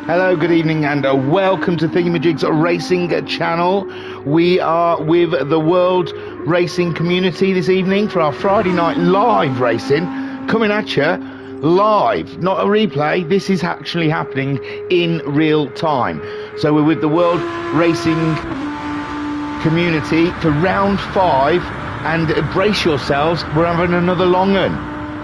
Hello, good evening, and welcome to Thingymajig's racing channel. We are with the world racing community this evening for our Friday night live racing, coming at you live, not a replay. This is actually happening in real time. So we're with the world racing community for round 5, and brace yourselves, we're having another long one.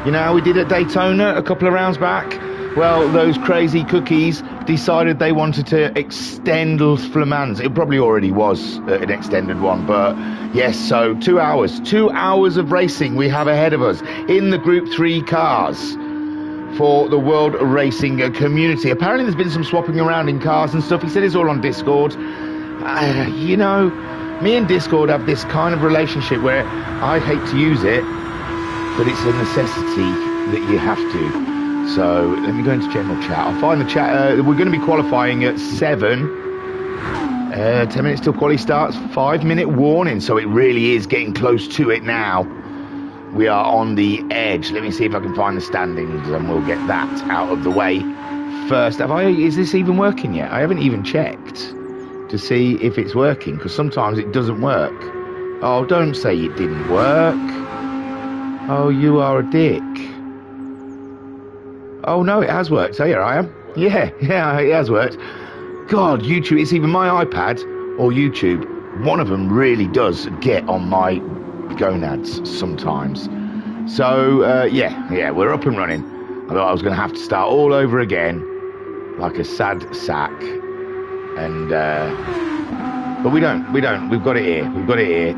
You know how we did at Daytona a couple of rounds back? Well, those crazy cookies decided they wanted to extend Le Mans. It probably already was an extended one, but yes, so 2 hours. 2 hours of racing we have ahead of us in the Group 3 cars for the world racing community. Apparently there's been some swapping around in cars and stuff. He said it's all on Discord. You know, me and Discord have this kind of relationship where I hate to use it, but it's a necessity that you have to. So let me go into general chat. I'll find the chat. We're going to be qualifying at 7. 10 minutes till quali starts. 5-minute warning. So it really is getting close to it now. We are on the edge. Let me see if I can find the standings, and we'll get that out of the way first. Is this even working yet? I haven't even checked to see if it's working, because sometimes it doesn't work. Oh, don't say it didn't work. Oh, you are a dick. Oh no, it has worked. So here I am. Yeah, it has worked. God, YouTube, it's either my iPad or YouTube. One of them really does get on my gonads sometimes. So, yeah, we're up and running. I thought I was going to have to start all over again, like a sad sack. And, but we don't. We've got it here.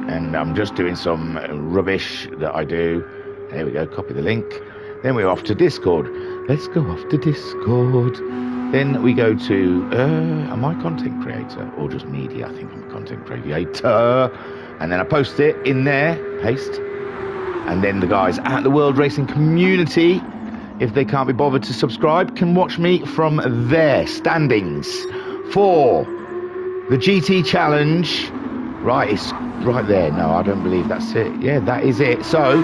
And I'm just doing some rubbish that I do. There we go, copy the link. Then we're off to Discord. Let's go off to Discord. Then we go to, am I a content creator or just media? I think I'm a content creator. And then I post it in there, paste. And then the guys at the World Racing Community, if they can't be bothered to subscribe, can watch me from their standings for the GT Challenge. Right, it's right there. No, I don't believe that's it. Yeah, that is it. So,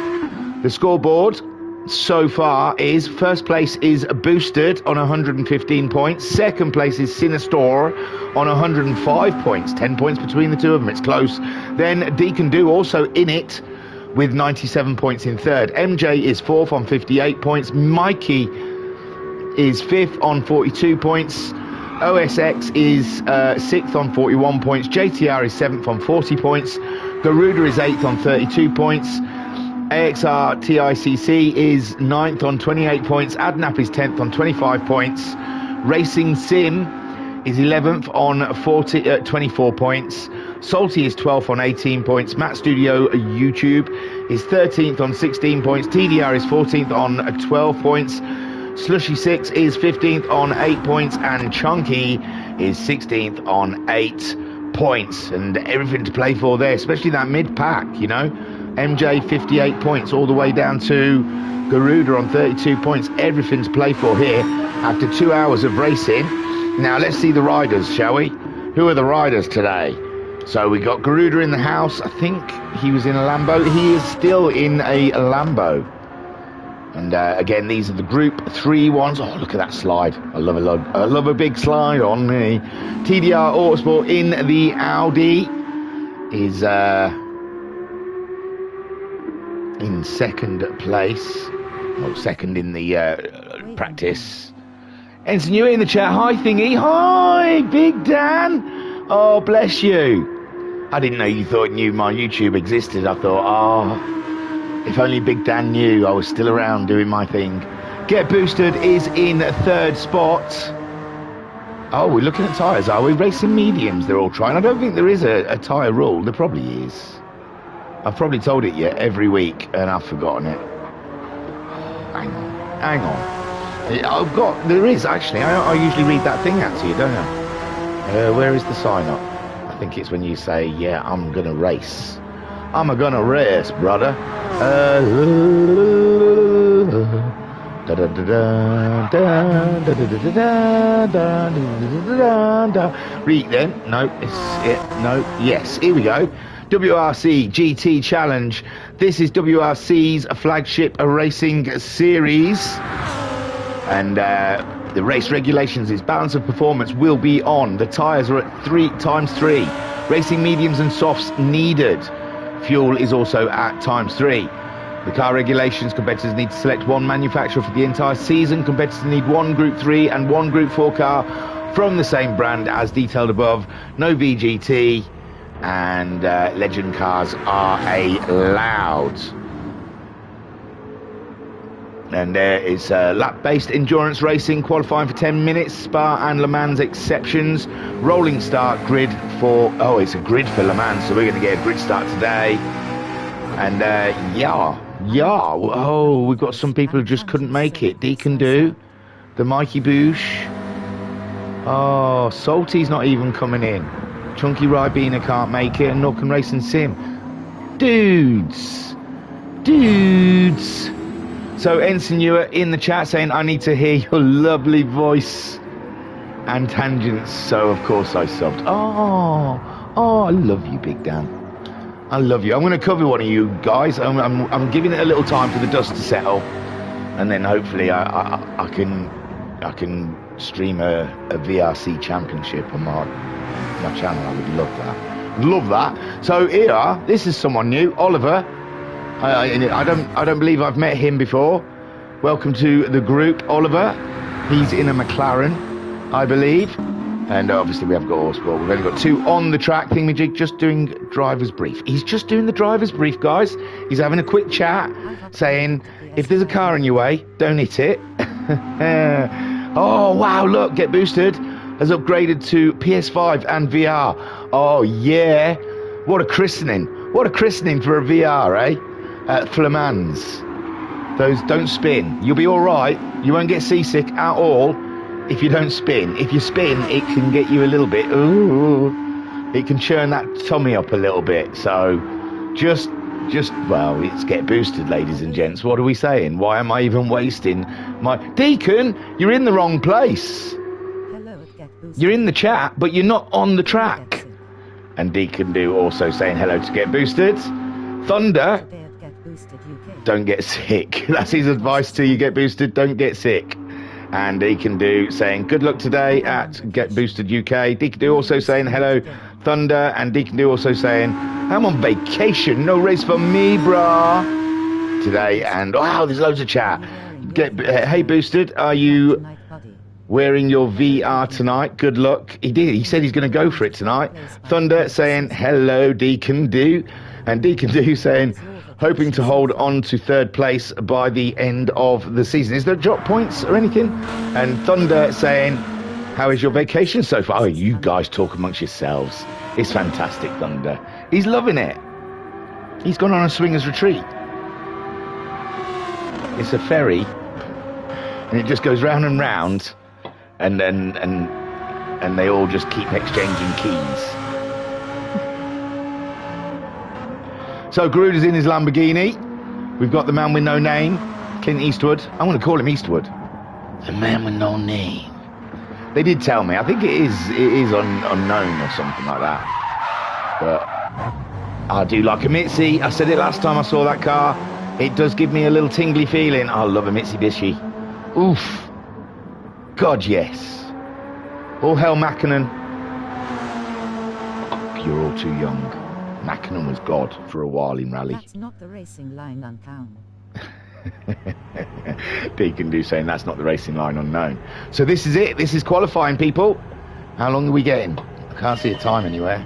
the scoreboard so far is, first place is Boosted on 115 points. Second place is Sinistor on 105 points. 10 points between the two of them. It's close. Then Deacon Do also in it with 97 points in third. MJ is fourth on 58 points. Mikey is fifth on 42 points. OSX is sixth on 41 points. JTR is seventh on 40 points. Garuda is eighth on 32 points. AXR TICC is 9th on 28 points. Adnap is 10th on 25 points. Racing Sim is 11th on 24 points. Salty is 12th on 18 points. Matt Studio YouTube is 13th on 16 points. TDR is 14th on 12 points. Slushy 6 is 15th on 8 points. And Chunky is 16th on 8 points. And everything to play for there, especially that mid-pack, you know. MJ 58 points all the way down to Garuda on 32 points. Everything to play for here after 2 hours of racing. Now let's see the riders, shall we? Who are the riders today? So we got Garuda in the house. I think he was in a Lambo. He is still in a Lambo. And again, these are the Group 3 ones. Oh, look at that slide. I love a big slide on me. TDR Autosport in the Audi is in second place, or second in the practice. Ensign, you in the chat. Hi Thingy. Hi Big Dan. Oh, bless you. I didn't know you knew my YouTube existed. I thought, oh, if only Big Dan knew I was still around doing my thing. Get Boosted is in third spot. Oh, we're looking at tyres, are we? Racing mediums they're all trying. I don't think there is a tyre rule. There probably is. I've probably told it yet every week, and I've forgotten it. Hang on. There is, actually. I usually read that thing out to you, don't I? Where is the sign-up? I think it's when you say, yeah, I'm going to race. I'm gonna race, brother. Read then. No, it's it. No, yes, here we go. WRC GT Challenge. This is WRC's flagship racing series. And the race regulations is balance of performance will be on. The tyres are at 3x3. Racing mediums and softs needed. Fuel is also at ×3. The car regulations, competitors need to select one manufacturer for the entire season. Competitors need one Group 3 and one Group 4 car from the same brand as detailed above. No VGT, and legend cars are allowed. And there is lap-based endurance racing, qualifying for 10 minutes, Spa and Le Mans exceptions. Rolling start grid for, oh, it's a grid for Le Mans, so we're going to get a grid start today. And oh, we've got some people who just couldn't make it. Deacon Do, the Mikey Boosh. Oh, Salty's not even coming in. Chunky Ribena can't make it, and Norcan Racing Sim. Dudes. So Ensign Ewer in the chat saying, I need to hear your lovely voice and tangents. So of course I subbed. Oh, I love you, Big Dan. I love you. I'm going to cover one of you guys. I'm giving it a little time for the dust to settle, and then hopefully I can stream a VRC championship on my channel. I would love that. So here, this is someone new, Oliver. I don't believe I've met him before. Welcome to the group, Oliver. He's in a McLaren, I believe. And obviously we have got Allsport. We've only got 2 on the track. Thingymajig just doing driver's brief. He's just doing the driver's brief, guys. He's having a quick chat, saying, if there's a car in your way, don't hit it. Oh, wow, look, Get Boosted has upgraded to PS5 and VR. Oh, yeah. What a christening. What a christening for a VR, eh? At Le Mans. Those don't spin. You'll be all right. You won't get seasick at all if you don't spin. If you spin, it can get you a little bit. Ooh, it can churn that tummy up a little bit. So, just well, it's Get Boosted, ladies and gents. What are we saying? Why am I even wasting my Deacon? You're in the wrong place. Hello, Get Boosted. You're in the chat, but you're not on the track. And Deacon Do also saying hello to Get Boosted. Thunder. Don't get sick. That's his advice to you, Get Boosted. Don't get sick. And Deacon Do saying good luck today at Get Boosted UK. Deacon Do also saying hello, Thunder. And Deacon Do also saying I'm on vacation. No race for me, brah. Today. And wow, there's loads of chat. Hey, Boosted, are you wearing your VR tonight? Good luck. He did. He said he's going to go for it tonight. Thunder saying hello, Deacon Do. And Deacon Do saying hoping to hold on to 3rd place by the end of the season. Is there drop points or anything? And Thunder saying, how is your vacation so far? Oh, you guys talk amongst yourselves. It's fantastic, Thunder. He's loving it. He's gone on a swingers retreat. It's a ferry, and it just goes round and round, and they all just keep exchanging keys. So Garuda's in his Lamborghini. We've got the man with no name, Clint Eastwood. I'm going to call him Eastwood. The man with no name. They did tell me. I think it is unknown or something like that. But I do like a Mitzi. I said it last time I saw that car. It does give me a little tingly feeling. I love a Mitsubishi. Oof. God, yes. All hell Mackinnon. You're all too young. Mackinnon was God for a while in rally. That's not the racing line unknown. Deacon Do saying that's not the racing line unknown. So this is it. This is qualifying, people. How long are we getting? I can't see a time anywhere.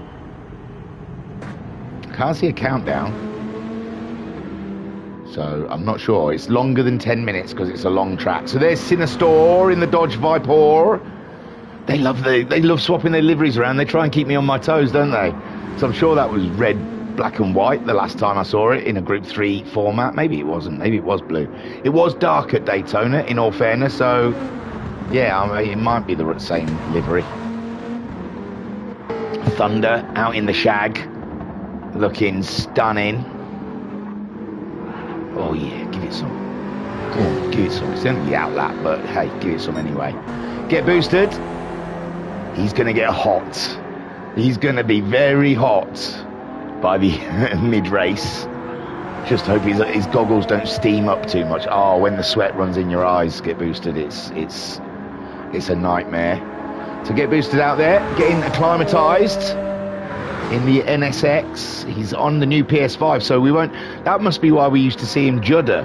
I can't see a countdown. So I'm not sure. It's longer than 10 minutes because it's a long track. So there's Sinistor in the Dodge Viper. They love swapping their liveries around. They try and keep me on my toes, don't they? So I'm sure that was red, black and white the last time I saw it in a Group 3 format. Maybe it wasn't. Maybe it was blue. It was dark at Daytona, in all fairness. So, yeah, I mean, it might be the same livery. Thunder out in the shag. Looking stunning. Oh, yeah, give it some. Come on, give it some. It's only the outlap, but hey, give it some anyway. Get Boosted. He's going to get hot. He's going to be very hot by the mid-race. Just hope his goggles don't steam up too much. Oh, when the sweat runs in your eyes, Get Boosted, it's a nightmare. So Get Boosted out there, getting acclimatized in the NSX. He's on the new PS5, so we won't. That must be why we used to see him judder.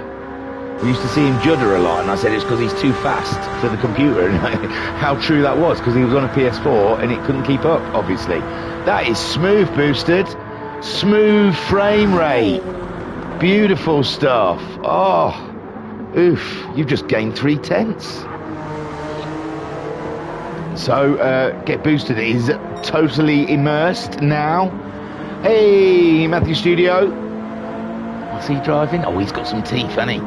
We used to see him judder a lot, and I said it's because he's too fast for the computer. And how true that was, because he was on a PS4 and it couldn't keep up, obviously. That is smooth, Boosted. Smooth frame rate. Beautiful stuff. Oh, oof, you've just gained 3/10. So, Get Boosted is totally immersed now. Hey, Matthew Studio. What's he driving? Oh, he's got some teeth, hasn't he?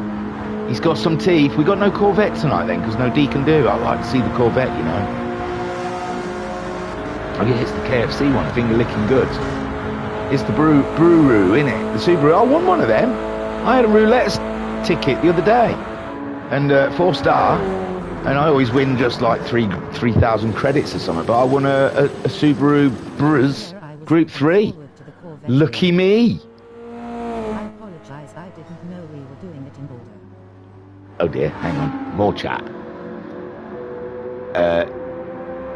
He's got some teeth. We got no Corvette tonight then, because no D can do. I like to see the Corvette, you know. Oh yeah, it's the KFC one, finger licking good. It's the Bruru, innit? The Subaru. I won one of them. I had a roulette ticket the other day, and 4-star, and I always win just like 3,000 credits or something. But I won a Subaru Bruz Group 3. Lucky me. I apologize, I didn't know we were doing it in order. Oh dear, hang on, more chat.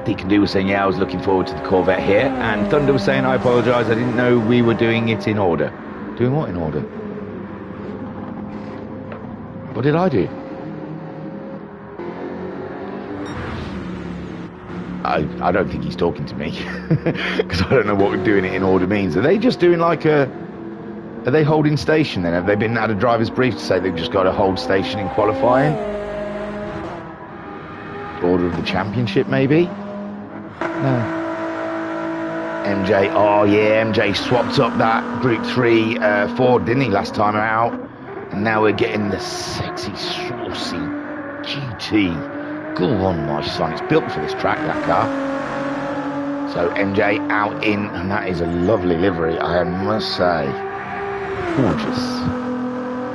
Deacon D was saying, yeah, I was looking forward to the Corvette here, and Thunder was saying, I apologise, I didn't know we were doing it in order. Doing what in order? What did I do? I don't think he's talking to me, because I don't know what doing it in order means. Are they just doing like are they holding station then? Have they been out of driver's brief to say they've just got to hold station in qualifying? Order of the championship, maybe? No. MJ, oh yeah, MJ swapped up that Group 3 Ford, didn't he, last time out? And now we're getting the sexy, saucy GT. Go on, my son, it's built for this track, that car. So MJ out in, and that is a lovely livery, I must say. Gorgeous.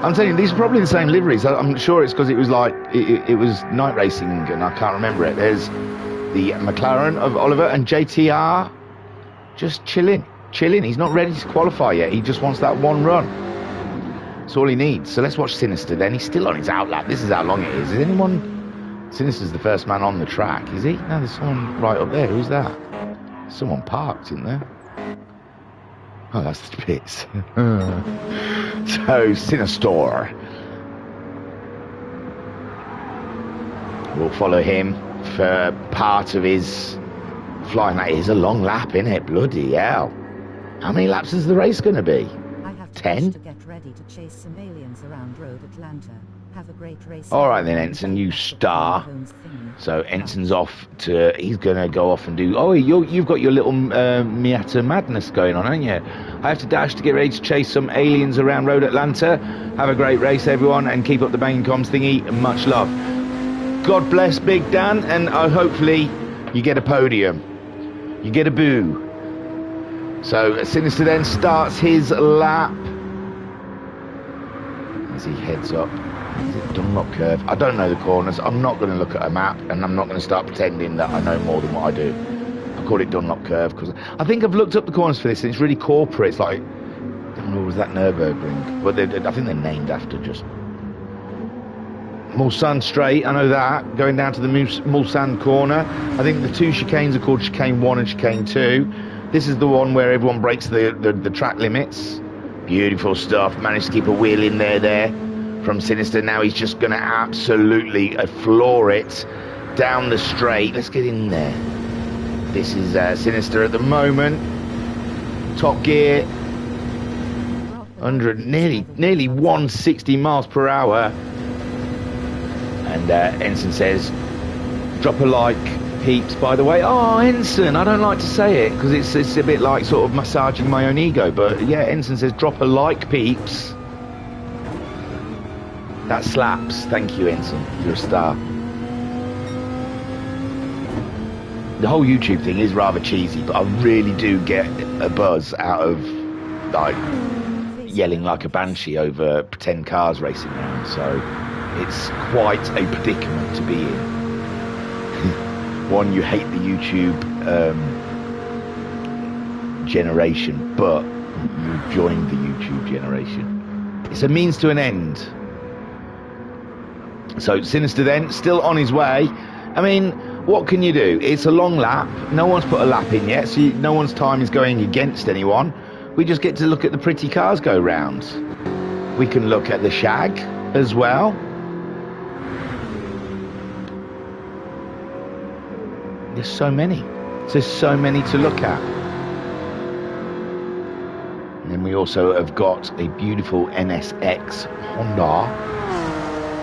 I'm telling you, these are probably the same liveries. I'm sure it's because it was like, it was night racing and I can't remember it. There's the McLaren of Oliver and JTR just chilling. He's not ready to qualify yet. He just wants that one run. That's all he needs. So let's watch Sinister then. He's still on his outlap. This is how long it is. Is anyone... Sinister's the first man on the track, is he? No, there's someone right up there. Who's that? Someone parked in there. Oh, that's the pits. So, Sinister. We'll follow him for part of his flying. That is a long lap, isn't it? Bloody hell. How many laps is the race going to be? I have 10? to get ready to chase some aliens around Road Atlanta. Have a great race. All right then, Ensign, you star. So Ensign's off to, he's going to go off and do, oh, you've got your little Miata madness going on, haven't you? I have to dash to get ready to chase some aliens around Road Atlanta. Have a great race, everyone, and keep up the banging comms thingy. Much love. God bless Big Dan, and hopefully you get a podium. You get a boo. So Sinister then starts his lap as he heads up. Is it Dunlop curve? I don't know the corners. I'm not going to look at a map, and I'm not going to start pretending that I know more than what I do. I call it Dunlop curve because I think I've looked up the corners for this, and it's really corporate. It's like, I don't know, was that Nürburgring? But I think they're named after just Mulsanne Straight. I know that, going down to the Mulsanne corner. I think the two chicanes are called Chicane 1 and Chicane 2. This is the one where everyone breaks the track limits. Beautiful stuff. Managed to keep a wheel in there from Sinister. Now he's just going to absolutely floor it down the straight. Let's get in there. This is Sinister at the moment. Top gear. 100, nearly 160 miles per hour. And Ensign says, drop a like, peeps, by the way. Oh, Ensign, I don't like to say it because it's a bit like sort of massaging my own ego. But yeah, Ensign says, drop a like, peeps. That slaps. Thank you, Ensign. You're a star. The whole YouTube thing is rather cheesy, but I really do get a buzz out of like yelling like a banshee over pretend cars racing around. So it's quite a predicament to be in. One, you hate the YouTube generation, but you joined the YouTube generation. It's a means to an end. So Sinister then, still on his way. I mean, what can you do? It's a long lap. No one's put a lap in yet, so no one's time is going against anyone. We just get to look at the pretty cars go round. We can look at the shag as well. There's so many. There's so many to look at. And then we also have got a beautiful NSX Honda.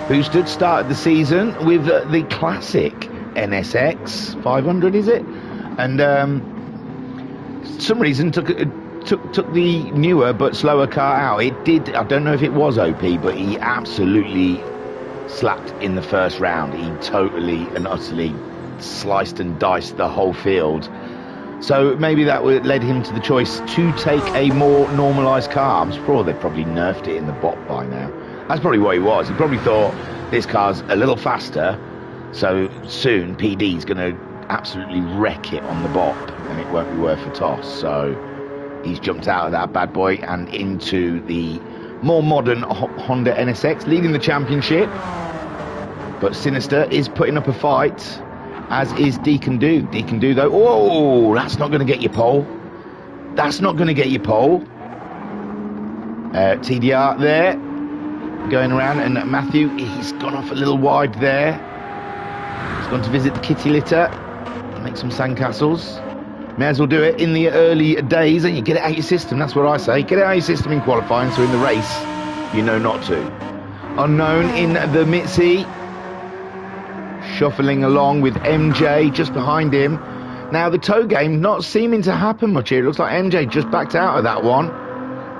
Boosted, started the season with the classic NSX 500, is it? And some reason took the newer but slower car out. It did. I don't know if it was OP, but he absolutely slapped in the first round. He totally and utterly sliced and diced the whole field. So maybe that led him to the choice to take a more normalised car. I'm sure they probably nerfed it in the bot by now. That's probably what he was. He probably thought this car's a little faster, so soon PD's going to absolutely wreck it on the bop and it won't be worth a toss. So he's jumped out of that bad boy and into the more modern Honda NSX, leading the championship. But Sinister is putting up a fight, as is Deacon Do. Deacon Do, though, oh, that's not going to get you pole. That's not going to get you pole. TDR there, going around, and Matthew, he's gone off a little wide there. He's gone to visit the kitty litter, make some sandcastles. May as well do it in the early days, and you get it out of your system. That's what I say. Get it out of your system in qualifying, so in the race, you know not to. Unknown in the Mitzi, shuffling along with MJ just behind him. Now the tow game not seeming to happen much here. It looks like MJ just backed out of that one.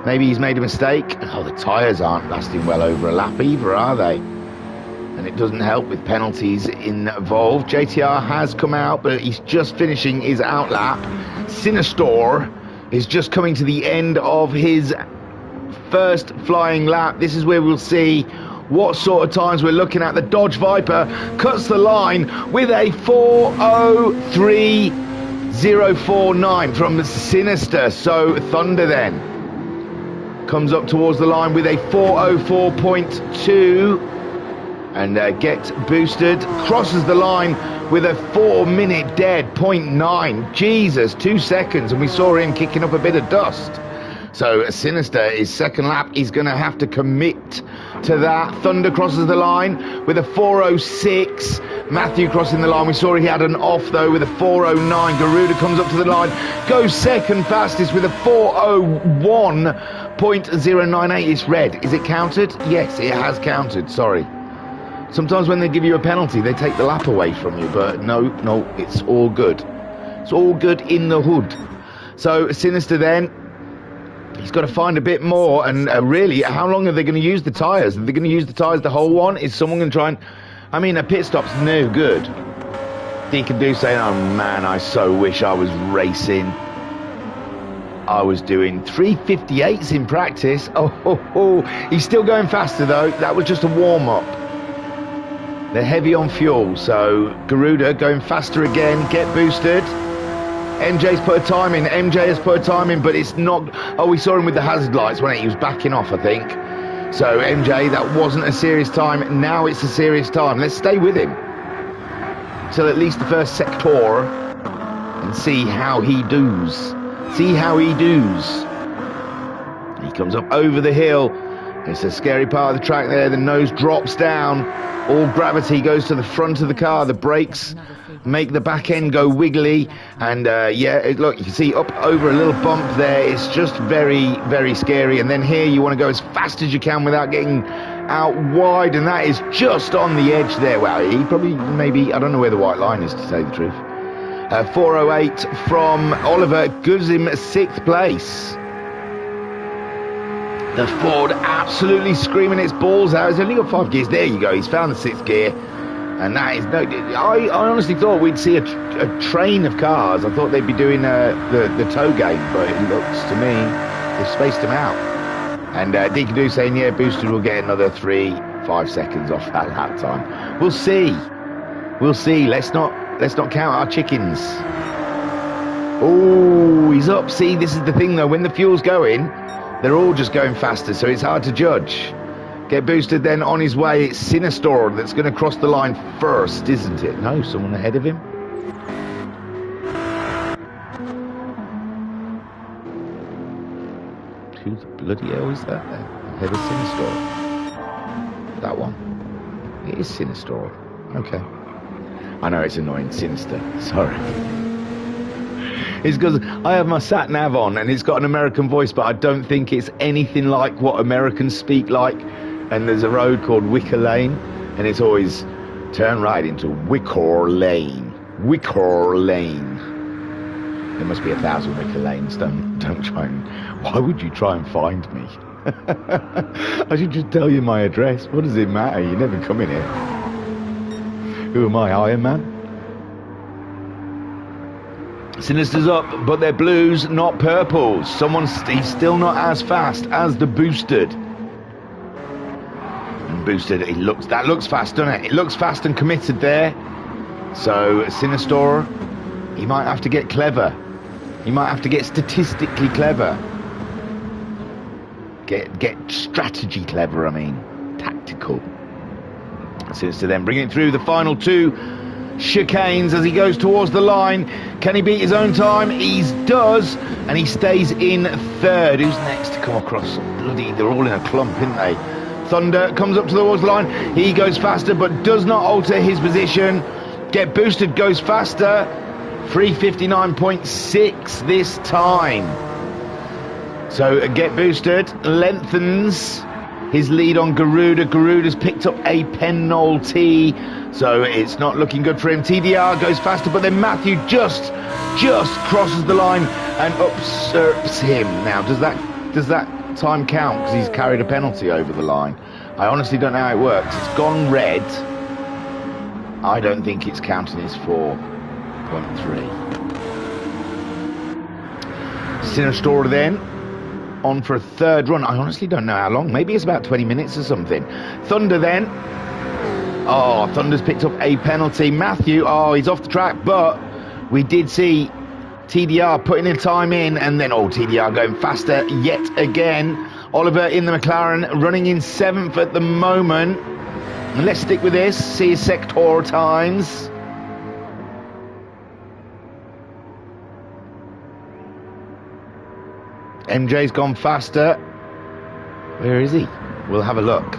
Maybe he's made a mistake. Oh, the tyres aren't lasting well over a lap either, are they? And it doesn't help with penalties involved. JTR has come out, but he's just finishing his outlap. Sinistor is just coming to the end of his first flying lap. This is where we'll see what sort of times we're looking at. The Dodge Viper cuts the line with a 4:03.049 from Sinister. So Thunder then comes up towards the line with a 4:04.2 and gets boosted, crosses the line with a 4-minute dead 0.9. Jesus, 2 seconds, and we saw him kicking up a bit of dust. So Sinister, his second lap, he's going to have to commit to that. Thunder crosses the line with a 4:06. Matthew crossing the line. We saw he had an off, though, with a 4:09. Garuda comes up to the line, goes second fastest with a 4:01.098. It's red. Is it counted? Yes, it has counted. Sorry. Sometimes when they give you a penalty, they take the lap away from you. But no, it's all good. It's all good in the hood. So Sinister then, he's got to find a bit more, and really, how long are they going to use the tyres? Are they going to use the tyres the whole one? Is someone going to try and... I mean, a pit stop's no good. Deacon Do saying, oh man, I so wish I was racing. I was doing 358s in practice. Oh, he's still going faster though. That was just a warm-up. They're heavy on fuel, so Garuda going faster again, get boosted. MJ's put a time in. MJ has put a time in, but it's not... Oh, we saw him with the hazard lights, wasn't he? He was backing off, I think. So, MJ, that wasn't a serious time. Now it's a serious time. Let's stay with him till at least the first sector and see how he does. See how he does. He comes up over the hill. It's a scary part of the track there. The nose drops down. All gravity goes to the front of the car. The brakes make the back end go wiggly, and look, you can see up over a little bump there. It's just very, very scary. And then here you want to go as fast as you can without getting out wide, and that is just on the edge there. Well, he probably, maybe, I don't know where the white line is, to tell you the truth. 4:08 from Oliver gives him 6th place. The Ford absolutely screaming its balls out. He's only got 5 gears. There you go. He's found the 6th gear. And that is no... I honestly thought we'd see a train of cars. I thought they'd be doing the tow game. But it looks to me they've spaced them out. And Deacon Do saying, yeah, Boosted will get another 3-5 seconds off that lap time. We'll see. We'll see. Let's not count our chickens. Oh, he's up. See, this is the thing, though. When the fuel's going... They're all just going faster, so it's hard to judge. Get Boosted then on his way. It's Sinister that's going to cross the line first, isn't it? No, someone ahead of him. Who the bloody hell is that then? Ahead of Sinister. That one. It is Sinister. Okay. I know it's annoying. Sinister. Sorry. It's because I have my sat nav on and it's got an American voice, but I don't think it's anything like what Americans speak like. And there's a road called Wicker Lane, and it's always turn right into Wicker Lane. Wicker Lane. There must be 1,000 Wicker Lanes. Don't try and. Why would you try and find me? I should just tell you my address. What does it matter? You never come in here. Who am I, Iron Man? Sinister's up, but they're blues, not purples. He's still not as fast as the Boosted. And Boosted, that looks fast, doesn't it? It looks fast and committed there. So Sinister, he might have to get clever. He might have to get statistically clever. Get strategy clever, I mean. Tactical. Sinister then bringing it through the final two chicanes as he goes towards the line. Can he beat his own time? He does, and he stays in third. Who's next to come across? Bloody, they're all in a clump, aren't they? Thunder comes up towards the line. He goes faster, but does not alter his position. Get Boosted goes faster. 3:59.6 this time. So Get Boosted lengthens his lead on Garuda. Garuda's picked up a penalty, so it's not looking good for him. TDR goes faster, but then Matthew just crosses the line and usurps him. Now, does that time count because he's carried a penalty over the line? I honestly don't know how it works. It's gone red. I don't think it's counting as 4.3. Sinister then on for a third run. I honestly don't know how long. Maybe it's about 20 minutes or something. Thunder then. Oh, Thunder's picked up a penalty. Matthew, he's off the track, but we did see TDR putting in time in, and then, TDR going faster yet again. Oliver in the McLaren, running in 7th at the moment. And let's stick with this, see his sector times. MJ's gone faster. Where is he? We'll have a look.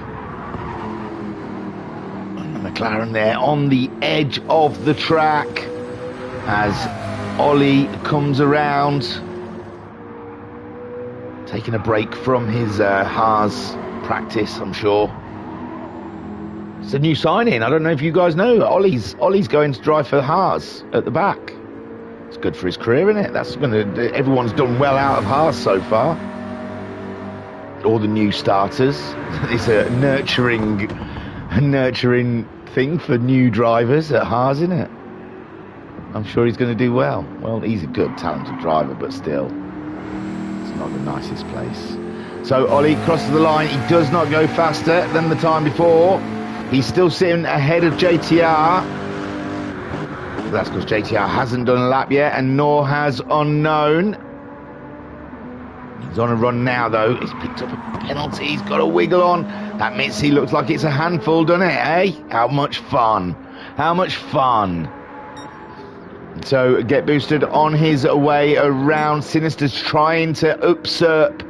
And the McLaren there on the edge of the track as Ollie comes around, taking a break from his Haas practice, I'm sure. It's a new signing. I don't know if you guys know. Ollie's going to drive for Haas at the back. It's good for his career, isn't it? Everyone's done well out of Haas so far. All the new starters. It's a nurturing thing for new drivers at Haas, isn't it? I'm sure he's going to do well. Well, he's a good, talented driver, but still, it's not the nicest place. So Ollie crosses the line. He does not go faster than the time before. He's still sitting ahead of JTR. That's because JTR hasn't done a lap yet, and nor has Unknown. He's on a run now, though. He's picked up a penalty. He's got a wiggle on. That Mitzi looks like it's a handful, doesn't it, eh? How much fun. How much fun. So Get Boosted on his way around. Sinister's trying to usurp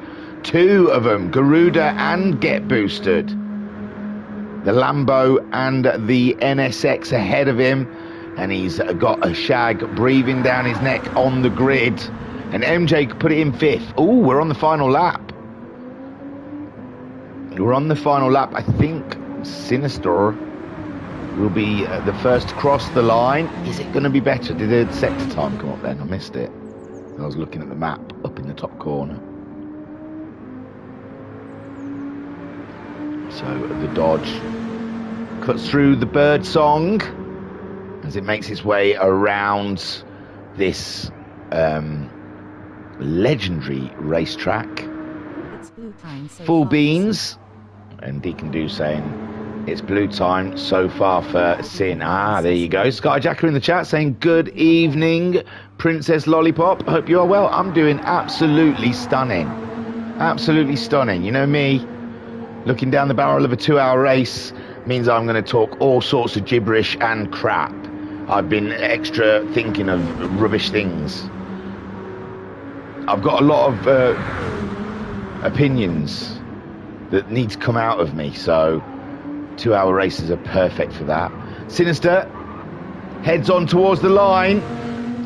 two of them, Garuda and Get Boosted. The Lambo and the NSX ahead of him. And he's got a shag breathing down his neck on the grid. And MJ put it in 5th. Oh, we're on the final lap. We're on the final lap. I think Sinister will be the first to cross the line. Is it going to be better? Did the sector time come up then? I missed it. I was looking at the map up in the top corner. So the Dodge cuts through the bird song as it makes its way around this legendary racetrack. Full beans, and Deacon Do saying it's blue time so far for Sin. There you go. Skyjacker in the chat saying good evening, Princess Lollipop. Hope you are well. I'm doing absolutely stunning. Absolutely stunning. You know me, looking down the barrel of a 2-hour race means I'm going to talk all sorts of gibberish and crap. I've been extra thinking of rubbish things. I've got a lot of opinions that need to come out of me, so 2-hour races are perfect for that. Sinister heads on towards the line.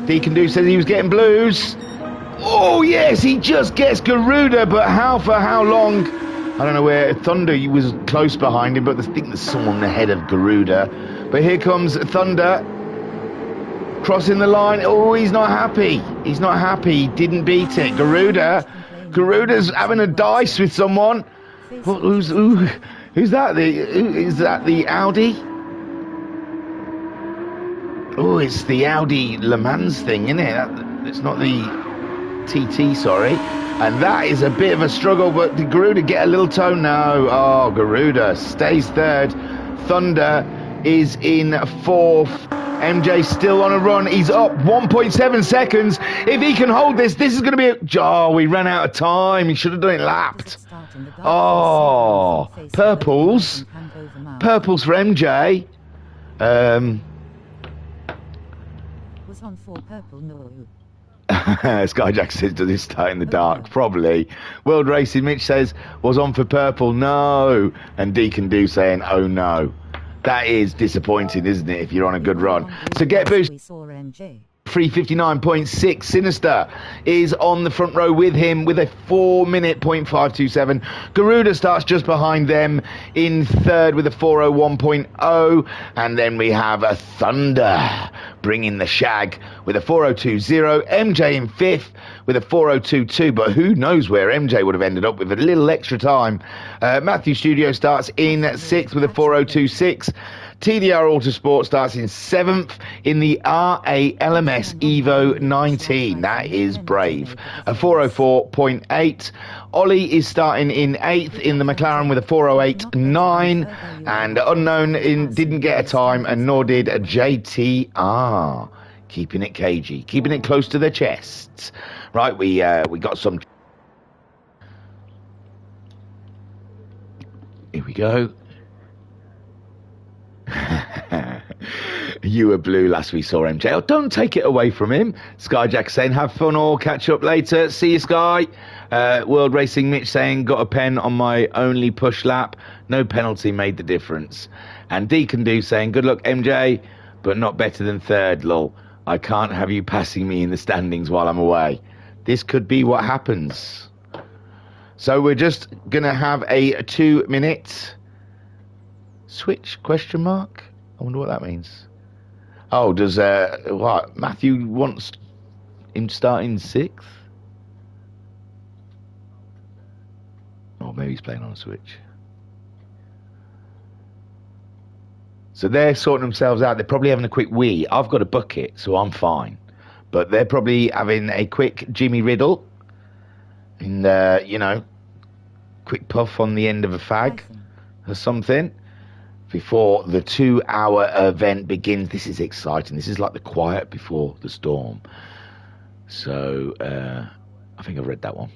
Deacon Do said he was getting blues. Oh yes, he just gets Garuda, but for how long? I don't know where. Thunder was close behind him, but I think there's someone ahead of Garuda. But here comes Thunder, crossing the line. Oh, he's not happy. He's not happy. He didn't beat it. Garuda's having a dice with someone. Who's that? Is that the Audi? Oh, it's the Audi Le Mans thing, isn't it? It's not the TT, sorry. And that is a bit of a struggle, but did Garuda get a little toe? No. Oh, Garuda stays third. Thunder is in fourth. MJ still on a run. He's up 1.7 seconds. If he can hold this, this is going to be Oh, we ran out of time. He should have done it lapped. Oh, purples. Purples for MJ. Was on for purple, no. Skyjack says, does it start in the dark? Probably. World Racing Mitch says, was on for purple, no. And Deacon Do saying, oh no. That is disappointing, isn't it, if you're on a good run? So get boost. 3:59.6. Sinister is on the front row with him with a 4-minute .527. Garuda starts just behind them in third with a 4:01.0, and then we have a Thunder bringing the shag with a 4:020. MJ in fifth with a 4:022, but who knows where MJ would have ended up with a little extra time. Matthew Studio starts in sixth with a 4:026. TDR Autosport starts in 7th in the RALMS Evo 19. That is brave. A 4:04.8. Ollie is starting in 8th in the McLaren with a 4:08.9. And Unknown didn't get a time, and nor did JTR. Keeping it cagey, keeping it close to their chests. Right, we got some. Here we go. You were blue last we saw MJ. Oh, don't take it away from him. Skyjack saying have fun all, catch up later. See you, Sky. World Racing Mitch saying got a pen on my only push lap. No penalty made the difference. And Deacon Do saying good luck MJ, but not better than third, lol. I can't have you passing me in the standings while I'm away. This could be what happens. So we're just gonna have a 2-minute switch, question mark? I wonder what that means. Oh, does what? Matthew wants him starting 6th? Or maybe he's playing on a switch. So they're sorting themselves out. They're probably having a quick wee. I've got a bucket, so I'm fine. But they're probably having a quick Jimmy Riddle. And, quick puff on the end of a fag or something before the 2-hour event begins. This is exciting. This is like the quiet before the storm. So, I think I've read that one.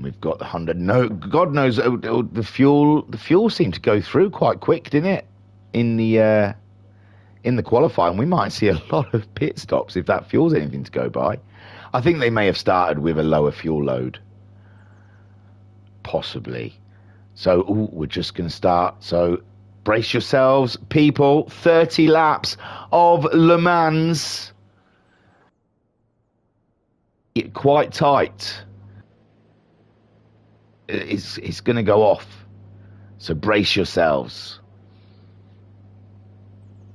We've got the 100. No, God knows the fuel seemed to go through quite quick, didn't it? In the qualifying, we might see a lot of pit stops if that fuel's anything to go by. I think they may have started with a lower fuel load, possibly. So we're just going to start. So brace yourselves, people. 30 laps of Le Mans. Quite tight. It's going to go off. So brace yourselves.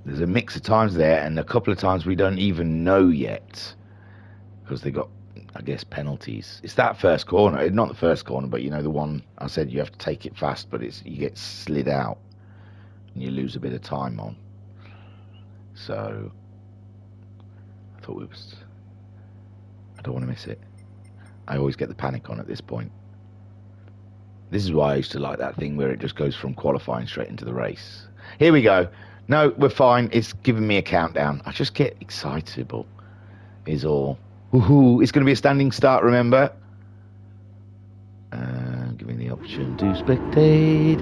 There's a mix of times there, and a couple of times we don't even know yet because they got, I guess, penalties. It's that first corner, not the first corner, but the one I said you have to take it fast, but you get slid out and you lose a bit of time on. So I thought I don't want to miss it. I always get the panic on at this point. This is why I used to like that thing where it just goes from qualifying straight into the race. Here we go. No, we're fine. It's giving me a countdown. I just get excitable, is all. Woohoo, it's going to be a standing start, remember? Give me the option to spectate.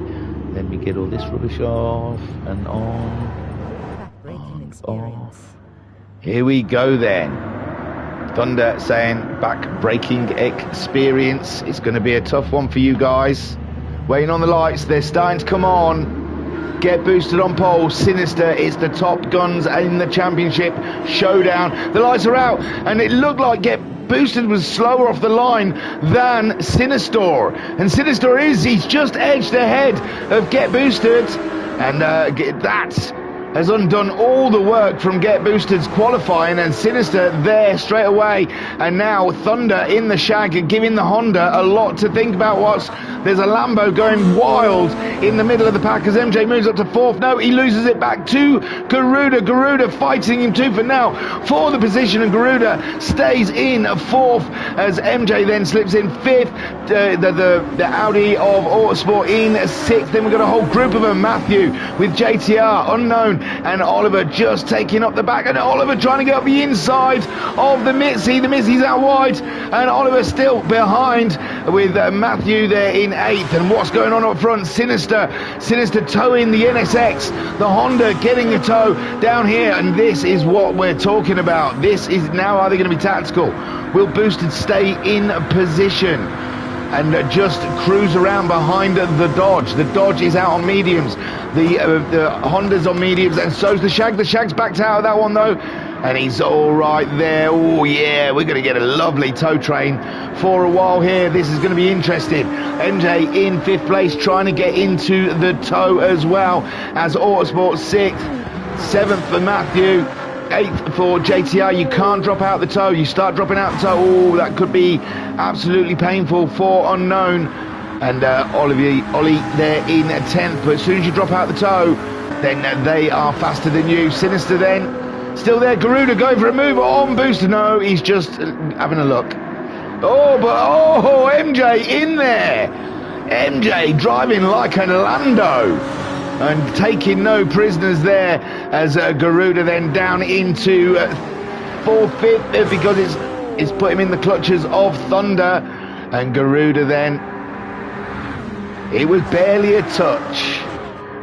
Let me get all this rubbish off and on. Backbreaking experience. Here we go then. Thunder saying back-breaking experience. It's going to be a tough one for you guys. Waiting on the lights. They're starting to come on. Get boosted on pole. Sinister is the top guns in the championship showdown. The lights are out, and it looked like Get Boosted was slower off the line than Sinister. And Sinister he's just edged ahead of Get Boosted. And that has undone all the work from Get Boosted's qualifying, and Sinister there straight away. And now Thunder in the shag, giving the Honda a lot to think about. There's a Lambo going wild in the middle of the pack as MJ moves up to fourth. No, he loses it back to Garuda. Garuda fighting him tooth and nail for the position, and Garuda stays in fourth as MJ then slips in fifth. The Audi of Autosport in sixth. Then we've got a whole group of them. Matthew with JTR, unknown, and Oliver just taking up the back, and Oliver trying to get up the inside of the Mitzi. The Mitzi's out wide, and Oliver still behind with Matthew there in eighth. And what's going on up front? Sinister towing the NSX, the Honda getting a tow down here, and this is what we're talking about. This is now either going to be tactical. Will Boosted stay in position and just cruise around behind the Dodge? The Dodge is out on mediums. The Honda's on mediums, and so's the Shag. The Shag's backed out of that one though, and he's all right there. Oh yeah, we're going to get a lovely tow train for a while here. This is going to be interesting. MJ in fifth place, trying to get into the tow as well, as Autosport sixth, seventh for Matthew, eighth for JTR. You can't drop out the tow. You start dropping out the tow, oh, that could be absolutely painful for Unknown. And Ollie there in 10th, but as soon as you drop out the tow, then they are faster than you. Sinister then, still there. Garuda going for a move on Booster. No, he's just having a look. Oh, MJ in there. MJ driving like a Lando and taking no prisoners there, as Garuda then down into fourth, fifth, because it's put him in the clutches of Thunder. And Garuda then, it was barely a touch.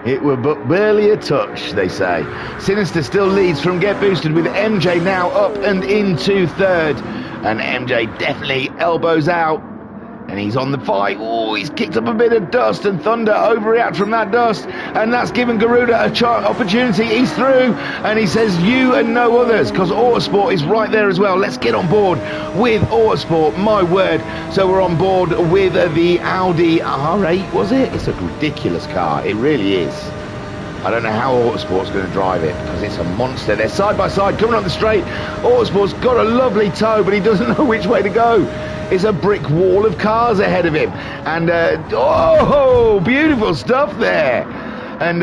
It was but barely a touch, they say. Sinister still leads from Get Boosted, with MJ now up and into third. And MJ definitely elbows out, and he's on the fight. Oh, he's kicked up a bit of dust, and Thunder overreact from that dust, and that's given Garuda a opportunity. He's through, and he says you and no others, because Autosport is right there as well. Let's get on board with Autosport, my word. So we're on board with the Audi R8, was it? It's a ridiculous car, it really is. I don't know how Autosport's going to drive it, because it's a monster. They're side by side coming up the straight. Autosport's got a lovely tow, but he doesn't know which way to go. It's a brick wall of cars ahead of him. And, oh, beautiful stuff there. And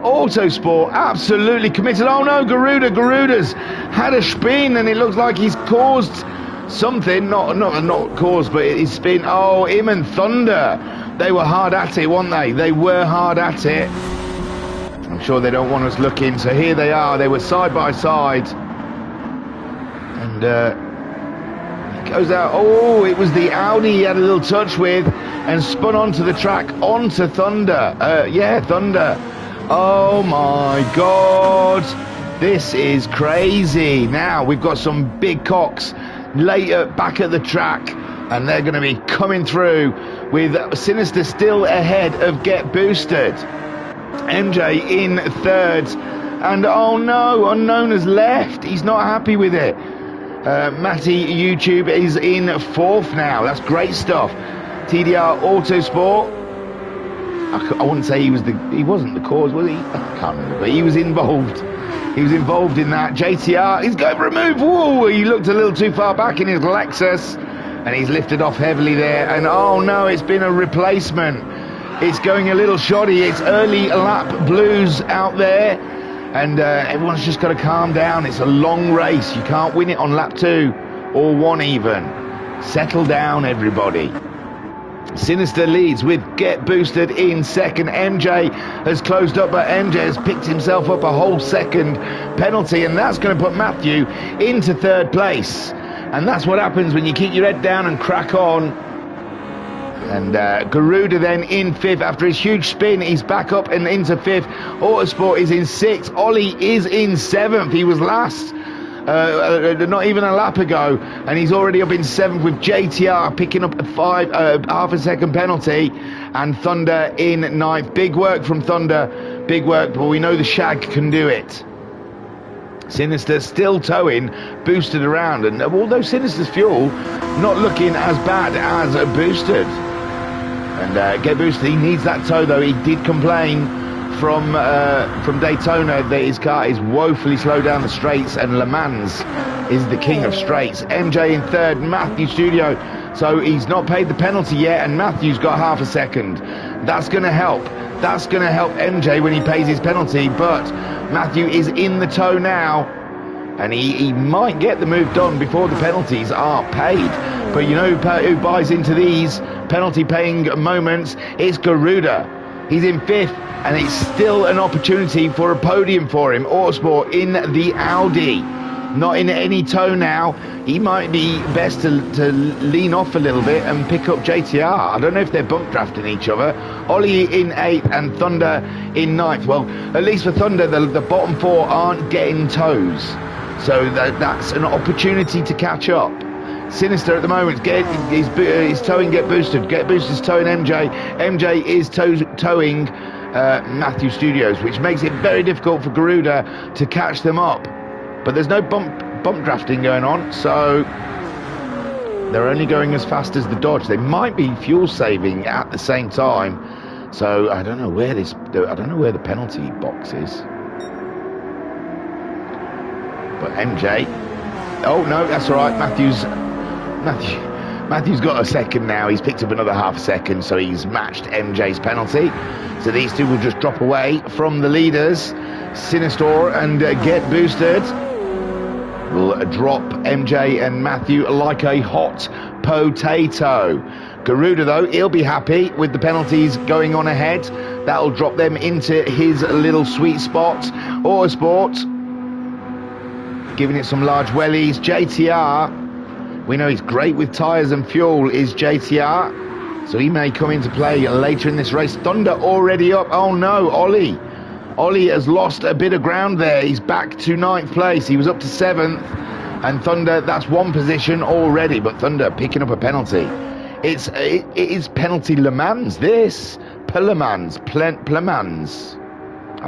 Autosport absolutely committed. Oh, no, Garuda's had a spin, and it looks like he's caused something. Not caused, but it's been, oh, him and Thunder. They were hard at it, weren't they? They were hard at it. I'm sure they don't want us looking. So here they are. They were side by side. And he goes out. Oh, it was the Audi he had a little touch with and spun onto the track, onto Thunder. Yeah, Thunder. Oh my God. This is crazy. Now we've got some big cocks later back at the track, and they're going to be coming through with Sinister still ahead of Get Boosted. MJ in third, and oh no, Unknown has left. He's not happy with it. Matty YouTube is in fourth now. That's great stuff. TDR Autosport, I wouldn't say he wasn't the cause, was he? I can't remember, but he was involved. He was involved in that. JTR, he's going for a move. Whoa, he looked a little too far back in his Lexus, and he's lifted off heavily there. And oh no, it's been a replacement. It's going a little shoddy. It's early lap blues out there, and everyone's just got to calm down. It's a long race. You can't win it on lap 2 or 1 even. Settle down, everybody. Sinister leads with Get Boosted in second. MJ has closed up, but MJ has picked himself up a whole second penalty, and that's going to put Matthew into third place. And that's what happens when you keep your head down and crack on. And Garuda then in fifth after his huge spin. He's back up and into fifth. Autosport is in sixth. Ollie is in seventh. He was last. Not even a lap ago, and he's already up in seventh with JTR picking up a half a second penalty, and Thunder in ninth. Big work from Thunder, big work, but we know the Shag can do it. Sinister still towing, boosted around, and although Sinister's fuel not looking as bad as boosted. And Get Boosted, he needs that tow though. He did complain from Daytona that his car is woefully slow down the straights, and Le Mans is the king of straights. MJ in third, Matthew Studio, so he's not paid the penalty yet, and Matthew's got half a second. That's going to help. That's going to help MJ when he pays his penalty, but Matthew is in the tow now, and he might get the move done before the penalties are paid. But you know who buys into these penalty paying moments? It's Garuda. He's in fifth, and it's still an opportunity for a podium for him. Autosport in the Audi, not in any tow now. He might be best to lean off a little bit and pick up JTR. I don't know if they're bump drafting each other. Ollie in eighth and Thunder in ninth. Well, at least for Thunder, the bottom four aren't getting tows, so that's an opportunity to catch up. Sinister at the moment is towing Get Boosted. Get Boosted's towing MJ. MJ is towing Matthew Studios, which makes it very difficult for Garuda to catch them up. But there's no bump drafting going on, so they're only going as fast as the Dodge. They might be fuel saving at the same time. So I don't know where the penalty box is. But MJ, oh no, that's all right. Matthew's got a second now. He's picked up another half a second, so he's matched MJ's penalty. So these two will just drop away from the leaders. Sinister and Get Boosted will drop MJ and Matthew like a hot potato. Garuda, though, he'll be happy with the penalties going on ahead. That'll drop them into his little sweet spot. Autosport giving it some large wellies. JTR, we know he's great with tyres and fuel, is JTR, so he may come into play later in this race. Thunder already up. Oh no, Ollie has lost a bit of ground there. He's back to ninth place. He was up to seventh, and Thunder, that's one position already, but Thunder picking up a penalty. It is penalty Le Mans, this. Le Mans. I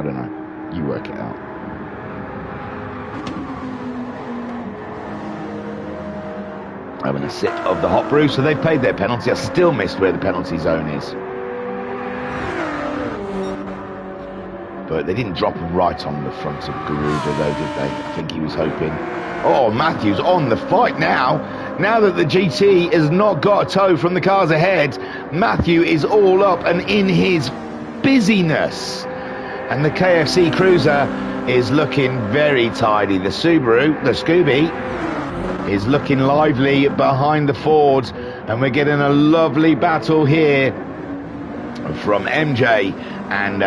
don't know. You work it out. Having a sip of the hot brew, so they've paid their penalty. I still missed where the penalty zone is, but they didn't drop him right on the front of Garuda though, did they? I think he was hoping. Oh, Matthew's on the fight now that the GT has not got a tow from the cars ahead. Matthew is all up and in his busyness, and the KFC Cruiser is looking very tidy. The Scooby is looking lively behind the Ford, and we're getting a lovely battle here from MJ and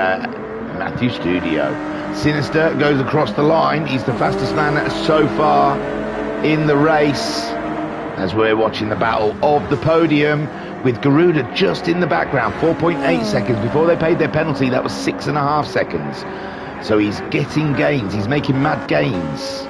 Matthew Studio. Sinister goes across the line. He's the fastest man so far in the race, as we're watching the battle of the podium with Garuda just in the background. 4.8 seconds before they paid their penalty. That was 6.5 seconds. So he's getting gains. He's making mad gains.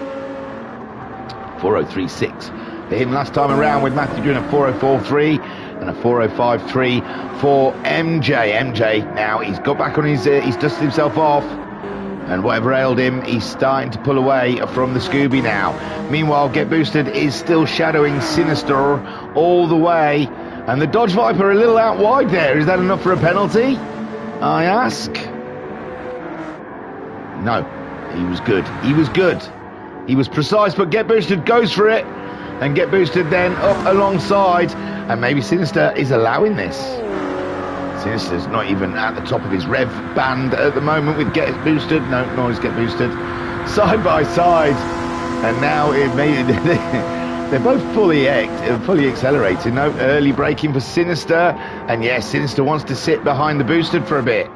4:03.6 for him last time around, with Matthew doing a 4:04.3 and a 4:05.3 for MJ. MJ now, he's got back on his, he's dusted himself off, and whatever ailed him, he's starting to pull away from the Scooby now. Meanwhile, Get Boosted is still shadowing Sinister all the way, and the Dodge Viper a little out wide there. Is that enough for a penalty, I ask? No, he was good. He was precise, but Get Boosted goes for it, and Get Boosted then up alongside, and maybe Sinister is allowing this. Sinister's not even at the top of his rev band at the moment with Get Boosted. No, nor is Get Boosted. Side by side, and now it made They're both fully accelerated. No early braking for Sinister. And yes, Sinister wants to sit behind the boosted for a bit.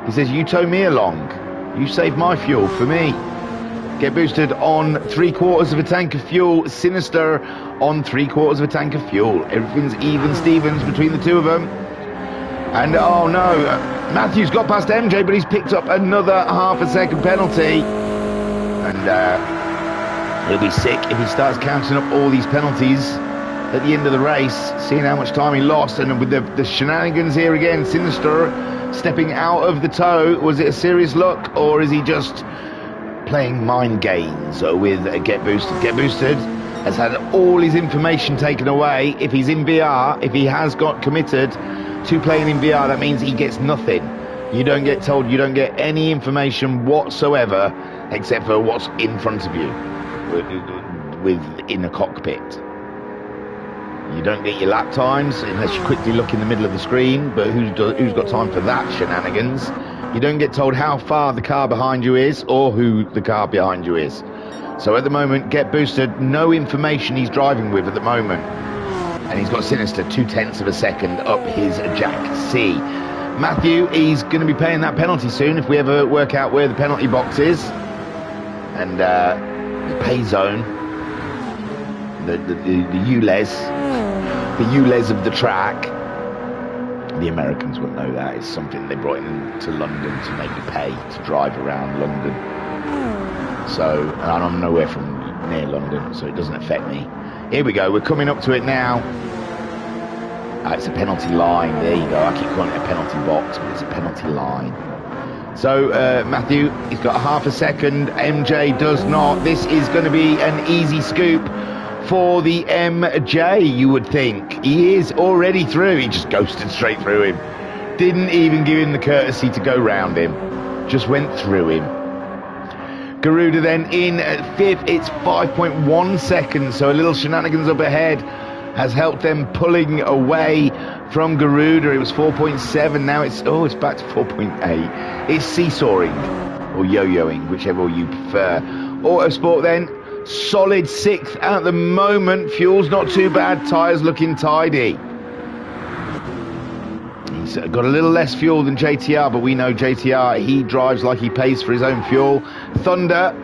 He says, you tow me along. You save my fuel for me. Get boosted on 3/4 of a tank of fuel. Sinister on 3/4 of a tank of fuel. Everything's even Stevens between the two of them. And oh no, Matthew's got past MJ, but he's picked up another half a second penalty. And he'll be sick if he starts counting up all these penalties at the end of the race, seeing how much time he lost. And with the shenanigans here again, Sinister stepping out of the tow. Was it a serious look, or is he just playing mind games with Get Boosted? Get Boosted has had all his information taken away. If he's in VR, if he has got committed to playing in VR, that means he gets nothing. You don't get told, you don't get any information whatsoever except for what's in front of you in the cockpit. You don't get your lap times unless you quickly look in the middle of the screen, but who's got time for that shenanigans? You don't get told how far the car behind you is or who the car behind you is. So at the moment, Get Boosted, no information he's driving with at the moment. And he's got Sinister 0.2 of a second up his Jack C. Matthew, he's going to be paying that penalty soon if we ever work out where the penalty box is. And the pay zone, the ULEZ of the track. The Americans wouldn't know that. It's something they brought into London to make you pay to drive around London. So, and I'm nowhere from near London, so it doesn't affect me. Here we go, we're coming up to it now. It's a penalty line, there you go. I keep calling it a penalty box, but it's a penalty line. So, Matthew, he's got half a second. MJ does not. This is going to be an easy scoop for the MJ, you would think. He is already through. He just ghosted straight through him. Didn't even give him the courtesy to go round him. Just went through him. Garuda then in at fifth. It's 5.1 seconds, so a little shenanigans up ahead has helped them pulling away from Garuda. It was 4.7, now it's back to 4.8. It's seesawing or yo-yoing, whichever you prefer. Autosport then, solid sixth at the moment. Fuel's not too bad, tyres looking tidy. He's got a little less fuel than JTR, but we know JTR, he drives like he pays for his own fuel. Thunder,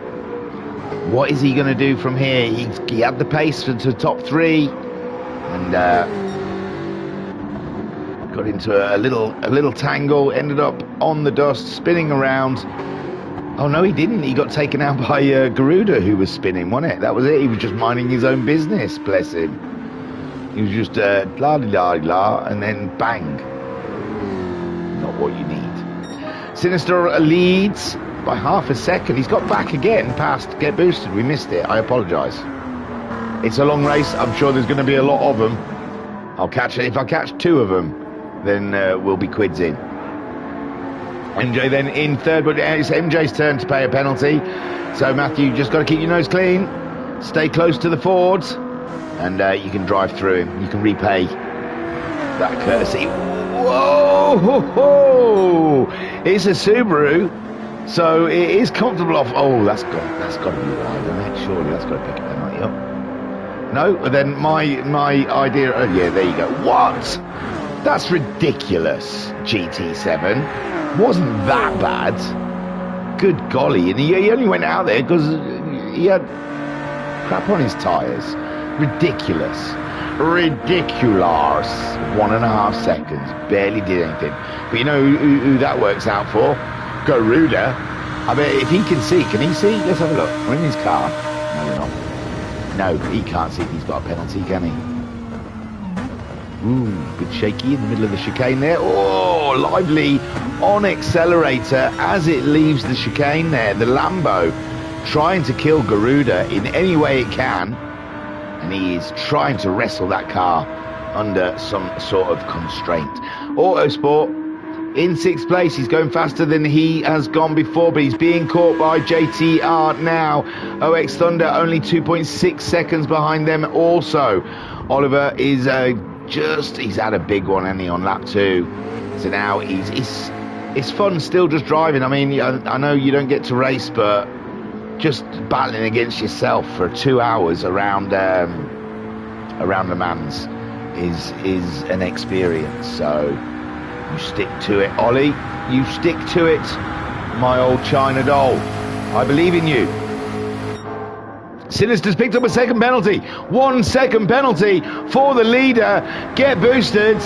what is he going to do from here? He had the pace to top three, and got into a little tangle, ended up on the dust, spinning around. Oh no, he didn't. He got taken out by Garuda, who was spinning, wasn't it? That was it. He was just minding his own business, bless him. He was just la-di-la-di-la, and then bang. Not what you need. Sinister leads by half a second. He's got back again past Get Boosted. We missed it. I apologise. It's a long race. I'm sure there's going to be a lot of them. I'll catch it. If I catch two of them, then we'll be quids in. MJ then in third, but it's MJ's turn to pay a penalty. So Matthew, just got to keep your nose clean. Stay close to the Fords, and you can drive through him. You can repay that courtesy. Whoa! Ho, ho. It's a Subaru, so it is comfortable off. Oh, that's got to be wide, isn't it? Surely that's got to pick a penalty up. No, then my idea. Oh yeah, there you go. What? That's ridiculous. GT7 wasn't that bad. Good golly, and he only went out there because he had crap on his tyres. Ridiculous. 1.5 seconds. Barely did anything. But you know who that works out for? Garuda. I bet if he can see, can he see? Let's have a look. We're in his car. No, we're not. No, he can't see if he's got a penalty, can he? Ooh, bit shaky in the middle of the chicane there. Oh, lively on accelerator as it leaves the chicane there. The Lambo trying to kill Garuda in any way it can. And he is trying to wrestle that car under some sort of constraint. Autosport in sixth place. He's going faster than he has gone before, but he's being caught by JTR now. OX Thunder only 2.6 seconds behind them also. Oliver is he's had a big one, hasn't he, on lap 2. So now it's fun still just driving. I mean, I know you don't get to race, but just battling against yourself for 2 hours around around Le Mans is an experience. So you stick to it, Ollie. You stick to it, my old China doll. I believe in you. Sinister's picked up a second penalty. 1 second penalty for the leader. Get boosted.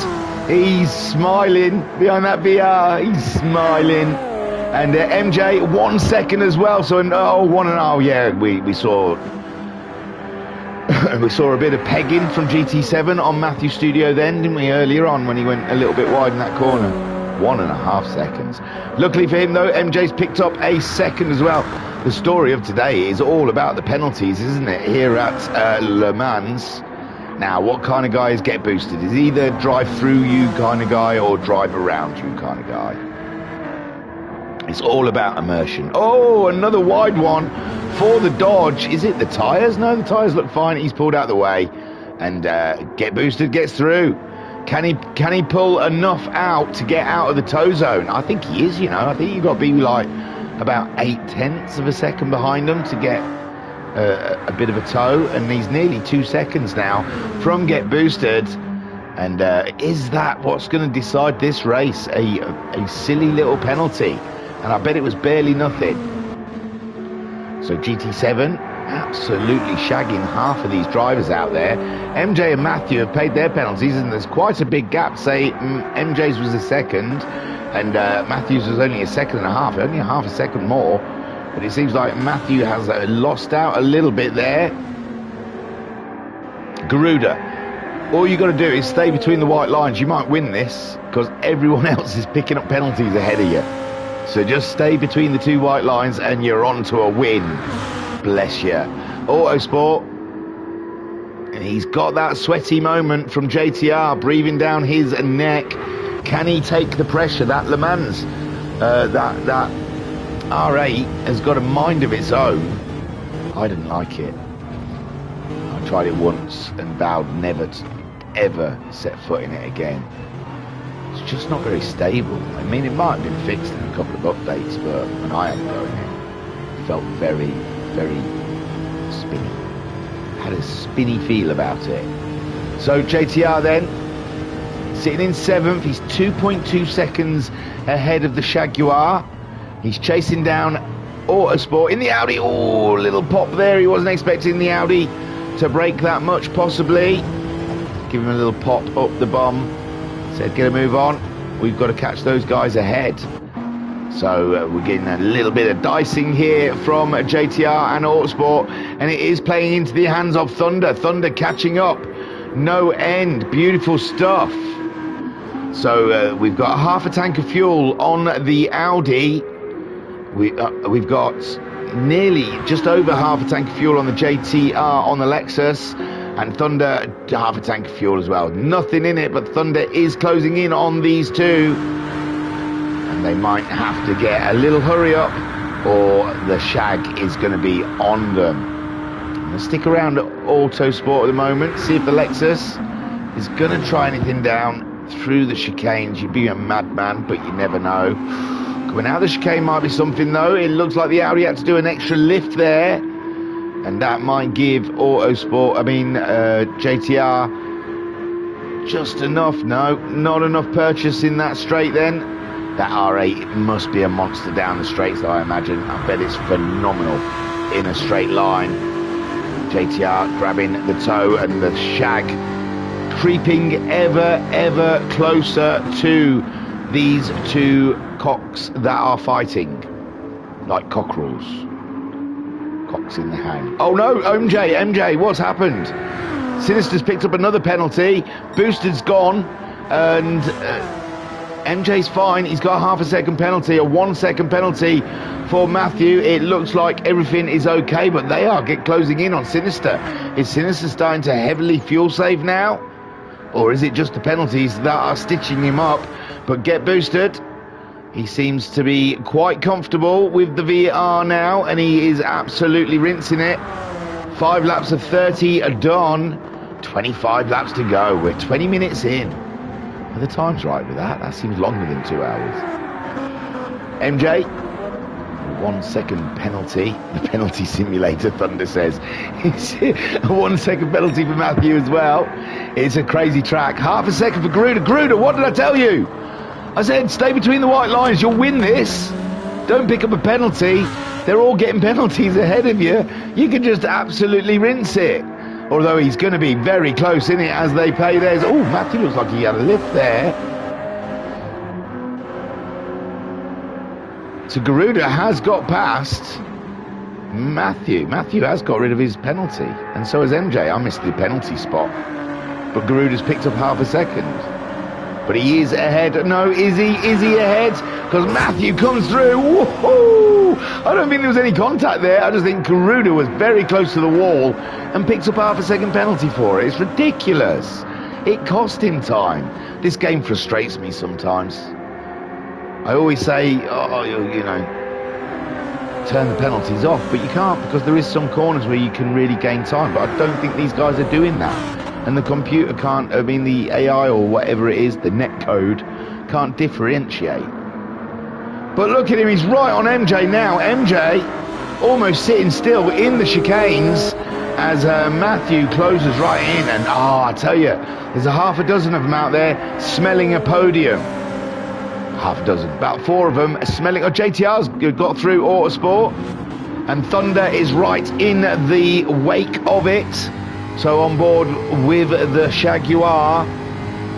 He's smiling behind that VR. He's smiling. And MJ, 1 second as well. So, 1.5. Yeah, we saw we saw a bit of pegging from GT7 on Matthew Studio then, didn't we, earlier on when he went a little bit wide in that corner. 1.5 seconds. Luckily for him, though, MJ's picked up a second as well. The story of today is all about the penalties, isn't it, here at Le Mans. Now, what kind of guy is get boosted? Is he either drive through you kind of guy or drive around you kind of guy? It's all about immersion. Oh, another wide one for the Dodge. Is it the tyres? No, the tyres look fine. He's pulled out the way. And get boosted gets through. Can he pull enough out to get out of the tow zone? I think he is, you know. I think you've got to be like about 0.8 of a second behind him to get a bit of a tow, and he's nearly 2 seconds now from get boosted. And is that what's going to decide this race? A silly little penalty, and I bet it was barely nothing. So GT7 absolutely shagging half of these drivers out there. MJ and Matthew have paid their penalties, and there's quite a big gap. Say MJ's was a second and Matthew's was only 1.5 seconds, only half a second more, but it seems like Matthew has lost out a little bit there. Garuda, all you got to do is stay between the white lines. You might win this because everyone else is picking up penalties ahead of you. So just stay between the two white lines and you're on to a win. Bless you. Autosport, and he's got that sweaty moment from JTR breathing down his neck. Can he take the pressure? That Le Mans, that R8 has got a mind of its own. I didn't like it. I tried it once and vowed never to ever set foot in it again. It's just not very stable. I mean, it might have been fixed in a couple of updates, but when I had going it felt very, very spinny. Had a spinny feel about it. So JTR then, sitting in 7th, he's 2.2 seconds ahead of the Jaguar. He's chasing down Autosport in the Audi. Oh, little pop there. He wasn't expecting the Audi to break that much, possibly. Give him a little pop up the bomb. Said, get a move on. We've got to catch those guys ahead. So we're getting a little bit of dicing here from JTR and Autosport, and it is playing into the hands of Thunder. Thunder catching up. No end. Beautiful stuff. So we've got half a tank of fuel on the Audi. We've got nearly just over half a tank of fuel on the JTR on the Lexus, and Thunder half a tank of fuel as well. Nothing in it, but Thunder is closing in on these two, and they might have to get a little hurry up or the shag is going to be on them. I'm going to stick around at Autosport at the moment, see if the Lexus is going to try anything down through the chicanes. You'd be a madman, but you never know. Coming out of the chicane might be something though. It looks like the Audi had to do an extra lift there, and that might give JTR just enough. No, not enough purchase in that straight then. That R8 must be a monster down the straights, I imagine. I bet it's phenomenal in a straight line. JTR grabbing the toe and the shag creeping ever closer to these two cocks that are fighting like cockerels. Cocks in the hand. Oh no, MJ, what's happened? Sinister's picked up another penalty. Boosted's gone, and MJ's fine. He's got a half a second penalty, a 1 second penalty for Matthew. It looks like everything is okay, but they are closing in on Sinister. Is Sinister starting to heavily fuel save now? Or is it just the penalties that are stitching him up? But get boosted. He seems to be quite comfortable with the VR now, and he is absolutely rinsing it. 5 laps of 30 are done. 25 laps to go. We're 20 minutes in. Are the times right with that? That seems longer than 2 hours. MJ, 1 second penalty. The penalty simulator, Thunder says. It's a 1 second penalty for Matthew as well. It's a crazy track. Half a second for Garuda. Garuda, what did I tell you? I said, stay between the white lines. You'll win this. Don't pick up a penalty. They're all getting penalties ahead of you. You can just absolutely rinse it. Although he's going to be very close in it as they pay theirs. Oh, Matthew looks like he had a lift there. So Garuda has got past Matthew. Matthew has got rid of his penalty. And so has MJ. I missed the penalty spot. But Garuda's picked up half a second. But he is ahead. No, is he? Is he ahead? Because Matthew comes through. Woohoo! I don't think there was any contact there. I just think Garuda was very close to the wall and picked up half a second penalty for it. It's ridiculous. It cost him time. This game frustrates me sometimes. I always say, oh, you know, turn the penalties off, but you can't, because there is some corners where you can really gain time. But I don't think these guys are doing that. And the computer can't, I mean, the AI or whatever it is, the net code, can't differentiate. But look at him, he's right on MJ now. MJ almost sitting still in the chicanes as Matthew closes right in. And, I tell you, there's a half a dozen of them out there smelling a podium. Half a dozen, about 4 of them smelling. Oh, JTR's got through Autosport, and Thunder is right in the wake of it. So on board with the Jaguar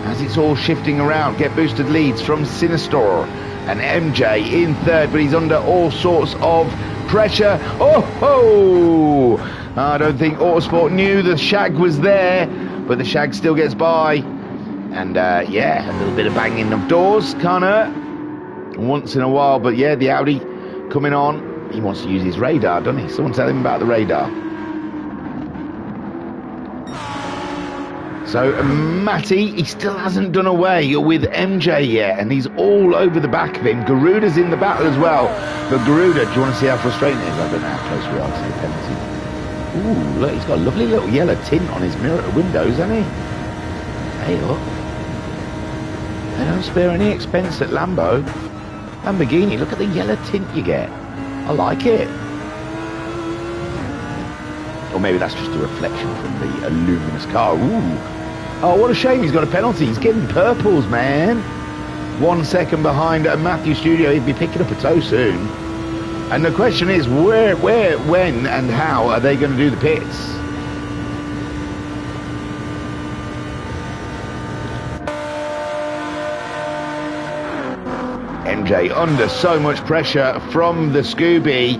as it's all shifting around. Get boosted leads from Sinistor and MJ in third, but he's under all sorts of pressure. Oh ho! I don't think Autosport knew the Shag was there, but the Shag still gets by. And yeah, a little bit of banging of doors can't hurt once in a while. But yeah, the Audi coming on. He wants to use his radar, doesn't he? Someone tell him about the radar. So Matty, he still hasn't done away with MJ yet, and he's all over the back of him. Garuda's in the battle as well. But Garuda, do you want to see how frustrating it is? I don't know how close we are to the penalty. Ooh, look, he's got a lovely little yellow tint on his mirror windows, hasn't he? Hey, look. They don't spare any expense at Lambo. Lamborghini, look at the yellow tint you get. I like it. Or maybe that's just a reflection from the luminous car. Ooh. Oh, what a shame he's got a penalty. He's getting purples, man. 1 second behind Matthew Studio. He'd be picking up a toe soon. And the question is, where, when, and how are they going to do the pits? MJ under so much pressure from the Scooby.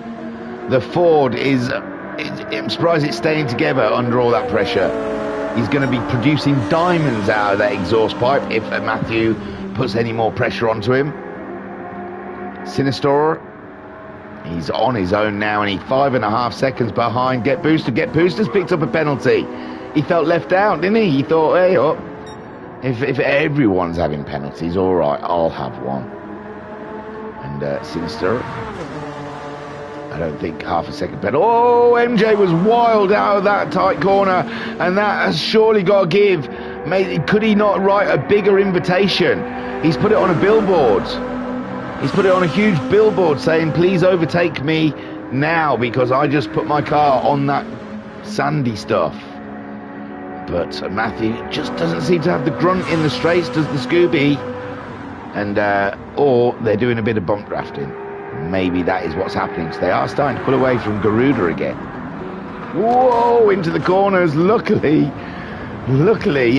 The Ford is... I'm surprised it's staying together under all that pressure. He's going to be producing diamonds out of that exhaust pipe if Matthew puts any more pressure onto him. Sinistor, he's on his own now, and he's 5.5 seconds behind. Get Boosted. Get Boosted's picked up a penalty. He felt left out, didn't he? He thought, hey, up. If everyone's having penalties, all right, I'll have one. And Sinister, I don't think half a second better. Oh, MJ was wild out of that tight corner, and that has surely got to give. Could he not write a bigger invitation? He's put it on a billboard. He's put it on a huge billboard saying, please overtake me now, because I just put my car on that sandy stuff. But Matthew just doesn't seem to have the grunt in the straights, does the Scooby. And, or they're doing a bit of bump drafting. Maybe that is what's happening, because they are starting to pull away from Garuda again. Whoa, into the corners. Luckily,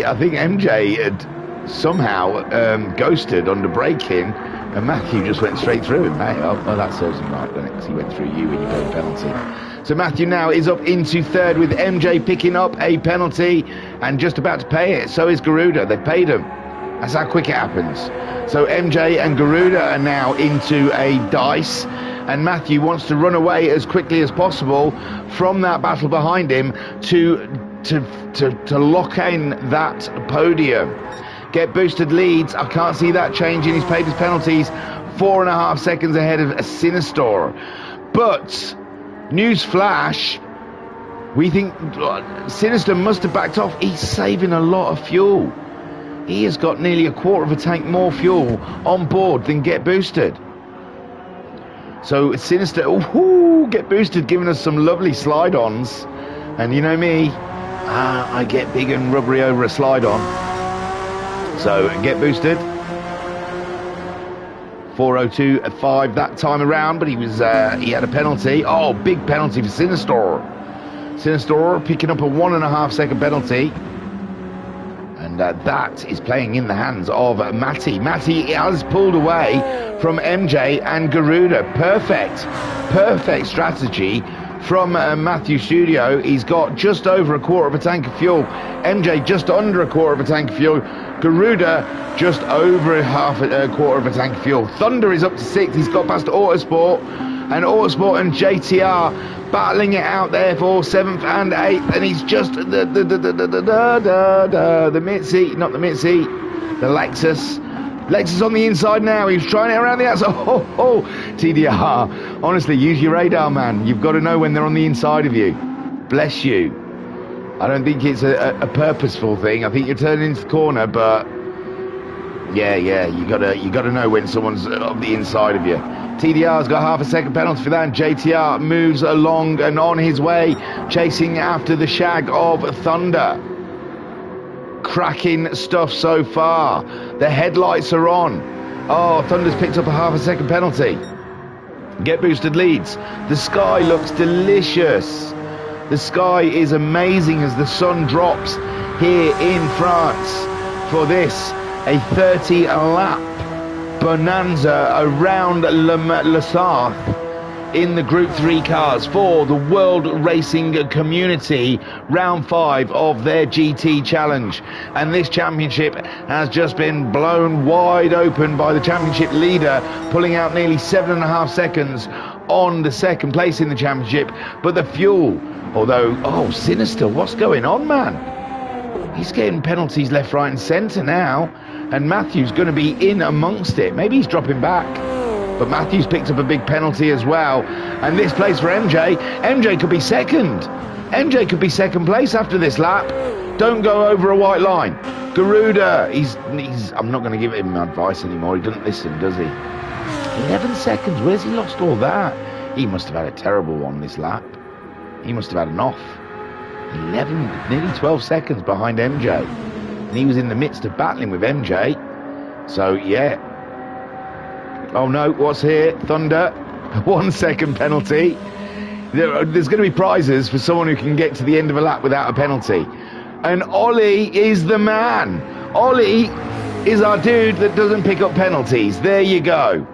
I think MJ had somehow ghosted under braking, and Matthew just went straight through him. Hey, oh, that serves him right, doesn't it? Because he went through you when you paid a penalty. So Matthew now is up into third, with MJ picking up a penalty and just about to pay it. So is Garuda. They've paid him. That's how quick it happens. So MJ and Garuda are now into a dice, and Matthew wants to run away as quickly as possible from that battle behind him to lock in that podium. Get boosted leads. I can't see that changing. He's paid his penalties. 4.5 seconds ahead of a Sinistor. But news flash, we think Sinister must have backed off. He's saving a lot of fuel. He has got nearly 1/4 of a tank more fuel on board than Get Boosted. So Sinister, ooh, get boosted, giving us some lovely slide-ons. And you know me, I get big and rubbery over a slide-on. So get boosted. 4:02.5 that time around, but he had a penalty. Oh, big penalty for Sinister. Sinister picking up a 1.5 second penalty. And that is playing in the hands of Matty. Matty has pulled away from MJ and Garuda. Perfect strategy from Matthew Studio. He's got just over a quarter of a tank of fuel. MJ just under a quarter of a tank of fuel. Garuda just over a quarter of a tank of fuel. Thunder is up to 6th. He's got past Autosport. And Autosport and JTR battling it out there for 7th and 8th. And he's just the Mitzi, not the Mitzi, the Lexus. Lexus on the inside now. He's trying it around the outside. TDR. Honestly, use your radar, man. You've got to know when they're on the inside of you. Bless you. I don't think it's a purposeful thing. I think you're turning into the corner, but yeah, you gotta know when someone's on the inside of you. TDR's got 0.5 second penalty for that, and JTR moves along and on his way, chasing after the shag of Thunder. Cracking stuff so far. The headlights are on. Oh, Thunder's picked up a 0.5 second penalty. Get boosted leads. The sky looks delicious. The sky is amazing as the sun drops here in France for this, a 30 lap bonanza around Le Sarthe in the Group 3 cars for the World Racing Community, round 5 of their GT Challenge. And this championship has just been blown wide open by the championship leader, pulling out nearly 7.5 seconds on the second place in the championship. But the fuel, although, Sinister, what's going on, man? He's getting penalties left, right and centre now. And Matthew's going to be in amongst it. Maybe he's dropping back. But Matthews picked up a big penalty as well. And this place for MJ. MJ could be second. MJ could be second place after this lap. Don't go over a white line. Garuda, he's I'm not going to give him advice anymore. He doesn't listen, does he? 11 seconds. Where's he lost all that? He must have had a terrible one this lap. He must have had an off. 11, nearly 12 seconds behind MJ. And he was in the midst of battling with MJ. So, yeah. Oh, no, what's here? Thunder. 1 second penalty. There's going to be prizes for someone who can get to the end of a lap without a penalty. And Ollie is the man. Ollie is our dude that doesn't pick up penalties. There you go.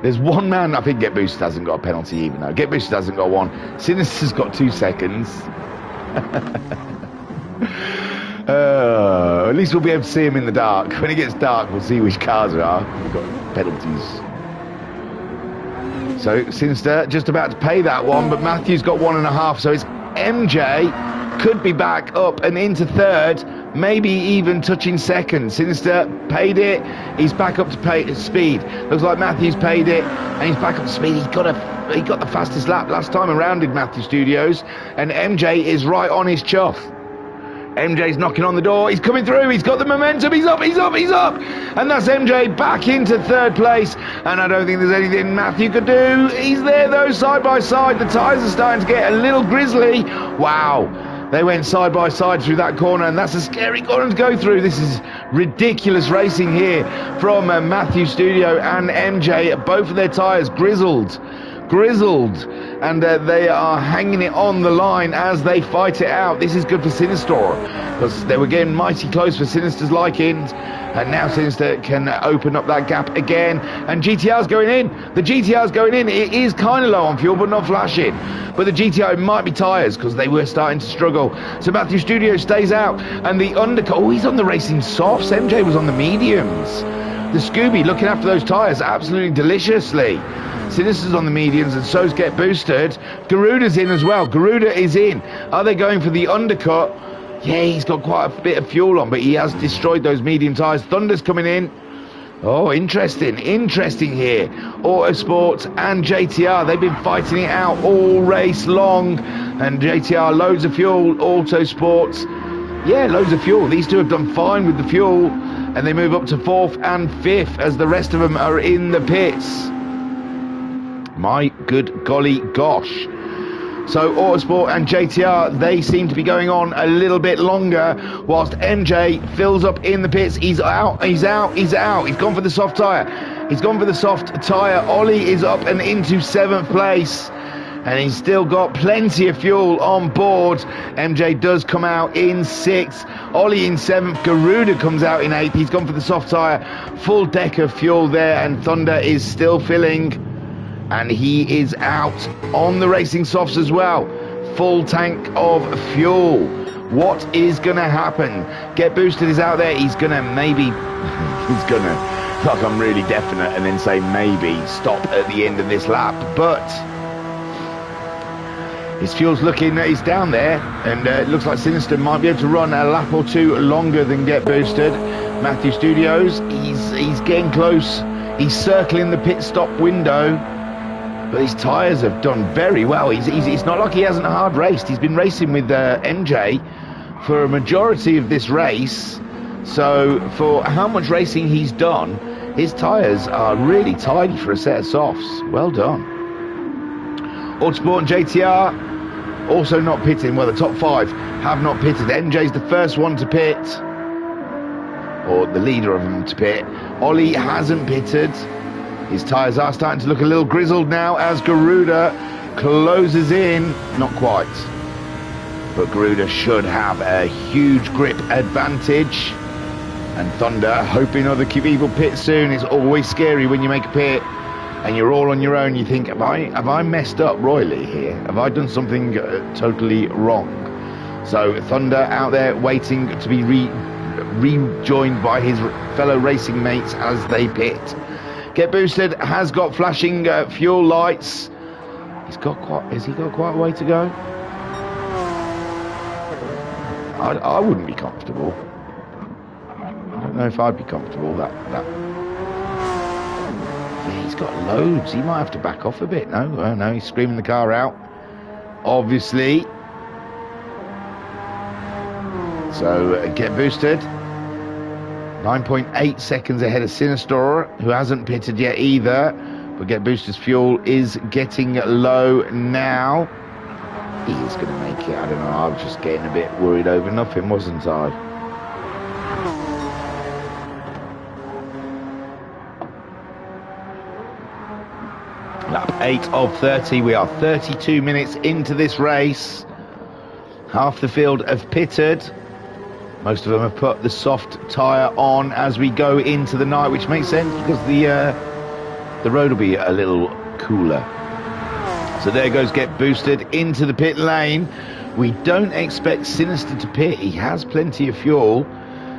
There's one man. I think Get Boosted hasn't got a penalty even though. Get Boosted hasn't got one. Sinister's got 2 seconds. At least we'll be able to see him in the dark. When it gets dark, we'll see which cars there are. We've got penalties. So Sinister just about to pay that one, but Matthew's got 1.5. So it's MJ could be back up and into third, maybe even touching second. Sinister paid it. He's back up to speed. Looks like Matthew's paid it, and he's back up to speed. He got the fastest lap last time around in Matthew Studios, and MJ is right on his chuff. MJ's knocking on the door. He's coming through. He's got the momentum. He's up. And that's MJ back into third place. And I don't think there's anything Matthew could do. He's there, though, side by side. The tyres are starting to get a little grizzly. Wow. They went side by side through that corner, and that's a scary corner to go through. This is ridiculous racing here from Matthew Studio and MJ. Both of their tyres grizzled, and they are hanging it on the line as they fight it out. This is good for Sinister because they were getting mighty close for Sinister's likings, and now Sinister can open up that gap again. And GTR's going in. The GTR's going in. It is kind of low on fuel, but not flashing. But the GTR might be tyres because they were starting to struggle. So Matthew Studio stays out, and the undercut. Oh, he's on the racing softs. MJ was on the mediums. The Scooby looking after those tyres absolutely deliciously. Sinister's on the mediums, and so's Get Boosted. Garuda's in as well. Garuda is in. Are they going for the undercut? Yeah, he's got quite a bit of fuel on, but he has destroyed those medium tyres. Thunder's coming in. Oh, interesting here. Autosports and JTR, they've been fighting it out all race long. And JTR, loads of fuel. Autosports, yeah, loads of fuel. These two have done fine with the fuel, and they move up to 4th and 5th as the rest of them are in the pits. My good golly gosh. So Autosport and JTR, they seem to be going on a little bit longer, whilst MJ fills up in the pits. He's out, he's out, he's out. He's gone for the soft tyre. He's gone for the soft tyre. Ollie is up and into 7th place. And he's still got plenty of fuel on board. MJ does come out in 6th. Ollie in 7th. Garuda comes out in 8th. He's gone for the soft tyre. Full deck of fuel there. And Thunder is still filling. And he is out on the racing softs as well. Full tank of fuel. What is going to happen? Get Boosted is out there. He's going to maybe... he's going to, like I'm really definite, and then say maybe stop at the end of this lap. But his fuel's looking... he's down there. And it looks like Sinister might be able to run a lap or two longer than Get Boosted. Matthew Studios, he's getting close. He's circling the pit stop window. But his tyres have done very well. It's not like he hasn't hard raced. He's been racing with MJ for a majority of this race. So for how much racing he's done, his tyres are really tidy for a set of softs. Well done. Autosport and JTR also not pitting. Well, the top 5 have not pitted. MJ's the first one to pit, or the leader of them to pit. Ollie hasn't pitted. His tyres are starting to look a little grizzled now as Garuda closes in. Not quite. But Garuda should have a huge grip advantage. And Thunder hoping other people pit soon. It's always scary when you make a pit and you're all on your own. You think, have I messed up royally here? Have I done something totally wrong? So Thunder out there waiting to be rejoined by his fellow racing mates as they pit. Get Boosted has got flashing fuel lights. Has he got quite a way to go? I wouldn't be comfortable. I don't know if I'd be comfortable. Yeah, he's got loads. He might have to back off a bit. No, he's screaming the car out. Obviously. So Get Boosted. 9.8 seconds ahead of Sinister, who hasn't pitted yet either. But Get Boosted's fuel is getting low now. He is going to make it. I don't know. I was just getting a bit worried over nothing, wasn't I? Lap 8 of 30. We are 32 minutes into this race. Half the field have pitted. Most of them have put the soft tyre on as we go into the night, which makes sense because the road will be a little cooler. So there goes Get Boosted into the pit lane. We don't expect Sinister to pit. He has plenty of fuel,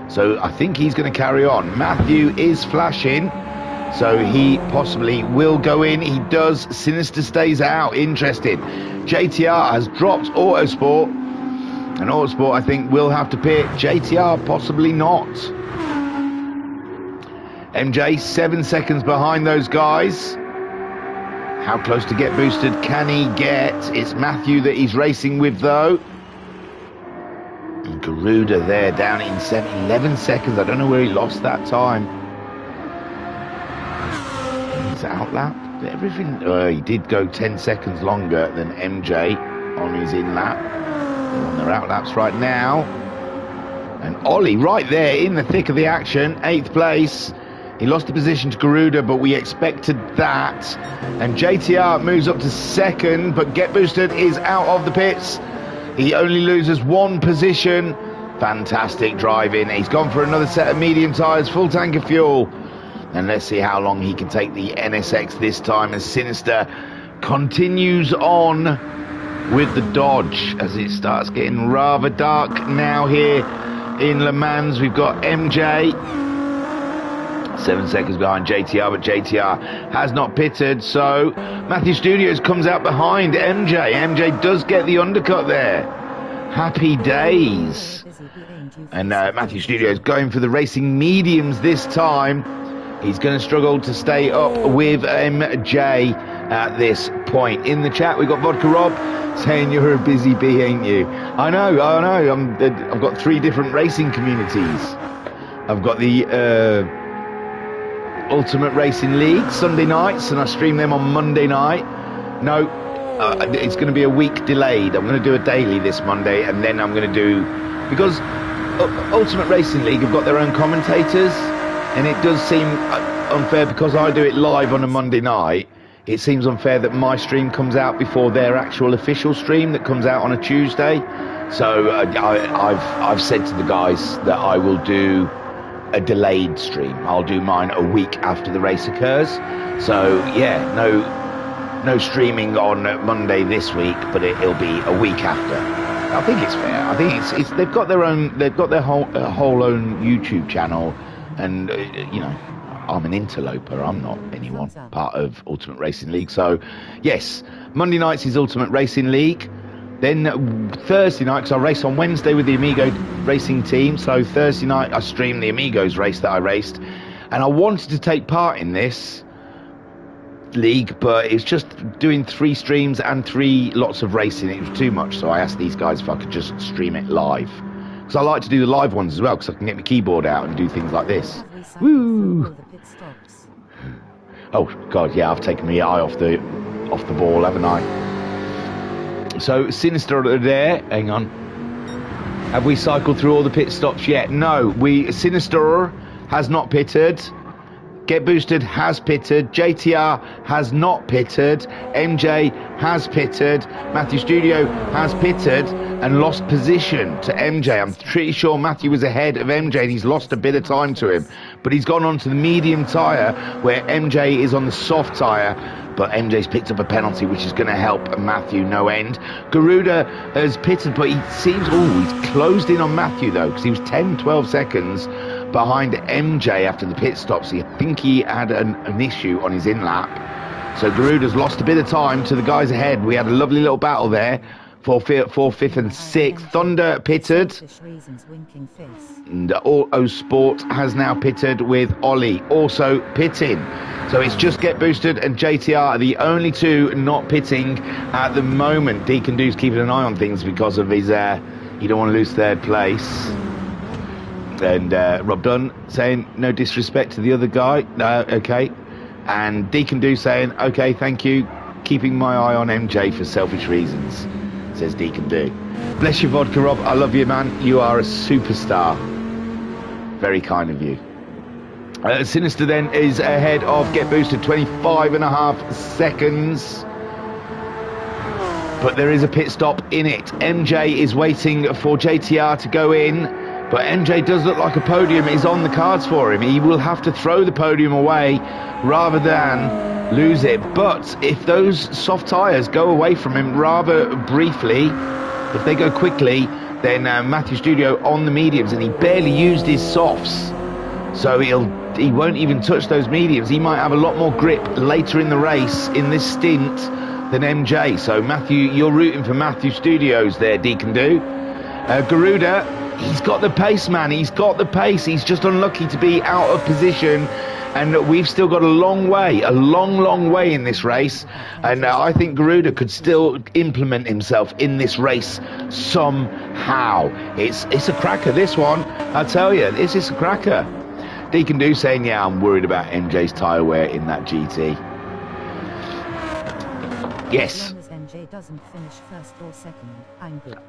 so I think he's going to carry on. Matthew is flashing, so he possibly will go in. He does. Sinister stays out. Interesting. JTR has dropped Autosport. And Autosport, I think, will have to pit. JTR, possibly not. MJ, 7 seconds behind those guys. How close to Get Boosted can he get? It's Matthew that he's racing with, though. And Garuda there, down in 11 seconds. I don't know where he lost that time. He's outlapped. Everything. He did go 10 seconds longer than MJ on his in-lap. On their outlaps right now. And Ollie right there in the thick of the action, 8th place. He lost the position to Garuda, but we expected that. And JTR moves up to 2nd, but Get Boosted is out of the pits. He only loses 1 position. Fantastic driving. He's gone for another set of medium tyres, full tank of fuel. And let's see how long he can take the NSX this time as Sinister continues on with the Dodge as it starts getting rather dark now here in Le Mans. We've got MJ 7 seconds behind JTR, but JTR has not pitted, so Matthew Studios comes out behind MJ. MJ does get the undercut there. Happy days. And Matthew Studios going for the racing mediums this time. He's going to struggle to stay up with MJ at this point. In the chat, we've got Vodka Rob saying you're a busy bee, ain't you? I know. I've got 3 different racing communities. I've got the Ultimate Racing League Sunday nights, and I stream them on Monday night. No, it's going to be a week delayed. I'm going to do a daily this Monday, and then I'm going to do, because Ultimate Racing League have got their own commentators, and it does seem unfair because I do it live on a Monday night. It seems unfair that my stream comes out before their actual official stream that comes out on a Tuesday. So I've said to the guys that I will do a delayed stream. I'll do mine a week after the race occurs. So yeah, no streaming on Monday this week, but it'll be a week after. I think it's fair. I think it's they've got their whole own YouTube channel, and you know, I'm an interloper. I'm not anyone part of Ultimate Racing League. So yes, Monday nights is Ultimate Racing League. Then Thursday night, because I race on Wednesday with the Amigo racing team, so Thursday night I stream the Amigos race that I raced, and I wanted to take part in this league, but it's just doing 3 streams and 3 lots of racing. It was too much, so I asked these guys if I could just stream it live, because I like to do the live ones as well, because I can get my keyboard out and do things like this. Woo! Oh god, yeah, I've taken my eye off the ball, haven't I? So Sinister are there. Hang on. Have we cycled through all the pit stops yet? No. Sinister has not pitted. Get Boosted has pitted. JTR has not pitted. MJ has pitted. Matthew Studio has pitted and lost position to MJ. I'm pretty sure Matthew was ahead of MJ and he's lost a bit of time to him. But he's gone on to the medium tyre where MJ is on the soft tyre. But MJ's picked up a penalty, which is going to help Matthew no end. Garuda has pitted, but he seems... Oh, he's closed in on Matthew, though, because he was 10, 12 seconds behind MJ after the pit stops. I think he had an issue on his in-lap. So Garuda's lost a bit of time to the guys ahead. We had a lovely little battle there. 4th, 5th and 6th. Thunder pitted. And Auto Sport has now pitted with Ollie also pitting. So it's just Get Boosted and JTR are the only 2 not pitting at the moment. Deacon Do's keeping an eye on things because of his, he don't want to lose 3rd place. And Rob Dunn saying, no disrespect to the other guy. No, okay. And Deacon Do saying, okay, thank you. Keeping my eye on MJ for selfish reasons, says Deacon Do. Bless you, Vodka Rob. I love you, man. You are a superstar. Very kind of you. Sinister then is ahead of Get Boosted, 25.5 seconds. But there is a pit stop in it. MJ is waiting for JTR to go in. But MJ does look like a podium is on the cards for him. He will have to throw the podium away rather than lose it. But if those soft tyres go away from him rather briefly, if they go quickly, then Matthew Studio on the mediums, and he barely used his softs. So he won't even touch those mediums. He might have a lot more grip later in the race in this stint than MJ. So Matthew, you're rooting for Matthew Studios there, Deacon Do. Garuda, he's got the pace, man. He's got the pace. He's just unlucky to be out of position. And we've still got a long way, a long way in this race. And I think Garuda could still implement himself in this race somehow. It's a cracker, this one. I tell you, this is a cracker. Deacon Do saying, yeah, I'm worried about MJ's tyre wear in that GT. Yes. As long as MJ doesn't finish 1st or 2nd, I'm good.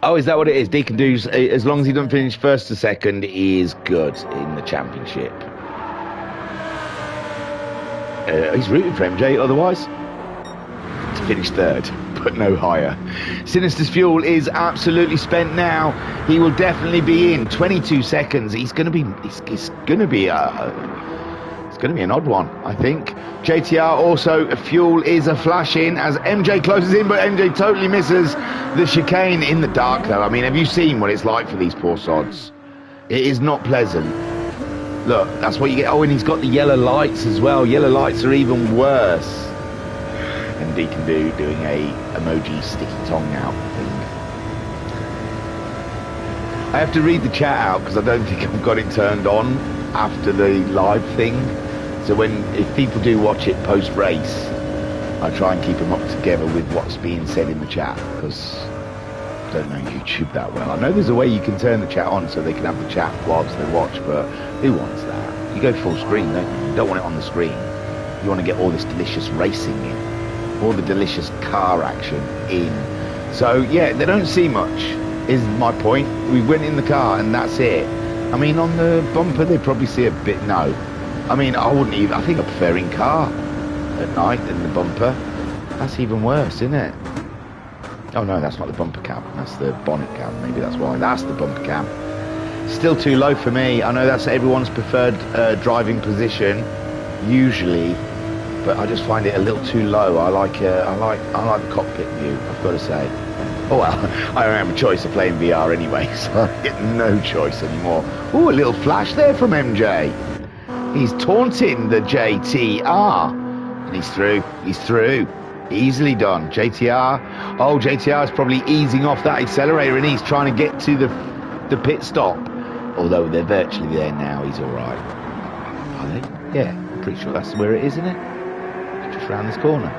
Oh, is that what it is? Deacon Do's, as long as he doesn't finish 1st or 2nd, he is good in the championship. He's rooting for MJ otherwise to finish 3rd, but no higher. Sinister's fuel is absolutely spent now. He will definitely be in 22 seconds. It's going to be an odd one, I think. JTR also, fuel is a flash in as MJ closes in, but MJ totally misses the chicane in the dark, though. I mean, have you seen what it's like for these poor sods? It is not pleasant. Look, that's what you get. Oh, and he's got the yellow lights as well. Yellow lights are even worse. And Deacon Do doing a emoji sticky tongue out thing. I have to read the chat out because I don't think I've got it turned on after the live thing. So if people do watch it post-race, I try and keep them up together with what's being said in the chat, because I don't know YouTube that well. I know there's a way you can turn the chat on so they can have the chat whilst they watch, but who wants that? You go full screen, don't you? You don't want it on the screen. You want to get all this delicious racing in, all the delicious car action in. So yeah, they don't see much, is my point. We went in the car and that's it. I mean, on the bumper they probably see a bit. No, I mean, I wouldn't even. I think I prefer in car at night than the bumper. That's even worse, isn't it? Oh no, that's not the bumper cam. That's the bonnet cam. Maybe that's why. That's the bumper cam. Still too low for me. I know that's everyone's preferred driving position, usually, but I just find it a little too low. I like the cockpit view, I've got to say. Oh well, I don't have a choice of playing VR anyway, so I get no choice anymore. Ooh, a little flash there from MJ. He's taunting the JTR, and he's through. He's through. Easily done. JTR. Oh, JTR is probably easing off that accelerator, and he's trying to get to the pit stop. Although they're virtually there now, he's all right. Are they? Yeah, I'm pretty sure that's where it is, isn't it? Just round this corner.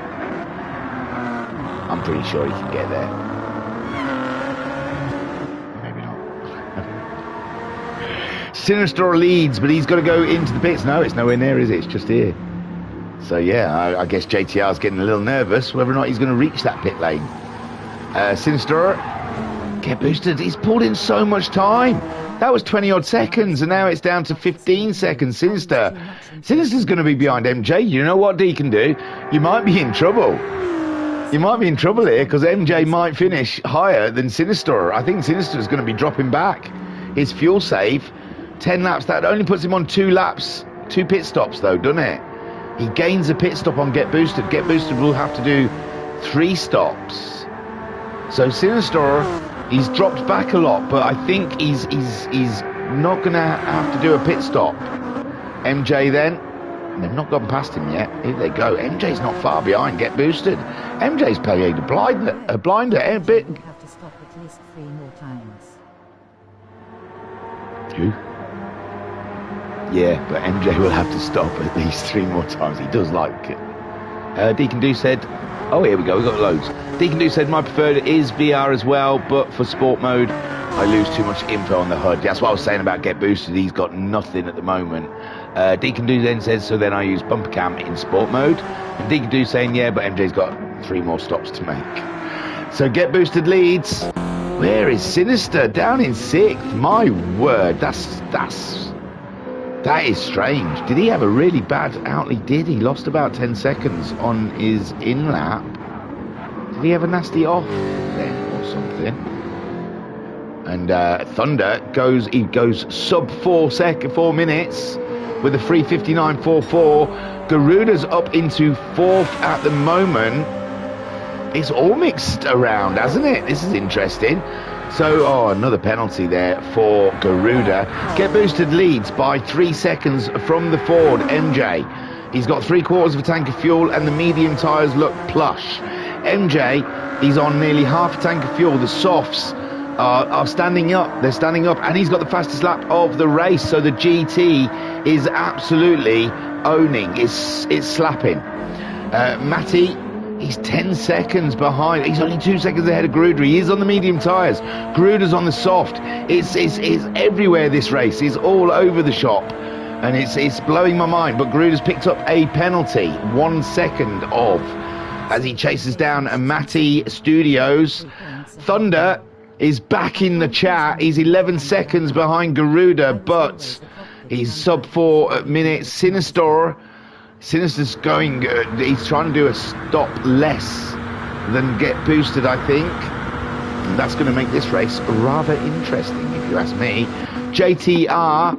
I'm pretty sure he can get there. Maybe not. Sinister leads, but he's got to go into the pits. No, it's nowhere near, is it? It's just here. So yeah, I guess JTR's getting a little nervous whether or not he's going to reach that pit lane. Sinister, get boosted. He's pulled in so much time. That was 20 odd seconds, and now it's down to 15 seconds. Sinister's going to be behind MJ. You know what Deacon do? You might be in trouble. You might be in trouble here because MJ might finish higher than Sinister. I think Sinister's going to be dropping back. His fuel save, 10 laps. That only puts him on 2 laps, 2 pit stops though, doesn't it? He gains a pit stop on Get Boosted. Get Boosted will have to do 3 stops. So Sinister, he's dropped back a lot, but I think he's not going to have to do a pit stop. MJ then, they've not gone past him yet. Here they go. MJ's not far behind Get Boosted. MJ's played a blinder a bit. Have to stop at least 3 more times. Who? Yeah, but MJ will have to stop at least 3 more times. He does like it. Deacon Do said, oh, here we go, we've got loads. Deacon Do said, my preferred is VR as well, but for sport mode, I lose too much info on the HUD. That's what I was saying about Get Boosted. He's got nothing at the moment. Deacon Do then says, so then I use bumper cam in sport mode. And Deacon Do saying, yeah, but MJ's got 3 more stops to make. So Get Boosted leads. Where is Sinister? Down in 6th. My word, that is strange. Did he have a really bad out? He did. He lost about 10 seconds on his in lap. Did he have a nasty off then or something? And Thunder goes sub 4 minutes with a 3:59.44. Garuda's up into 4th at the moment. It's all mixed around, hasn't it? This is interesting. So, another penalty there for Garuda. Get Boosted leads by 3 seconds from the Ford, MJ. He's got 3/4 of a tank of fuel and the medium tyres look plush. MJ, he's on nearly half a tank of fuel. The softs are standing up. They're standing up, and he's got the fastest lap of the race. So the GT is absolutely owning. It's slapping. Matty, he's 10 seconds behind. He's only 2 seconds ahead of Garuda. He is on the medium tyres. Garuda's on the soft. It's everywhere, this race. It's all over the shop. And it's blowing my mind. But Garuda's picked up a penalty. 1 second off. As he chases down Matty Studios. Thunder is back in the chat. He's 11 seconds behind Garuda. But he's sub 4 minutes. Sinister's going, he's trying to do a stop less than Get Boosted, I think. And that's going to make this race rather interesting, if you ask me. JTR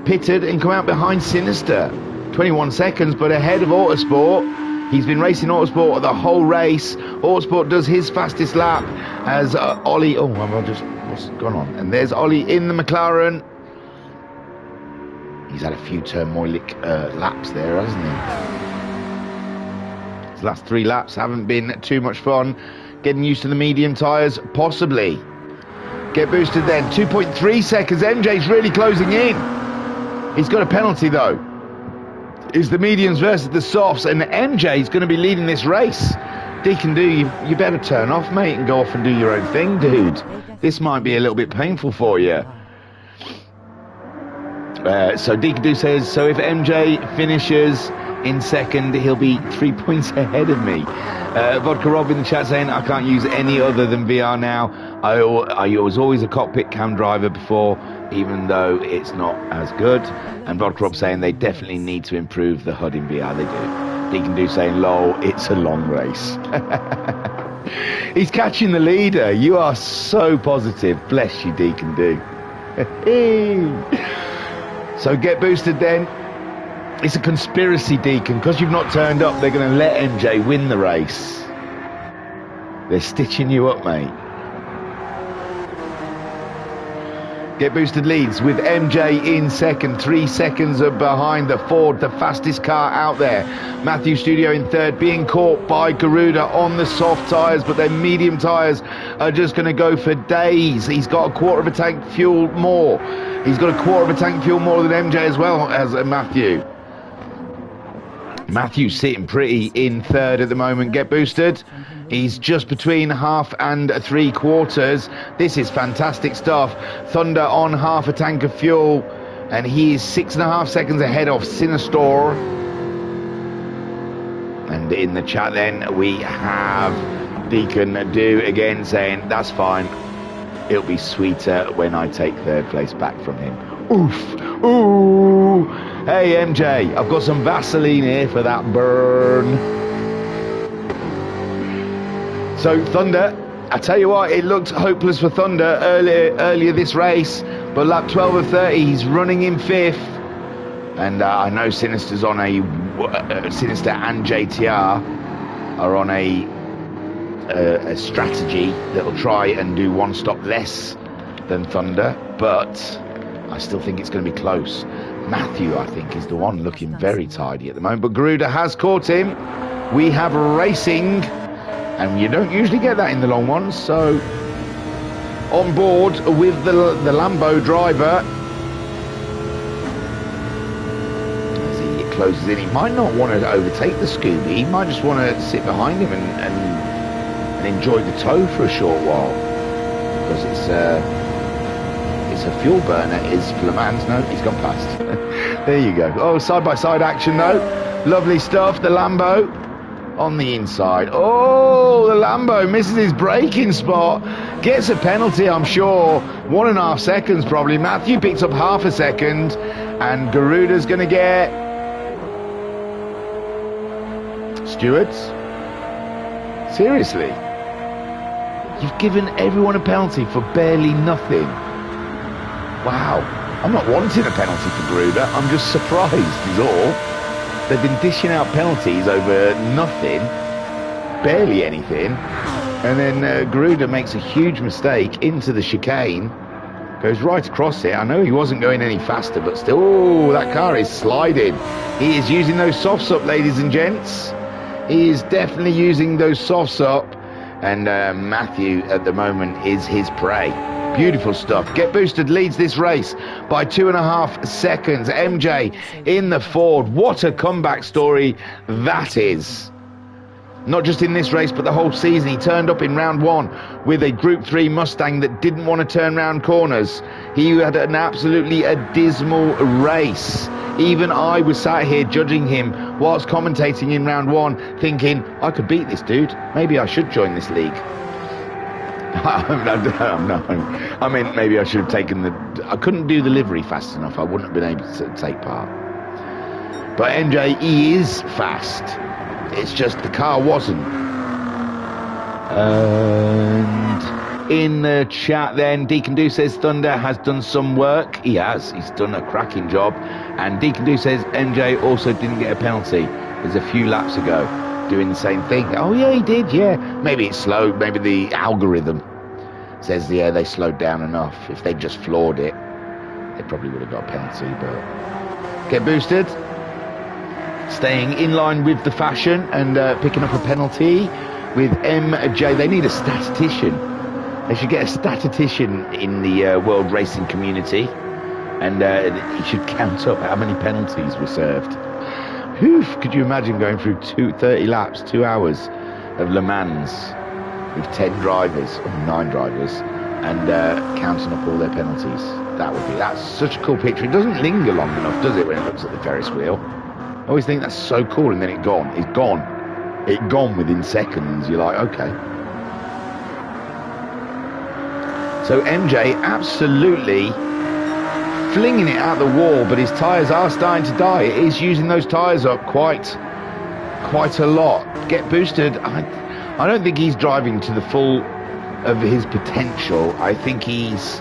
pitted and come out behind Sinister. 21 seconds, but ahead of Autosport. He's been racing Autosport the whole race. Autosport does his fastest lap as Ollie... what's gone on? And there's Ollie in the McLaren. He's had a few turmoilic laps there, hasn't he? His last 3 laps haven't been too much fun. Getting used to the medium tyres, possibly. Get Boosted then, 2.3 seconds. MJ's really closing in. He's got a penalty though. It's the mediums versus the softs, and MJ's going to be leading this race. Deacon Do, you better turn off, mate, and go off and do your own thing, dude. This might be a little bit painful for you. So Deacon says, so if MJ finishes in second, he'll be 3 points ahead of me. Vodka Rob in the chat saying, I can't use any other than VR now. I was always a cockpit cam driver before, even though it's not as good. And Vodka Rob saying they definitely need to improve the HUD in VR. They do. Deacon saying, lol, it's a long race. He's catching the leader. You are so positive. Bless you, Deacon Do. So get boosted then. It's a conspiracy, Deacon. Because you've not turned up, they're going to let MJ win the race. They're stitching you up, mate. Get boosted leads with MJ in second. 3 seconds behind the Ford, the fastest car out there. Matthew Studio in third, being caught by Garuda on the soft tyres, but their medium tyres are just going to go for days. He's got a quarter of a tank fuel more. He's got a quarter of a tank fuel more than MJ as well as Matthew. Matthew's sitting pretty in third at the moment. Get boosted. He's just between half and 3/4. This is fantastic stuff. Thunder on half a tank of fuel, and he is 6.5 seconds ahead of Sinistor. And in the chat then we have Deacon Do again saying, that's fine. It'll be sweeter when I take third place back from him. Oof. Ooh. Hey MJ, I've got some Vaseline here for that burn. So Thunder, I tell you what, it looked hopeless for Thunder earlier this race, but lap 12 of 30, he's running in 5th. And I know Sinister's on Sinister and JTR are on a strategy that'll try and do one stop less than Thunder, but I still think it's going to be close. Matthew, I think, is the one looking very tidy at the moment, but Garuda has caught him. We have racing, and you don't usually get that in the long ones. So on board with the Lambo driver as he closes in. He might not want to overtake the Scooby. He might just want to sit behind him and enjoy the tow for a short while, because it's a fuel burner. Is Le Mans? No, he's gone past. There you go. Oh, side-by-side action though. Lovely stuff. The Lambo on the inside. Oh, the Lambo misses his braking spot. Gets a penalty, I'm sure. 1.5 seconds probably. Matthew picks up half a second, and Garuda's going to get stewards. Seriously, you've given everyone a penalty for barely nothing. Wow, I'm not wanting a penalty for Garuda. I'm just surprised is all. They've been dishing out penalties over nothing, barely anything, and then Garuda makes a huge mistake into the chicane, goes right across it. I know he wasn't going any faster, but still, oh, that car is sliding. He is using those softs up, ladies and gents. He is definitely using those softs up, and Matthew at the moment is his prey. Beautiful stuff. Get Boosted leads this race by 2.5 seconds. MJ in the Ford. What a comeback story that is. Not just in this race, but the whole season. He turned up in round 1 with a Group 3 Mustang that didn't want to turn round corners. He had an absolutely dismal race. Even I was sat here judging him whilst commentating in round 1, thinking, I could beat this dude. Maybe I should join this league. No, I mean, maybe I should have taken I couldn't do the livery fast enough. I wouldn't have been able to take part. But MJ, he is fast. It's just the car wasn't. And in the chat then, Deacon Do says Thunder has done some work. He has. He's done a cracking job. And Deacon Do says MJ also didn't get a penalty. There's a few laps ago. Doing the same thing. Oh yeah, he did, yeah. Maybe it's slow, maybe the algorithm says, yeah, they slowed down enough. If they just floored it, they probably would have got a penalty. But Get Boosted, staying in line with the fashion and picking up a penalty with MJ. They need a statistician. They should get a statistician in the world racing community, and he should count up how many penalties were served. Oof, could you imagine going through 30 laps, 2 hours of Le Mans with 10 drivers, or 9 drivers, and counting up all their penalties? That's such a cool picture. It doesn't linger long enough, does it, when it looks at the Ferris wheel? I always think that's so cool, and then it's gone. It gone within seconds. You're like, okay. So MJ absolutely flinging it out the wall, but his tyres are starting to die. It is using those tyres up quite a lot. Get boosted. I don't think he's driving to the full of his potential. I think he's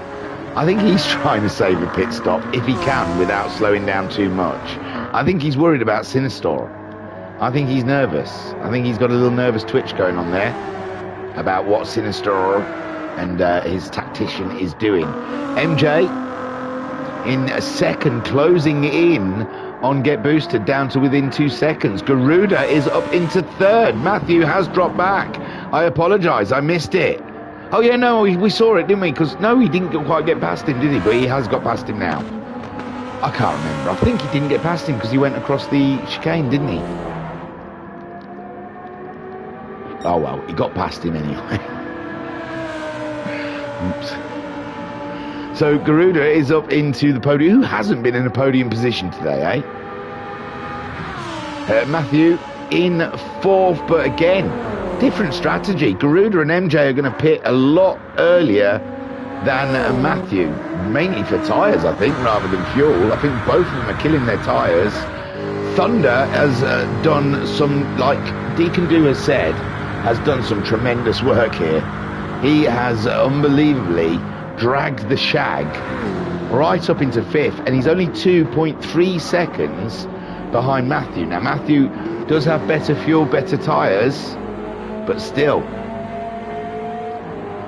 trying to save a pit stop if he can without slowing down too much. I think he's worried about Sinistor. I think he's nervous. I think he's got a little nervous twitch going on there about what Sinistor and his tactician is doing. MJ in a second, closing in on Get Boosted down to within 2 seconds. Garuda is up into third. Matthew has dropped back. I apologise, I missed it. Oh yeah, no, we saw it, didn't we? Because no, he didn't quite get past him, did he? But he has got past him now. I can't remember. I think he didn't get past him because he went across the chicane, didn't he? Oh well, he got past him anyway. Oops. So Garuda is up into the podium. Who hasn't been in a podium position today, eh? Matthew in fourth, but again, different strategy. Garuda and MJ are going to pit a lot earlier than Matthew, mainly for tyres, I think, rather than fuel. I think both of them are killing their tyres. Thunder has done some, like Deacon Do has said, has done some tremendous work here. He has unbelievably dragged the shag right up into fifth, and he's only 2.3 seconds behind Matthew. Now Matthew does have better fuel, better tyres, but still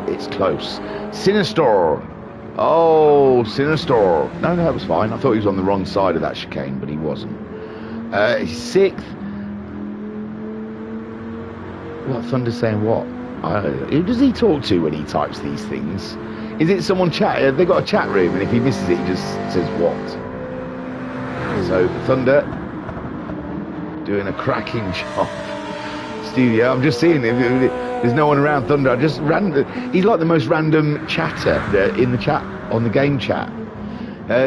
it's close. Sinistor. Oh, Sinistor. No, that was fine. I thought he was on the wrong side of that chicane, but he wasn't. He's sixth. What, Thunder's saying what? Who does he talk to when he types these things? Is it someone chat? They've got a chat room, and if he misses it, he just says what? So Thunder doing a cracking job. Studio. I'm just seeing him. There's no one around Thunder. He's like the most random chatter in the chat, on the game chat.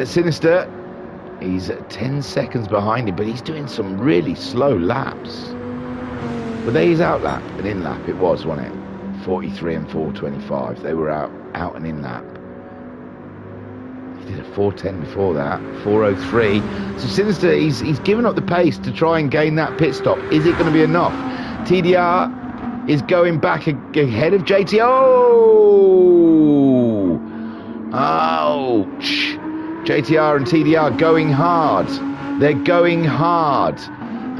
Sinister, he's 10 seconds behind him, but he's doing some really slow laps. Were they his out lap and in lap? It was, wasn't it? 43 and 425. They were out and in lap. He did a 410 before that, 403. So Sinister, he's given up the pace to try and gain that pit stop. Is it going to be enough? TDR is going back ahead of JT. Oh! Ouch! JTR and TDR going hard. They're going hard.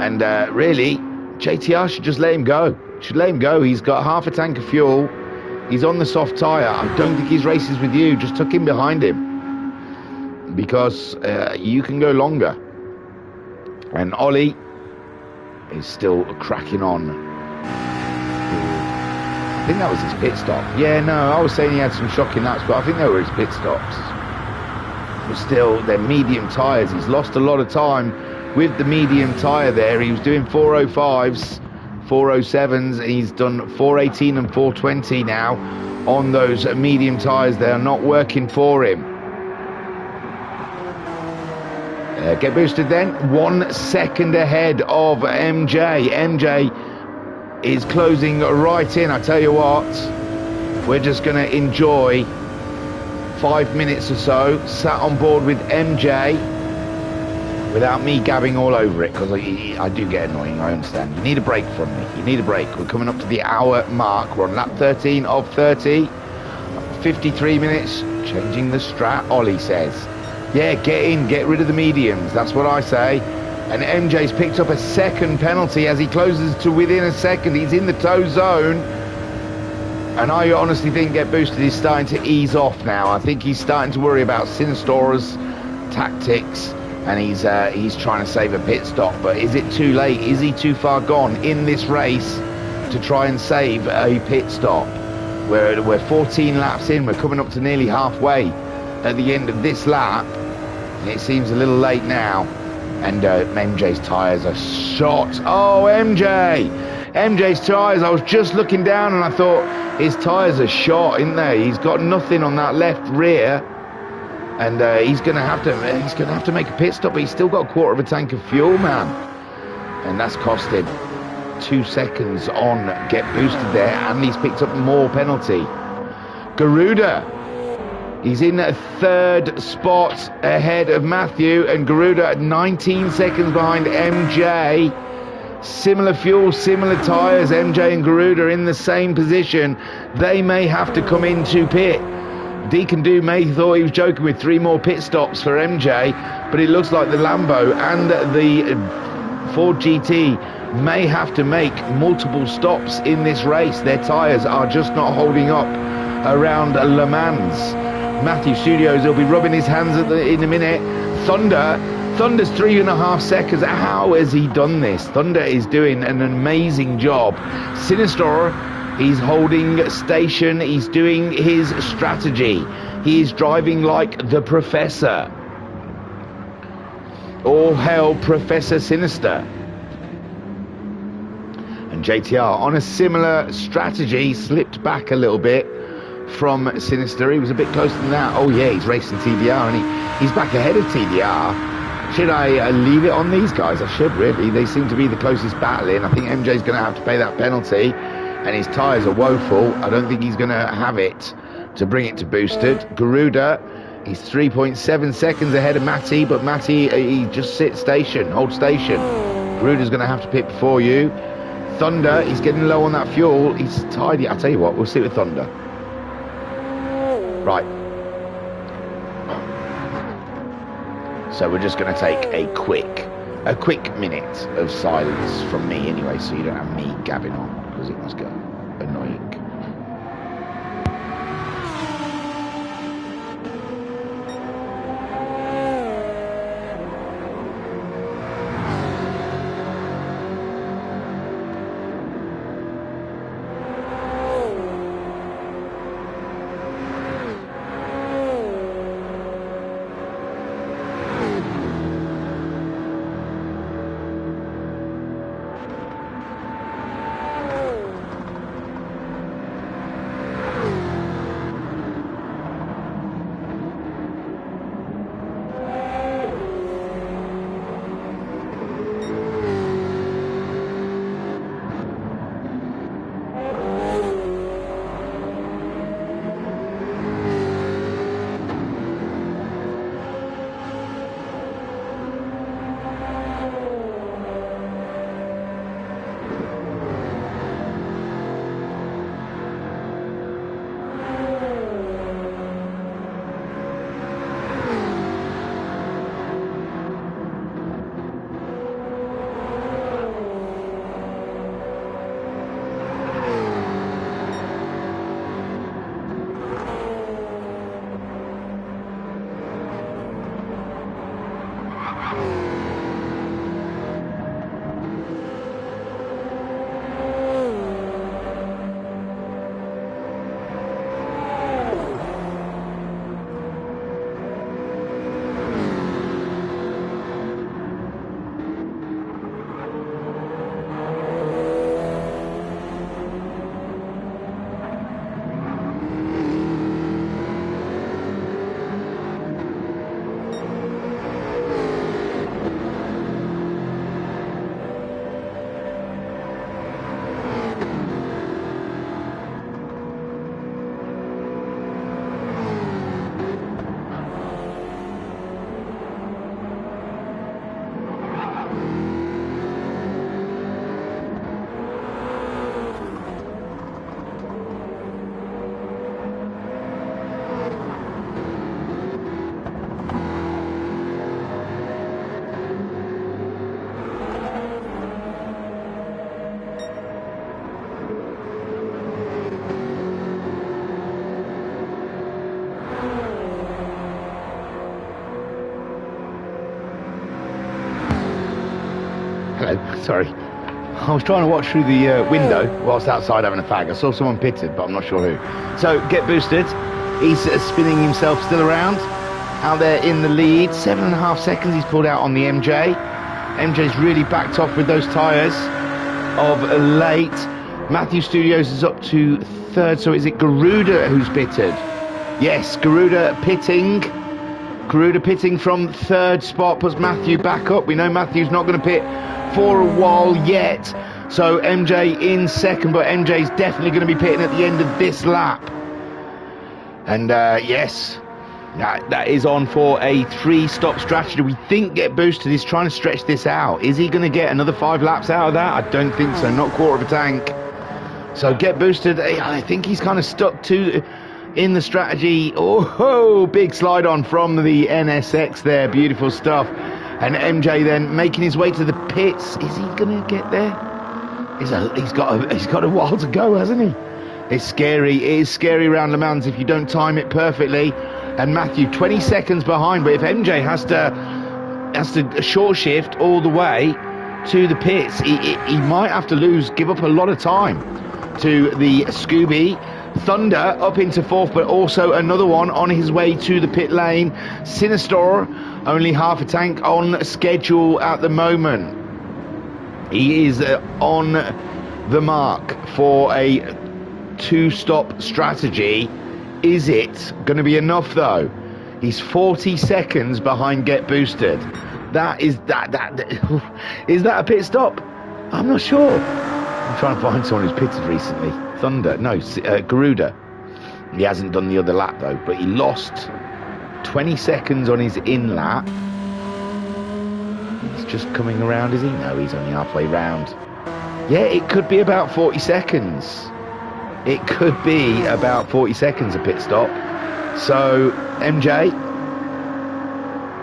And really, JTR should just let him go. Should let him go. He's got half a tank of fuel. He's on the soft tyre. I don't think his races with you. Just tuck him behind him. Because you can go longer. And Ollie is still cracking on. I think that was his pit stop. Yeah, no, I was saying he had some shocking laps, but I think they were his pit stops. But still, they're medium tyres. He's lost a lot of time with the medium tyre there. He was doing 405s, 407s. He's done 418 and 420 now on those medium tyres. They are not working for him. Get boosted then. 1 second ahead of MJ. MJ is closing right in. I tell you what, we're just going to enjoy 5 minutes or so sat on board with MJ without me gabbing all over it, because I do get annoying. I understand. You need a break from me. You need a break. We're coming up to the hour mark. We're on lap 13 of 30. 53 minutes. Changing the strat, Ollie says. Yeah, get in, get rid of the mediums. That's what I say. And MJ's picked up a second penalty as he closes to within a second. He's in the tow zone. And I honestly think Get Boosted is starting to ease off now. I think he's starting to worry about Sinistor's tactics. And he's trying to save a pit stop. But is it too late? Is he too far gone in this race to try and save a pit stop? We're 14 laps in. We're coming up to nearly halfway at the end of this lap. It seems a little late now. And MJ's tyres are shot. Oh, MJ's tyres. I was just looking down and I thought his tyres are shot, isn't they? He's got nothing on that left rear. And he's going to have to make a pit stop. He's still got a quarter of a tank of fuel, man. And that's cost him 2 seconds on get boosted there, and he's picked up more penalty. Garuda, he's in third spot ahead of Matthew, and Garuda at 19 seconds behind MJ. Similar fuel, similar tyres. MJ and Garuda in the same position. They may have to come into pit. Deacon Do may thought he was joking with 3 more pit stops for MJ, but it looks like the Lambo and the Ford GT may have to make multiple stops in this race. Their tyres are just not holding up around Le Mans. Matthew Studios will be rubbing his hands in a minute. Thunder's 3.5 seconds. How has he done this? Thunder is doing an amazing job. Sinister, he's holding station. He's doing his strategy. He is driving like the Professor. All hail Professor Sinister. And JTR on a similar strategy, slipped back a little bit from Sinister. He was a bit closer than that. Oh yeah, he's racing TDR, and he's back ahead of TDR. Should I leave it on these guys? I should, really. They seem to be the closest battling. I think MJ's going to have to pay that penalty, and his tyres are woeful. I don't think he's going to have it to bring it to boosted. Garuda, he's 3.7 seconds ahead of Matty, but Matty, he just hold station. Garuda's going to have to pit before you. Thunder, he's getting low on that fuel. He's tidy. I'll tell you what, we'll see with Thunder. Right. So we're just going to take a quick minute of silence from me anyway, so you don't have me gabbing on, because it must go annoying. Hello, sorry. I was trying to watch through the window whilst outside having a fag. I saw someone pitted, but I'm not sure who. So, get boosted. He's spinning himself still around. Out there in the lead. 7.5 seconds he's pulled out on the MJ. MJ's really backed off with those tyres of late. Matthew Studios is up to third. So is it Garuda who's pitted? Yes, Garuda pitting. Garuda pitting from third spot, puts Matthew back up. We know Matthew's not going to pit for a while yet. So MJ in second, but MJ's definitely going to be pitting at the end of this lap. And yes, that is on for a 3-stop strategy. We think Get Boosted is trying to stretch this out. Is he going to get another 5 laps out of that? I don't think so, not quarter of a tank. So Get Boosted, I think he's kind of stuck to in the strategy. Oh, big slide on from the NSX there, beautiful stuff. And MJ then making his way to the pits. Is he going to get there? He's got a while to go, hasn't he? It's scary. It is scary around Le Mans if you don't time it perfectly. And Matthew 20 seconds behind, but if MJ has to short shift all the way to the pits, he might have to give up a lot of time to the Scooby. Thunder up into fourth, but also another one on his way to the pit lane. Sinister only half a tank on schedule at the moment. He is on the mark for a 2-stop strategy. Is it going to be enough though? He's 40 seconds behind Get Boosted. Is that a pit stop? I'm not sure. I'm trying to find someone who's pitted recently. Thunder, no, Garuda. He hasn't done the other lap though, but he lost 20 seconds on his in lap. He's just coming around, is he? No, he's only halfway round. Yeah, it could be about 40 seconds. It could be about 40 seconds a pit stop. So, MJ.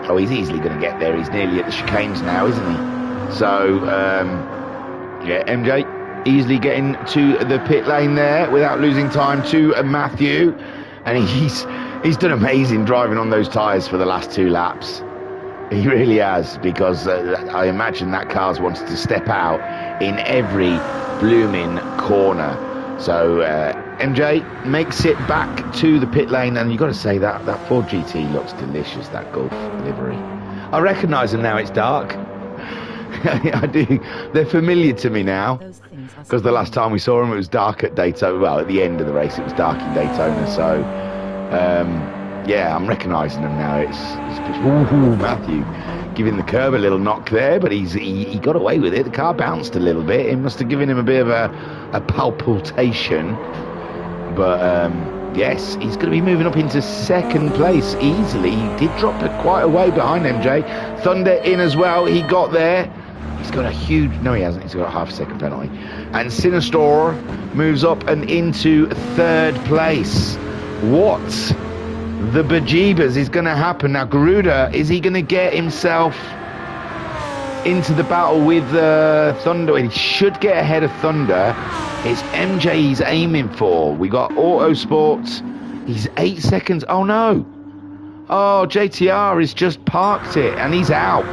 Oh, he's easily going to get there. He's nearly at the chicanes now, isn't he? So, yeah, MJ easily getting to the pit lane there without losing time to Matthew. And he's done amazing driving on those tyres for the last 2 laps. He really has, because I imagine that car's wanted to step out in every blooming corner. So MJ makes it back to the pit lane, and you've got to say that Ford GT looks delicious, that Golf livery. I recognise them now, it's dark. I do. They're familiar to me now, because the last time we saw them it was dark at Daytona. Well, at the end of the race it was dark in Daytona, so yeah, I'm recognising them now. It's ooh, Matthew giving the curb a little knock there, but he got away with it. The car bounced a little bit. It must have given him a bit of a palpitation. But yes, he's going to be moving up into second place easily. He did drop it quite a way behind MJ. Thunder in as well. He got there. He's got a huge... No, he hasn't. He's got a half-second penalty. And Sinister moves up and into third place. What the bejeebers is going to happen now? Garuda, is he going to get himself into the battle with Thunder? He should get ahead of Thunder. It's MJ he's aiming for. We got Auto Sports. He's 8 seconds. Oh no. Oh, JTR has just parked it and he's out.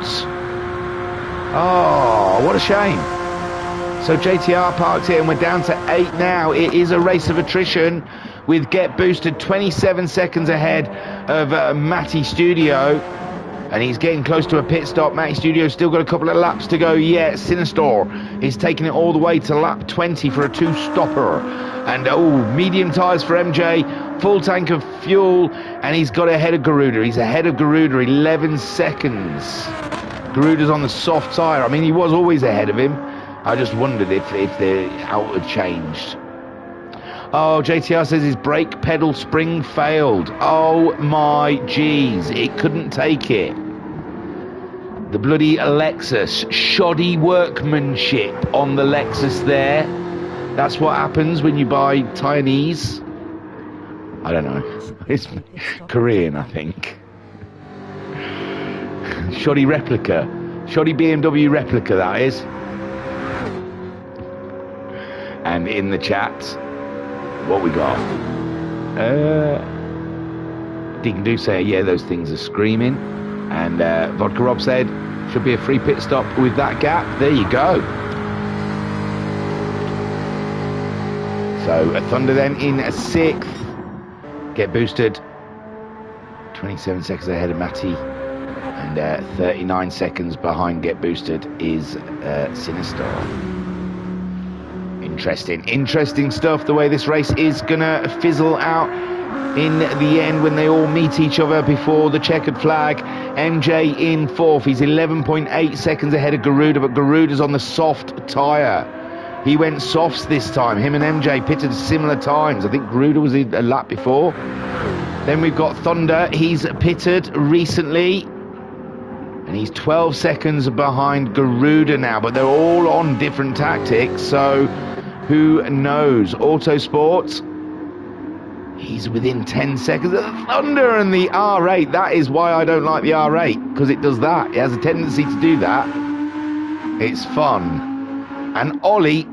Oh, what a shame. So JTR parked it and we're down to 8 now. It is a race of attrition with Get Boosted 27 seconds ahead of Matty Studio. And he's getting close to a pit stop. Matty Studio's still got a couple of laps to go yet. Sinister is taking it all the way to lap 20 for a 2-stopper. And oh, medium tyres for MJ, full tank of fuel, and he's got ahead of Garuda. He's ahead of Garuda, 11 seconds. Garuda's on the soft tyre. I mean, he was always ahead of him. I just wondered if the out had changed. Oh, JTR says his brake pedal spring failed. Oh my jeez, it couldn't take it. The bloody Lexus, shoddy workmanship on the Lexus there. That's what happens when you buy Chinese. I don't know. It's Korean, I think. Shoddy replica. Shoddy BMW replica, that is. And in the chat, what we got? Deacon Do say, yeah, those things are screaming. And Vodka Rob said, should be a free pit stop with that gap. There you go. So Thunder then in 6th. Get Boosted. 27 seconds ahead of Matty. And 39 seconds behind Get Boosted is Sinister. Interesting stuff, the way this race is gonna fizzle out. in the end when they all meet each other before the checkered flag. MJ in 4th. He's 11.8 seconds ahead of Garuda, but Garuda's on the soft tyre. He went softs this time. Him and MJ pitted at similar times. I think Garuda was a lap before. Then we've got Thunder. He's pitted recently, and he's 12 seconds behind Garuda now, but they're all on different tactics, so who knows? Autosport, he's within 10 seconds of the Thunder and the R8. That is why I don't like the R8, because it does that. It has a tendency to do that. It's fun. And Ollie,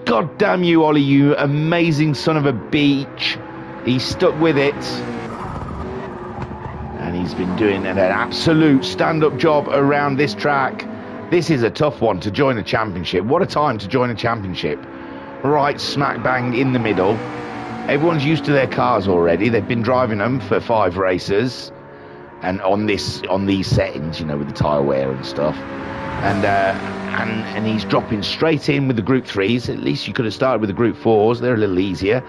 God damn you, Ollie, you amazing son of a beach. He's stuck with it. And he's been doing an absolute stand-up job around this track. This is a tough one to join a championship. What a time to join a championship. Right smack bang in the middle. Everyone's used to their cars already. They've been driving them for 5 races. And on these settings, you know, with the tyre wear and stuff. And he's dropping straight in with the Group 3s. At least you could have started with the Group 4s. They're a little easier.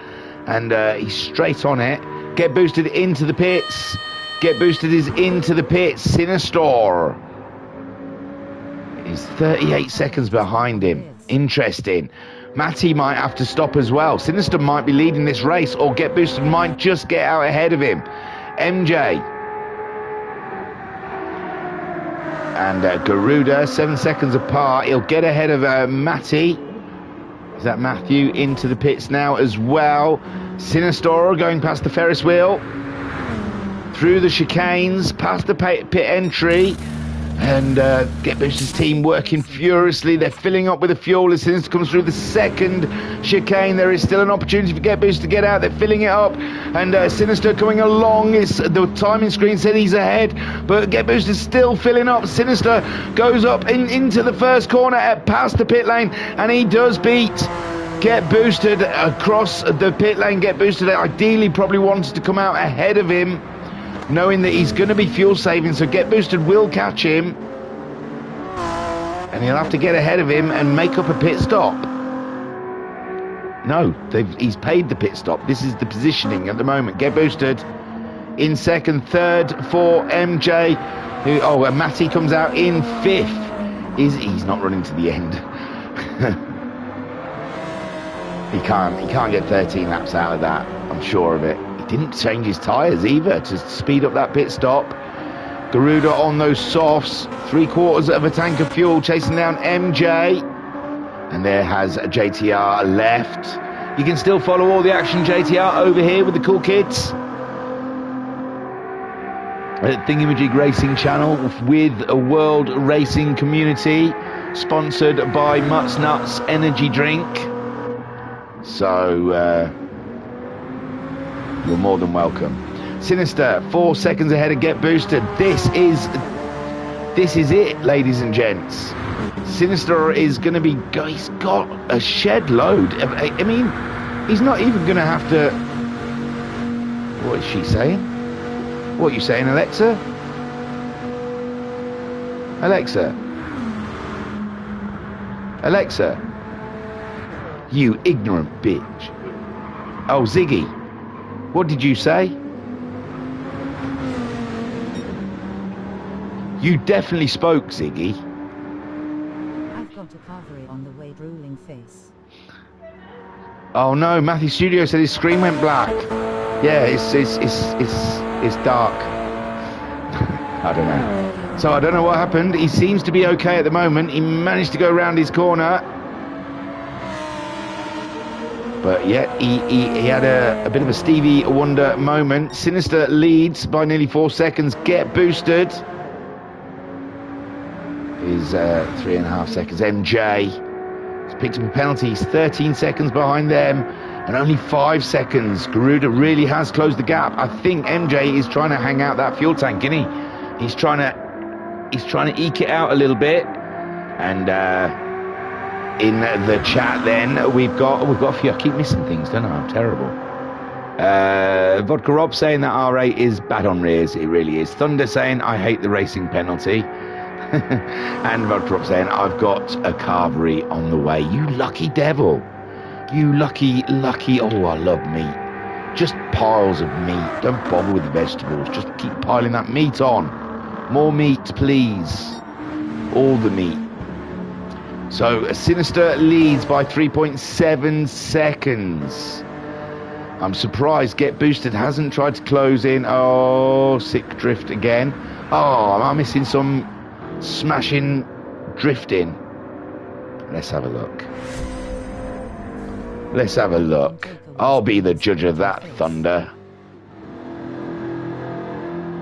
And he's straight on it. Get boosted into the pits. Get boosted is into the pits. Sinister is 38 seconds behind him. Interesting. Matty might have to stop as well. Sinister might be leading this race, or Get Boosted might just get out ahead of him. MJ and Garuda, 7 seconds apart. He'll get ahead of Matty. Is that Matthew into the pits now as well? Sinister going past the Ferris wheel, through the chicanes, past the pit entry, and Get Boosted's team working furiously. They're filling up with the fuel as Sinister comes through the second chicane. There is still an opportunity for Get Boosted to get out. They're filling it up, and Sinister coming along. The timing screen said he's ahead, but Get Boosted still filling up. Sinister goes up into the first corner past the pit lane, and he does beat Get Boosted across the pit lane. Get Boosted ideally probably wanted to come out ahead of him, knowing that he's going to be fuel saving, so Get Boosted will catch him, and he'll have to get ahead of him and make up a pit stop. No, he's paid the pit stop. This is the positioning at the moment. Get Boosted in second, third for MJ. And Matty comes out in 5th. He's not running to the end. He can't get 13 laps out of that. I'm sure of it. Didn't change his tyres either to speed up that pit stop. Garuda on those softs, 3/4 of a tank of fuel, chasing down MJ. And there has JTR left. You can still follow all the action, JTR, over here with the cool kids at Thingymajig Racing Channel with a World Racing Community, sponsored by Mutt's Nuts Energy Drink. So you're more than welcome. Sinister 4 seconds ahead of Get Boosted. This is it, ladies and gents. Sinister is going to be, he's got a shed load. I mean, he's not even going to have to. What is she saying? What are you saying, Alexa? Alexa, you ignorant bitch. Oh, Ziggy, what did you say? You definitely spoke, Ziggy. I've got a carvery on the way, drooling face. Oh no, Matthew Studio said his screen went black. Yeah, it's dark. I don't know. So I don't know what happened. He seems to be okay at the moment. He managed to go around his corner. But yeah, he had a bit of a Stevie Wonder moment. Sinister leads by nearly 4 seconds. Get Boosted is 3.5 seconds. MJ has picked up a penalty. He's 13 seconds behind them and only 5 seconds. Garuda really has closed the gap. I think MJ is trying to hang out that fuel tank, isn't he? He's trying to eke it out a little bit. And in the chat then we've got a few. I keep missing things, don't I? I'm terrible. Vodka Rob saying that R8 is bad on rears. It really is. Thunder saying I hate the racing penalty. And Vodka Rob saying I've got a carvery on the way. You lucky devil. You lucky. Oh, I love meat. Just piles of meat. Don't bother with the vegetables. Just keep piling that meat on. More meat, please. All the meat. So Sinister leads by 3.7 seconds. I'm surprised Get Boosted hasn't tried to close in. Oh, sick drift again. Oh, am I missing some smashing drifting? Let's have a look. Let's have a look. I'll be the judge of that, Thunder.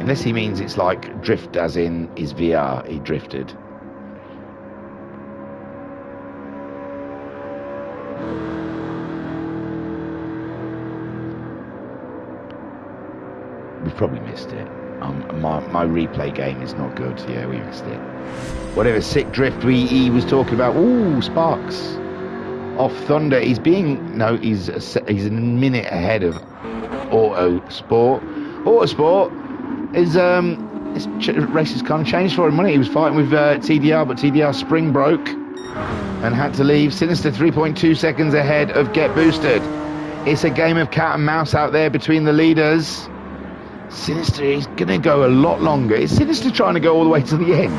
Unless he means it's like drift as in his VR, he drifted. We've probably missed it. My replay game is not good. Yeah, we missed it. Whatever sick drift he was talking about. Ooh, Sparks. Off Thunder. He's a minute ahead of Autosport. Autosport is his race has kind of changed for him, wasn't it? He was fighting with TDR, but TDR spring broke and had to leave. Sinister 3.2 seconds ahead of Get Boosted. It's a game of cat and mouse out there between the leaders. Sinister is going to go a lot longer. Is Sinister trying to go all the way to the end?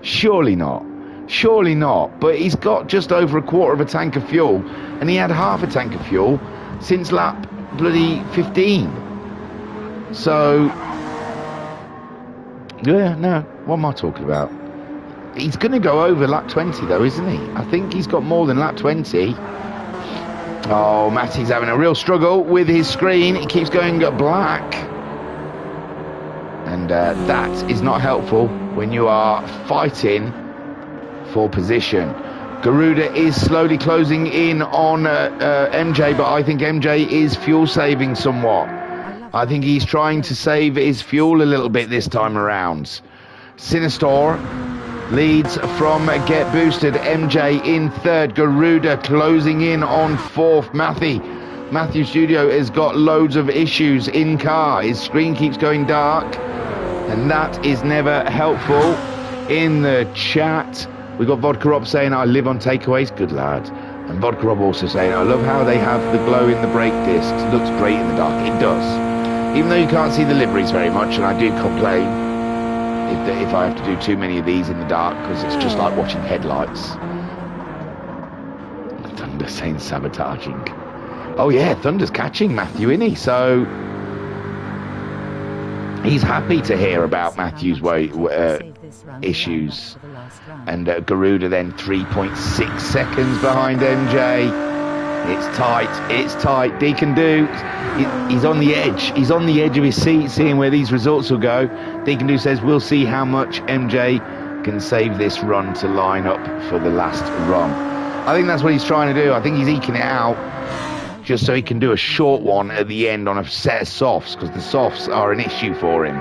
Surely not. Surely not. But he's got just over a quarter of a tank of fuel, and he had half a tank of fuel since lap bloody 15. So, yeah, no. What am I talking about? He's going to go over lap 20, though, isn't he? I think he's got more than lap 20. Oh, Matty's having a real struggle with his screen. It keeps going black. And that is not helpful when you are fighting for position. Garuda is slowly closing in on MJ, but I think MJ is fuel saving somewhat. I think he's trying to save his fuel a little bit this time around. Sinistor leads from Get Boosted. MJ in third. Garuda closing in on fourth. Matthew Studio has got loads of issues in car. His screen keeps going dark, and that is never helpful. In the chat, we got Vodka Rob saying, I live on takeaways. Good lad. And Vodka Rob also saying, I love how they have the glow in the brake discs. It looks great in the dark. It does. Even though you can't see the liveries very much, and I do complain if I have to do too many of these in the dark, because it's just like watching headlights. Thunder saying sabotaging. Oh yeah, Thunder's catching Matthew, isn't he? So he's happy to hear about Matthew's issues. And Garuda then 3.6 seconds behind MJ. It's tight. Deacon Do, he's on the edge. He's on the edge of his seat, seeing where these results will go. Deacon Do says, we'll see how much MJ can save this run to line up for the last run. I think that's what he's trying to do. I think he's eking it out just so he can do a short one at the end on a set of softs, because the softs are an issue for him.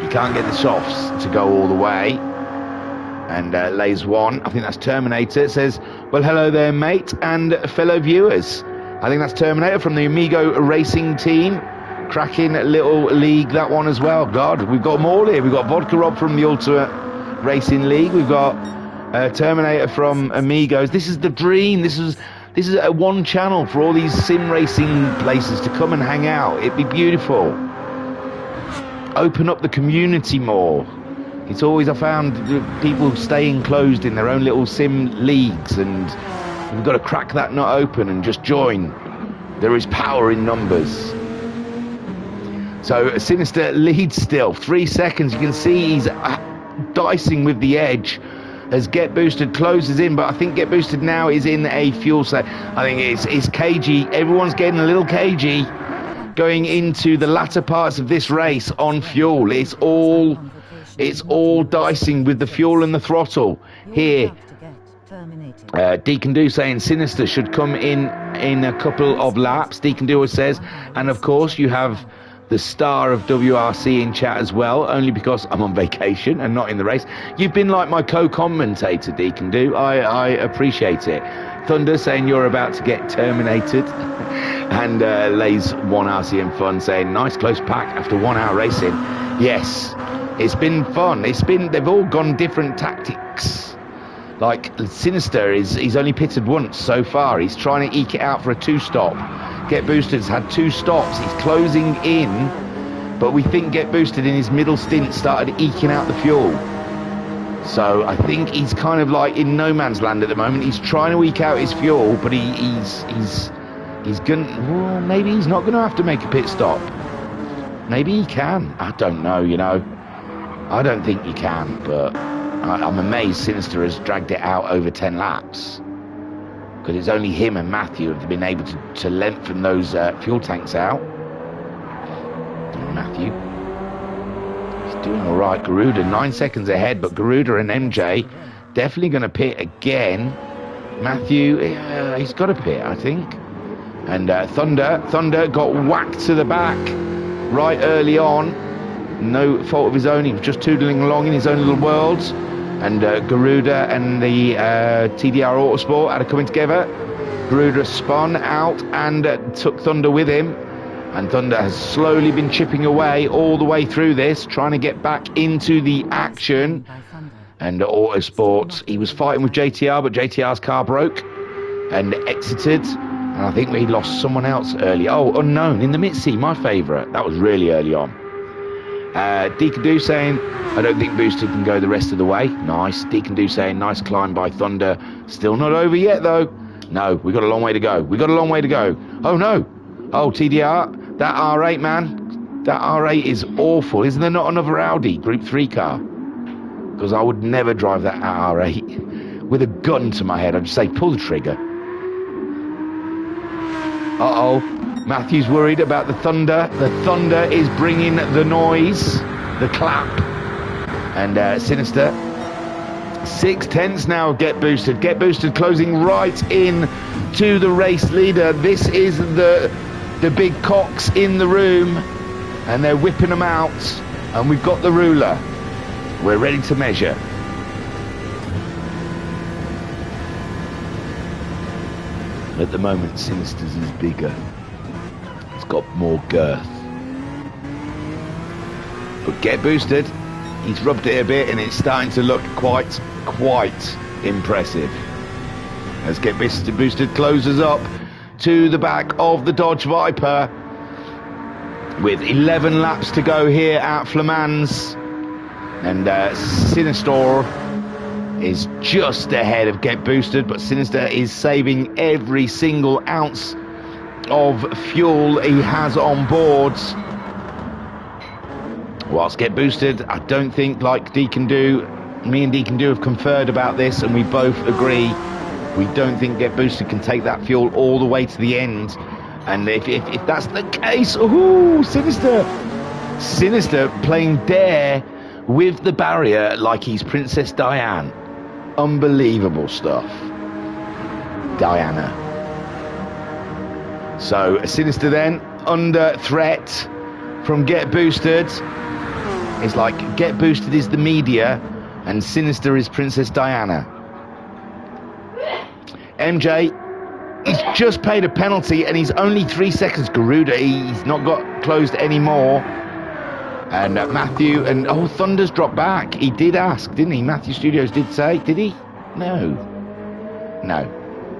He can't get the softs to go all the way. And lays one. I think that's Terminator. It says, well, hello there, mate, and fellow viewers. I think that's Terminator from the Amigo Racing team. Cracking little league, that one as well. God, we've got them all here. We've got Vodka Rob from the Ultimate Racing League. We've got Terminator from Amigos. This is the dream. This is a one channel for all these sim racing places to come and hang out. It'd be beautiful. Open up the community more. It's always, I found, people stay enclosed in their own little sim leagues, and we've got to crack that nut open and just join. There is power in numbers. So Sinister leads still, 3 seconds. You can see he's dicing with the edge as Get Boosted closes in, but I think Get Boosted now is in a fuel set. I think it's cagey. Everyone's getting a little cagey going into the latter parts of this race on fuel. It's all dicing with the fuel and the throttle. Here, Deacon Do saying Sinister should come in a couple of laps. Deacon Do says, and of course you have the star of WRC in chat as well, only because I'm on vacation and not in the race. You've been like my co-commentator, Deacon Do. I appreciate it. Thunder saying you're about to get terminated. And lays one RCM Fun saying, nice close pack after 1 hour racing. Yes. It's been fun. They've all gone different tactics. Like Sinister he's only pitted once so far. He's trying to eke it out for a 2-stop. Get Boosted's had 2 stops. He's closing in, but we think Get Boosted in his middle stint started eking out the fuel. So I think he's kind of like in no man's land at the moment. He's trying to eke out his fuel, but he's gonna. Well, maybe he's not gonna have to make a pit stop. Maybe he can. I don't know. You know, I don't think he can. But I'm amazed Sinister has dragged it out over 10 laps, because it's only him and Matthew have been able to lengthen those fuel tanks out. Matthew. Doing all right. Garuda 9 seconds ahead, but Garuda and MJ definitely going to pit again. Matthew, he's got to pit, I think. And Thunder got whacked to the back right early on. No fault of his own. He was just tootling along in his own little world. And Garuda and the TDR Autosport had coming together. Garuda spun out and took Thunder with him. And Thunder has slowly been chipping away all the way through this, trying to get back into the action. And Autosport, he was fighting with JTR, but JTR's car broke and exited. And I think we lost someone else early. Oh, Unknown in the Mitzi, my favourite. That was really early on. Deacon Do saying, I don't think Boosted can go the rest of the way. Nice. Deacon Do saying, nice climb by Thunder. Still not over yet, though. No, we got a long way to go. We got a long way to go. Oh, no. Oh, TDR. That R8, man, that R8 is awful. Isn't there not another Audi Group 3 car? Because I would never drive that R8 with a gun to my head. I'd just say, pull the trigger. Uh-oh, Matthew's worried about the Thunder. The Thunder is bringing the noise, the clap. And Sinister, 6/10 now, Get Boosted. Get Boosted closing right in to the race leader. This is the big cocks in the room, and they're whipping them out, and we've got the ruler. We're ready to measure. At the moment, Sinister's is bigger. It's got more girth. But Get Boosted, he's rubbed it a bit, and it's starting to look quite impressive. As Get Boosted closes up to the back of the Dodge Viper with 11 laps to go here at Flamans, and Sinister is just ahead of Get Boosted, but Sinister is saving every single ounce of fuel he has on board. Whilst Get Boosted, I don't think, like Deacon Do, me and Deacon Do have conferred about this, and we both agree. We don't think Get Boosted can take that fuel all the way to the end. And if that's the case, ooh, Sinister playing dare with the barrier like he's Princess Diane. Unbelievable stuff. Diana. So Sinister then under threat from Get Boosted. It's like Get Boosted is the media and Sinister is Princess Diana. MJ, he's just paid a penalty and he's only 3 seconds. Garuda, he's not got closed anymore. And Matthew, and Thunder's dropped back. He did ask, didn't he? Matthew Studios did say, did he? No.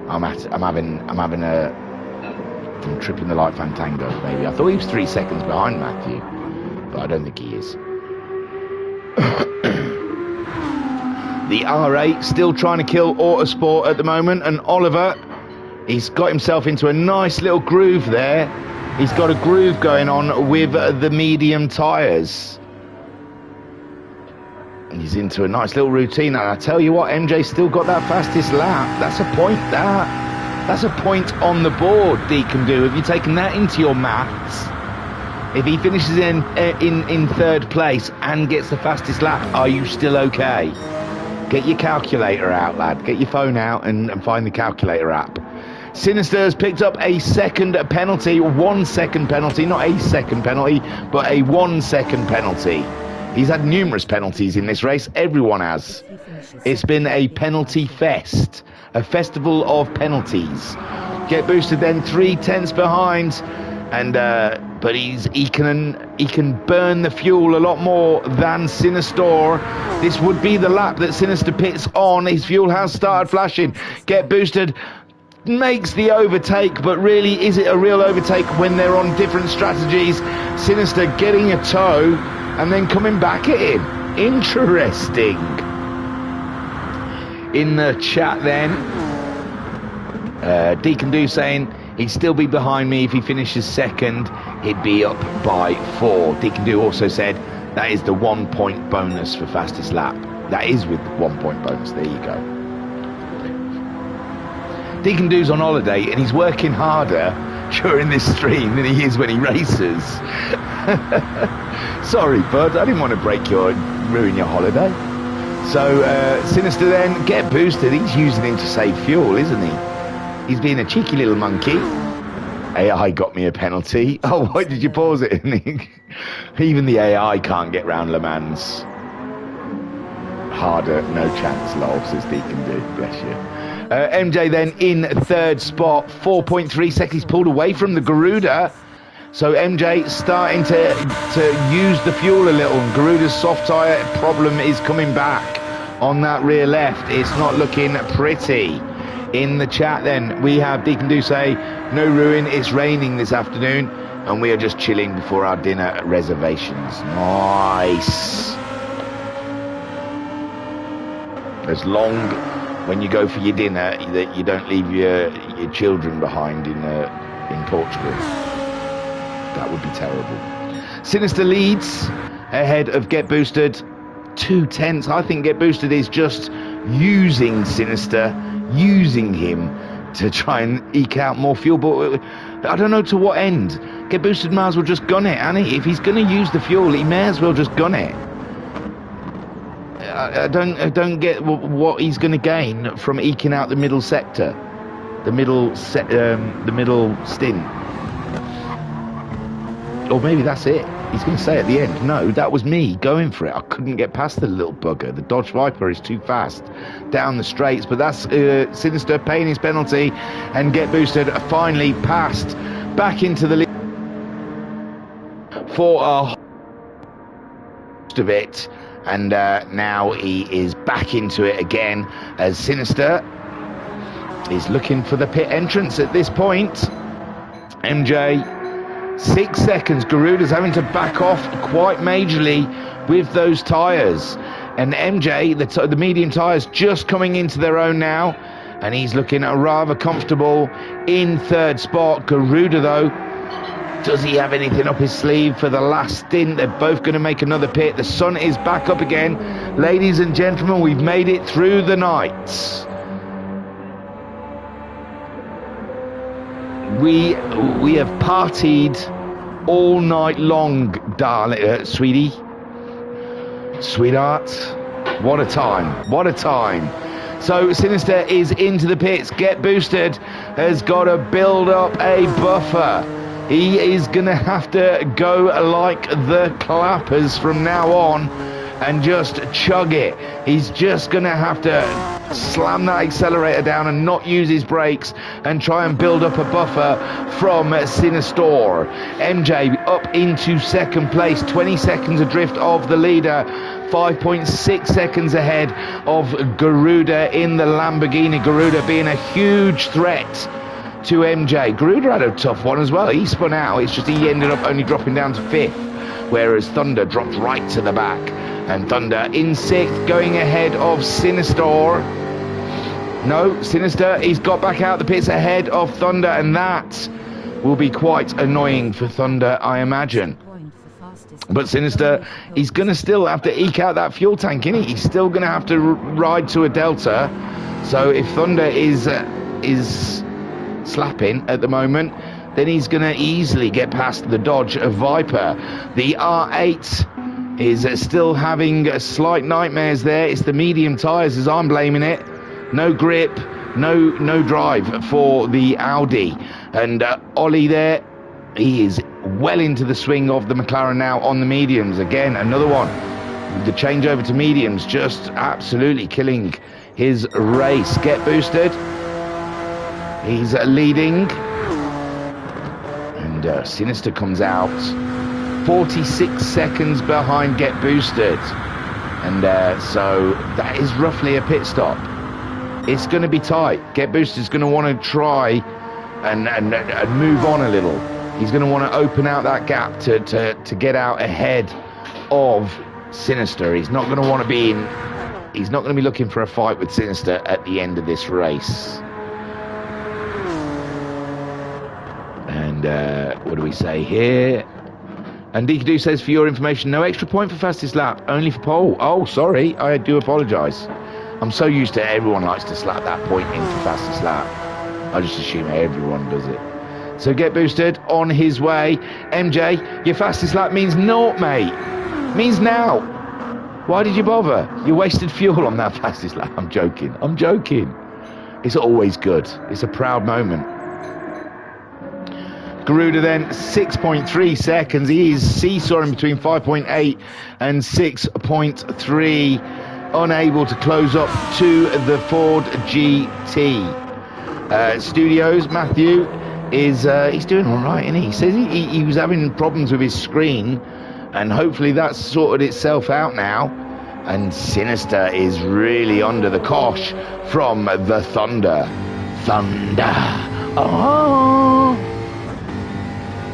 I'm tripping the light fantango, maybe. I thought he was 3 seconds behind Matthew, but I don't think he is. The R8 still trying to kill Autosport at the moment, and Oliver, he's got himself into a nice little groove there. He's got a groove going on with the medium tyres. And he's into a nice little routine, and I tell you what, MJ still got that fastest lap. That's a point, that's a point on the board, Deacon Do. Have you taken that into your maths? If he finishes in third place and gets the fastest lap, are you still okay? Get your calculator out, lad. Get your phone out and find the calculator app. Sinister has picked up a second penalty, 1 second penalty, not a second penalty, but a 1 second penalty. He's had numerous penalties in this race. Everyone has. It's been a penalty fest, a festival of penalties. Get Boosted then 3/10 behind, and but he can burn the fuel a lot more than Sinister. This would be the lap that Sinister pits on. His fuel has started flashing. Get Boosted makes the overtake, but really, is it a real overtake when they're on different strategies? Sinister getting a toe and then coming back at him. Interesting. In the chat then, Deacon Do saying he'd still be behind me if he finishes second. He'd be up by 4. Deacon Do also said that is the 1 point bonus for fastest lap. That is with 1 point bonus. There you go. Deacon Do's on holiday and he's working harder during this stream than he is when he races. Sorry, bud. I didn't want to ruin your holiday. So Sinister then, get boosted. He's using him to save fuel, isn't he? He's being a cheeky little monkey. AI got me a penalty. Oh, why did you pause it? Even the AI can't get round Le Mans. Harder, no chance, lol, says Deacon Do. Bless you. MJ then in third spot, 4.3 seconds pulled away from the Garuda. So MJ starting to use the fuel a little. Garuda's soft tyre problem is coming back on that rear left. It's not looking pretty. In the chat then, we have Deacon Do say, no ruin, it's raining this afternoon, and we are just chilling before our dinner at reservations. Nice. As long when you go for your dinner that you don't leave your children behind in Portugal. That would be terrible. Sinister leads ahead of Get Boosted 2 tenths. I think Get Boosted is just using Sinister, using him to try and eke out more fuel, but I don't know to what end. Get Boosted might as well just gun it, and if he's going to use the fuel, he may as well just gun it. I don't get what he's going to gain from eking out the middle sector, the middle stint. Or maybe that's it. He's going to say at the end, no, that was me going for it. I couldn't get past the little bugger. The Dodge Viper is too fast down the straights. But that's Sinister paying his penalty, and Get Boosted finally passed back into the lead for a of it. And now he is back into it again as Sinister is looking for the pit entrance at this point. MJ, 6 seconds. Garuda's having to back off quite majorly with those tyres. And MJ, the medium tyres, just coming into their own now. And he's looking rather comfortable in third spot. Garuda, though, does he have anything up his sleeve for the last stint? They're both going to make another pit. The sun is back up again. Ladies and gentlemen, we've made it through the night. We have partied all night long, darling, sweetie. Sweetheart. What a time. What a time. So Sinister is into the pits. Get Boosted has got to build up a buffer. He is going to have to go like the clappers from now on and just chug it. He's just going to have to slam that accelerator down and not use his brakes and try and build up a buffer from Sinistor. MJ up into second place, 20 seconds adrift of the leader, 5.6 seconds ahead of Garuda in the Lamborghini. Garuda being a huge threat to MJ. Garuda had a tough one as well. He spun out. It's just he ended up only dropping down to 5th, whereas Thunder dropped right to the back. And Thunder in 6th, going ahead of Sinistor. No, Sinister, he's got back out the pits ahead of Thunder, and that will be quite annoying for Thunder, I imagine. But Sinister, he's going to still have to eke out that fuel tank, isn't he? He's still going to have to ride to a Delta. So if Thunder is slapping at the moment, then he's going to easily get past the Dodge Viper. The R8 is still having slight nightmares there. It's the medium tyres as I'm blaming it. No grip, no drive for the Audi. And Ollie there, he is well into the swing of the McLaren now on the mediums. Again, another one. The change over to mediums just absolutely killing his race. Get Boosted. He's leading. And Sinister comes out 46 seconds behind Get Boosted. And so that is roughly a pit stop. It's going to be tight. Get Boosted's going to want to try and move on a little. He's going to want to open out that gap to get out ahead of Sinister. He's not going to want to be in. He's not going to be looking for a fight with Sinister at the end of this race. And what do we say here? And Deekadoo says, for your information, no extra point for fastest lap, only for pole. Oh, sorry, I do apologise. I'm so used to everyone likes to slap that point in for fastest lap. I just assume everyone does it. So Get Boosted on his way. MJ, your fastest lap means naught, mate. Means now. Why did you bother? You wasted fuel on that fastest lap. I'm joking. I'm joking. It's always good. It's a proud moment. Garuda then 6.3 seconds. He is seesawing between 5.8 and 6.3, unable to close up to the Ford GT. Studios, Matthew is he's doing all right, isn't he? He says he was having problems with his screen, and hopefully that's sorted itself out now. And Sinister is really under the cosh from the Thunder. Oh.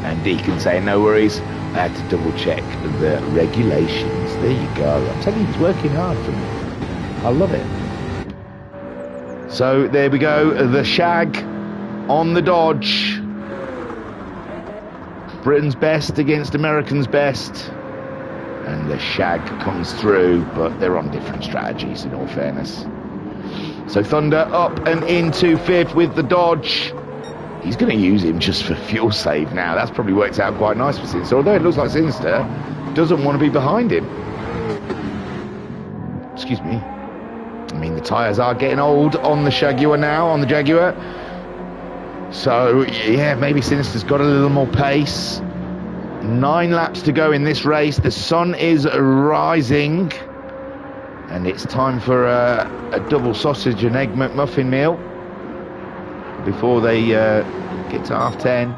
And Deacon saying, no worries, I had to double check the regulations. There you go. I'm telling you, he's working hard for me. I love it. So there we go, the Shag on the Dodge. Britain's best against American's best. And the Shag comes through, but they're on different strategies in all fairness. So Thunder up and into fifth with the Dodge. He's going to use him just for fuel save now. That's probably worked out quite nice for Sinister, although it looks like Sinister doesn't want to be behind him. Excuse me. I mean, the tyres are getting old on the Jaguar now, on the Jaguar. So, yeah, maybe Sinister's got a little more pace. 9 laps to go in this race. The sun is rising. And it's time for a double sausage and egg McMuffin meal before they get to half 10.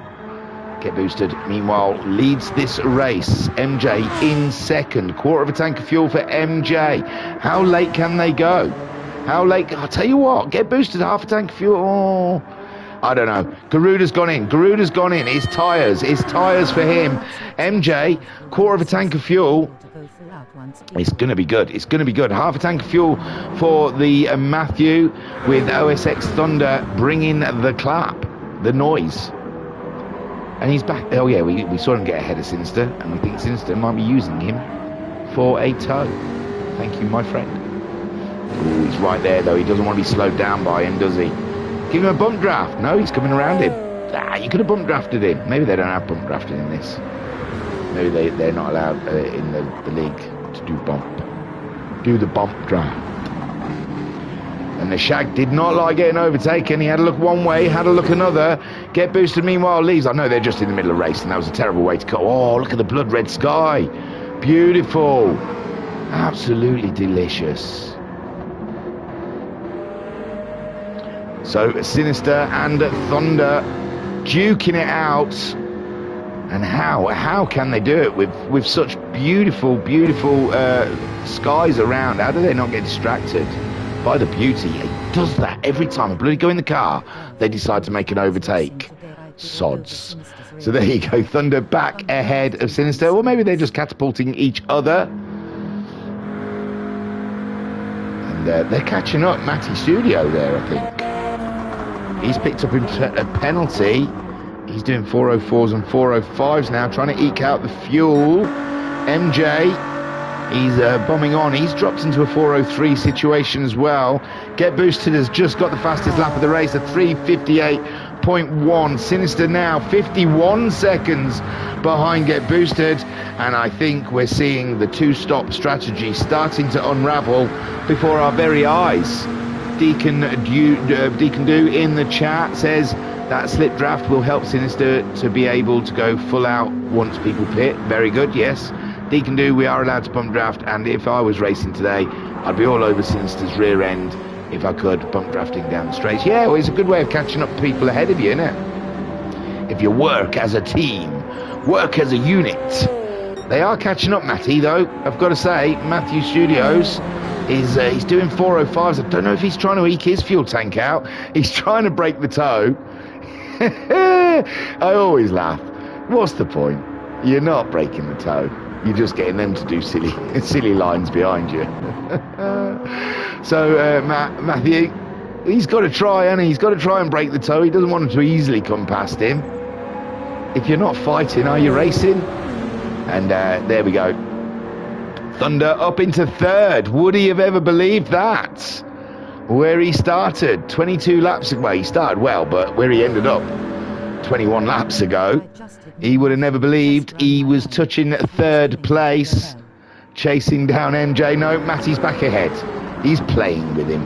Get Boosted, meanwhile, leads this race. MJ in second. Quarter of a tank of fuel for MJ. How late can they go? How late? I'll tell you what, Get Boosted, half a tank of fuel. Oh, I don't know. Garuda's gone in. Garuda's gone in. It's tyres. It's tyres for him. MJ, quarter of a tank of fuel. It's going to be good. It's going to be good. Half a tank of fuel for the Matthew, with OSX Thunder bringing the clap, the noise. And he's back. Oh, yeah, we saw him get ahead of Sinister, and we think Sinister might be using him for a tow. Thank you, my friend. Ooh, he's right there, though. He doesn't want to be slowed down by him, does he? Give him a bump draft. No, he's coming around him. You could have bump drafted him. Maybe they don't have bump drafting in this. Maybe they're not allowed in the league to do the bump draft. And the Shag did not like getting overtaken. He had a look one way, had a look another. Get Boosted meanwhile leaves. I know they're just in the middle of racing. That was a terrible way to cut. Oh, look at the blood red sky. Beautiful. Absolutely delicious. So Sinister and Thunder duking it out. And how can they do it with such beautiful skies around? How do they not get distracted by the beauty? It does that every time. I bloody go in the car, they decide to make an overtake. Sods. So there you go, Thunder back ahead of Sinister. Or maybe they're just catapulting each other. And they're catching up. Matty Studio there, I think. He's picked up a penalty. He's doing 404s and 405s now, trying to eke out the fuel. MJ, he's bombing on. He's dropped into a 403 situation as well. Get Boosted has just got the fastest lap of the race, a 3:58.1. Sinister now 51 seconds behind Get Boosted. And I think we're seeing the two-stop strategy starting to unravel before our very eyes. Deacon Do in the chat says that slip draft will help Sinister to be able to go full out once people pit. Very good, yes. Deacon Do, we are allowed to pump draft, and if I was racing today, I'd be all over Sinister's rear end if I could, pump drafting down the straight. Yeah, well, it's a good way of catching up to people ahead of you, isn't it? If you work as a team, work as a unit. They are catching up, Matty, though. I've got to say, Matthew Studios, He's doing 405s. I don't know if he's trying to eke his fuel tank out. He's trying to break the toe. I always laugh. What's the point? You're not breaking the toe. You're just getting them to do silly lines behind you. So Matthew, he's got to try, and he's got to try and break the toe. He doesn't want him to easily come past him. If you're not fighting, are you racing? And there we go. Thunder up into third. Would he have ever believed that? Where he started 22 laps ago. He started well, but where he ended up 21 laps ago, he would have never believed he was touching third place, chasing down MJ. No, Matty's back ahead. He's playing with him.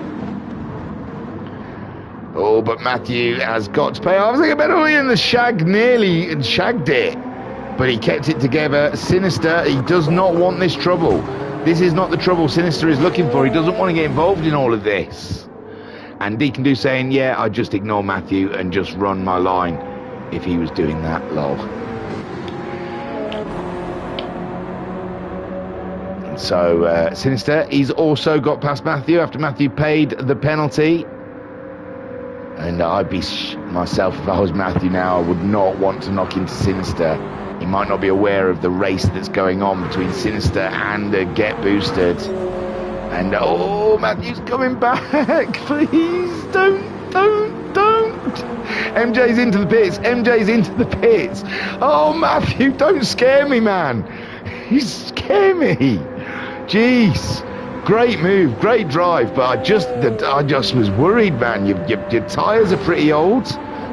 Oh, but Matthew has got to pay off. I think a better way, and the shag nearly shagged it, but he kept it together. Sinister, he does not want this trouble. This is not the trouble Sinister is looking for. He doesn't want to get involved in all of this. And Deacon Do saying, yeah, I'd just ignore Matthew and just run my line if he was doing that, lol. So Sinister, he's also got past Matthew after Matthew paid the penalty. And I'd be myself, if I was Matthew now, I would not want to knock into Sinister. He might not be aware of the race that's going on between Sinister and Get Boosted. And oh, Matthew's coming back. Please don't. MJ's into the pits. MJ's into the pits. Oh, Matthew, don't scare me, man. You scare me. Jeez. Great move, great drive, but I just was worried, man. Your tyres are pretty old.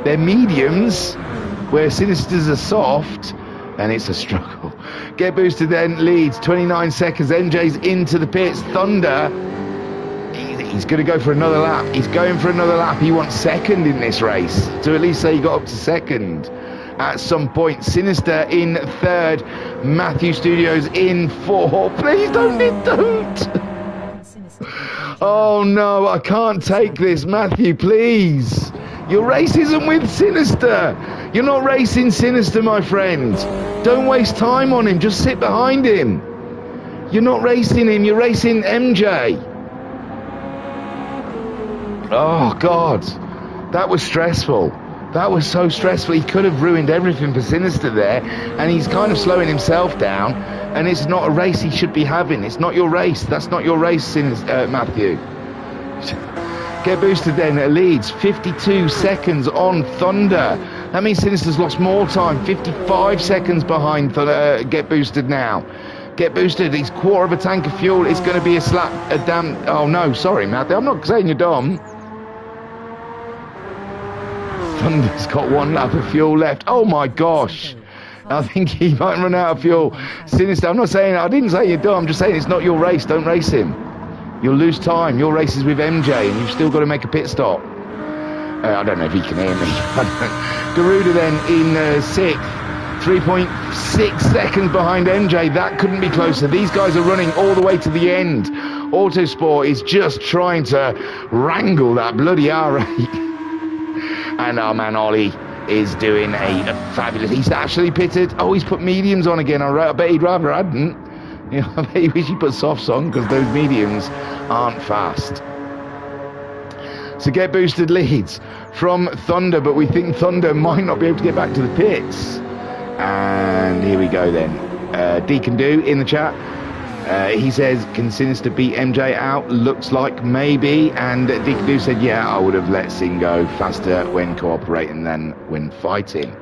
They're mediums, where Sinisters are soft, and it's a struggle. Get Boosted then leads 29 seconds. MJ's into the pits. Thunder, he's going to go for another lap. He's going for another lap. He wants second in this race, to at least say he got up to second at some point. Sinister in third. Matthew Studios in fourth. Please don't. Oh no, I can't take this, Matthew, please. Your race isn't with Sinister. You're not racing Sinister, my friend. Don't waste time on him, just sit behind him. You're not racing him, you're racing MJ. Oh God, that was stressful. That was so stressful. He could have ruined everything for Sinister there, and he's kind of slowing himself down, and it's not a race he should be having. It's not your race. That's not your race, Matthew. Get Boosted then leads 52 seconds on Thunder. That means Sinister's lost more time, 55 seconds behind Get Boosted now. Get Boosted, he's quarter of a tank of fuel. It's going to be oh no, sorry, Matthew, I'm not saying you're dumb. Thunder's got one lap of fuel left. Oh my gosh. I think he might run out of fuel. Sinister, I didn't say you're dumb. I'm just saying it's not your race. Don't race him. You'll lose time. Your race is with MJ, and you've still got to make a pit stop. I don't know if he can hear me. Garuda then in sixth. 3.6 seconds behind MJ. That couldn't be closer. These guys are running all the way to the end. Autosport is just trying to wrangle that bloody R8. And our man Ollie is doing a fabulous... He's actually pitted. Oh, he's put mediums on again. I bet he'd rather hadn't. You know, I bet he wish he put softs on, because those mediums aren't fast. So Get Boosted leads from Thunder, but we think Thunder might not be able to get back to the pits. And here we go then. Deacon Do in the chat. He says, can Sinister beat MJ out? Looks like maybe. And Deacon Do said, yeah, I would have let Sin go faster when cooperating than when fighting.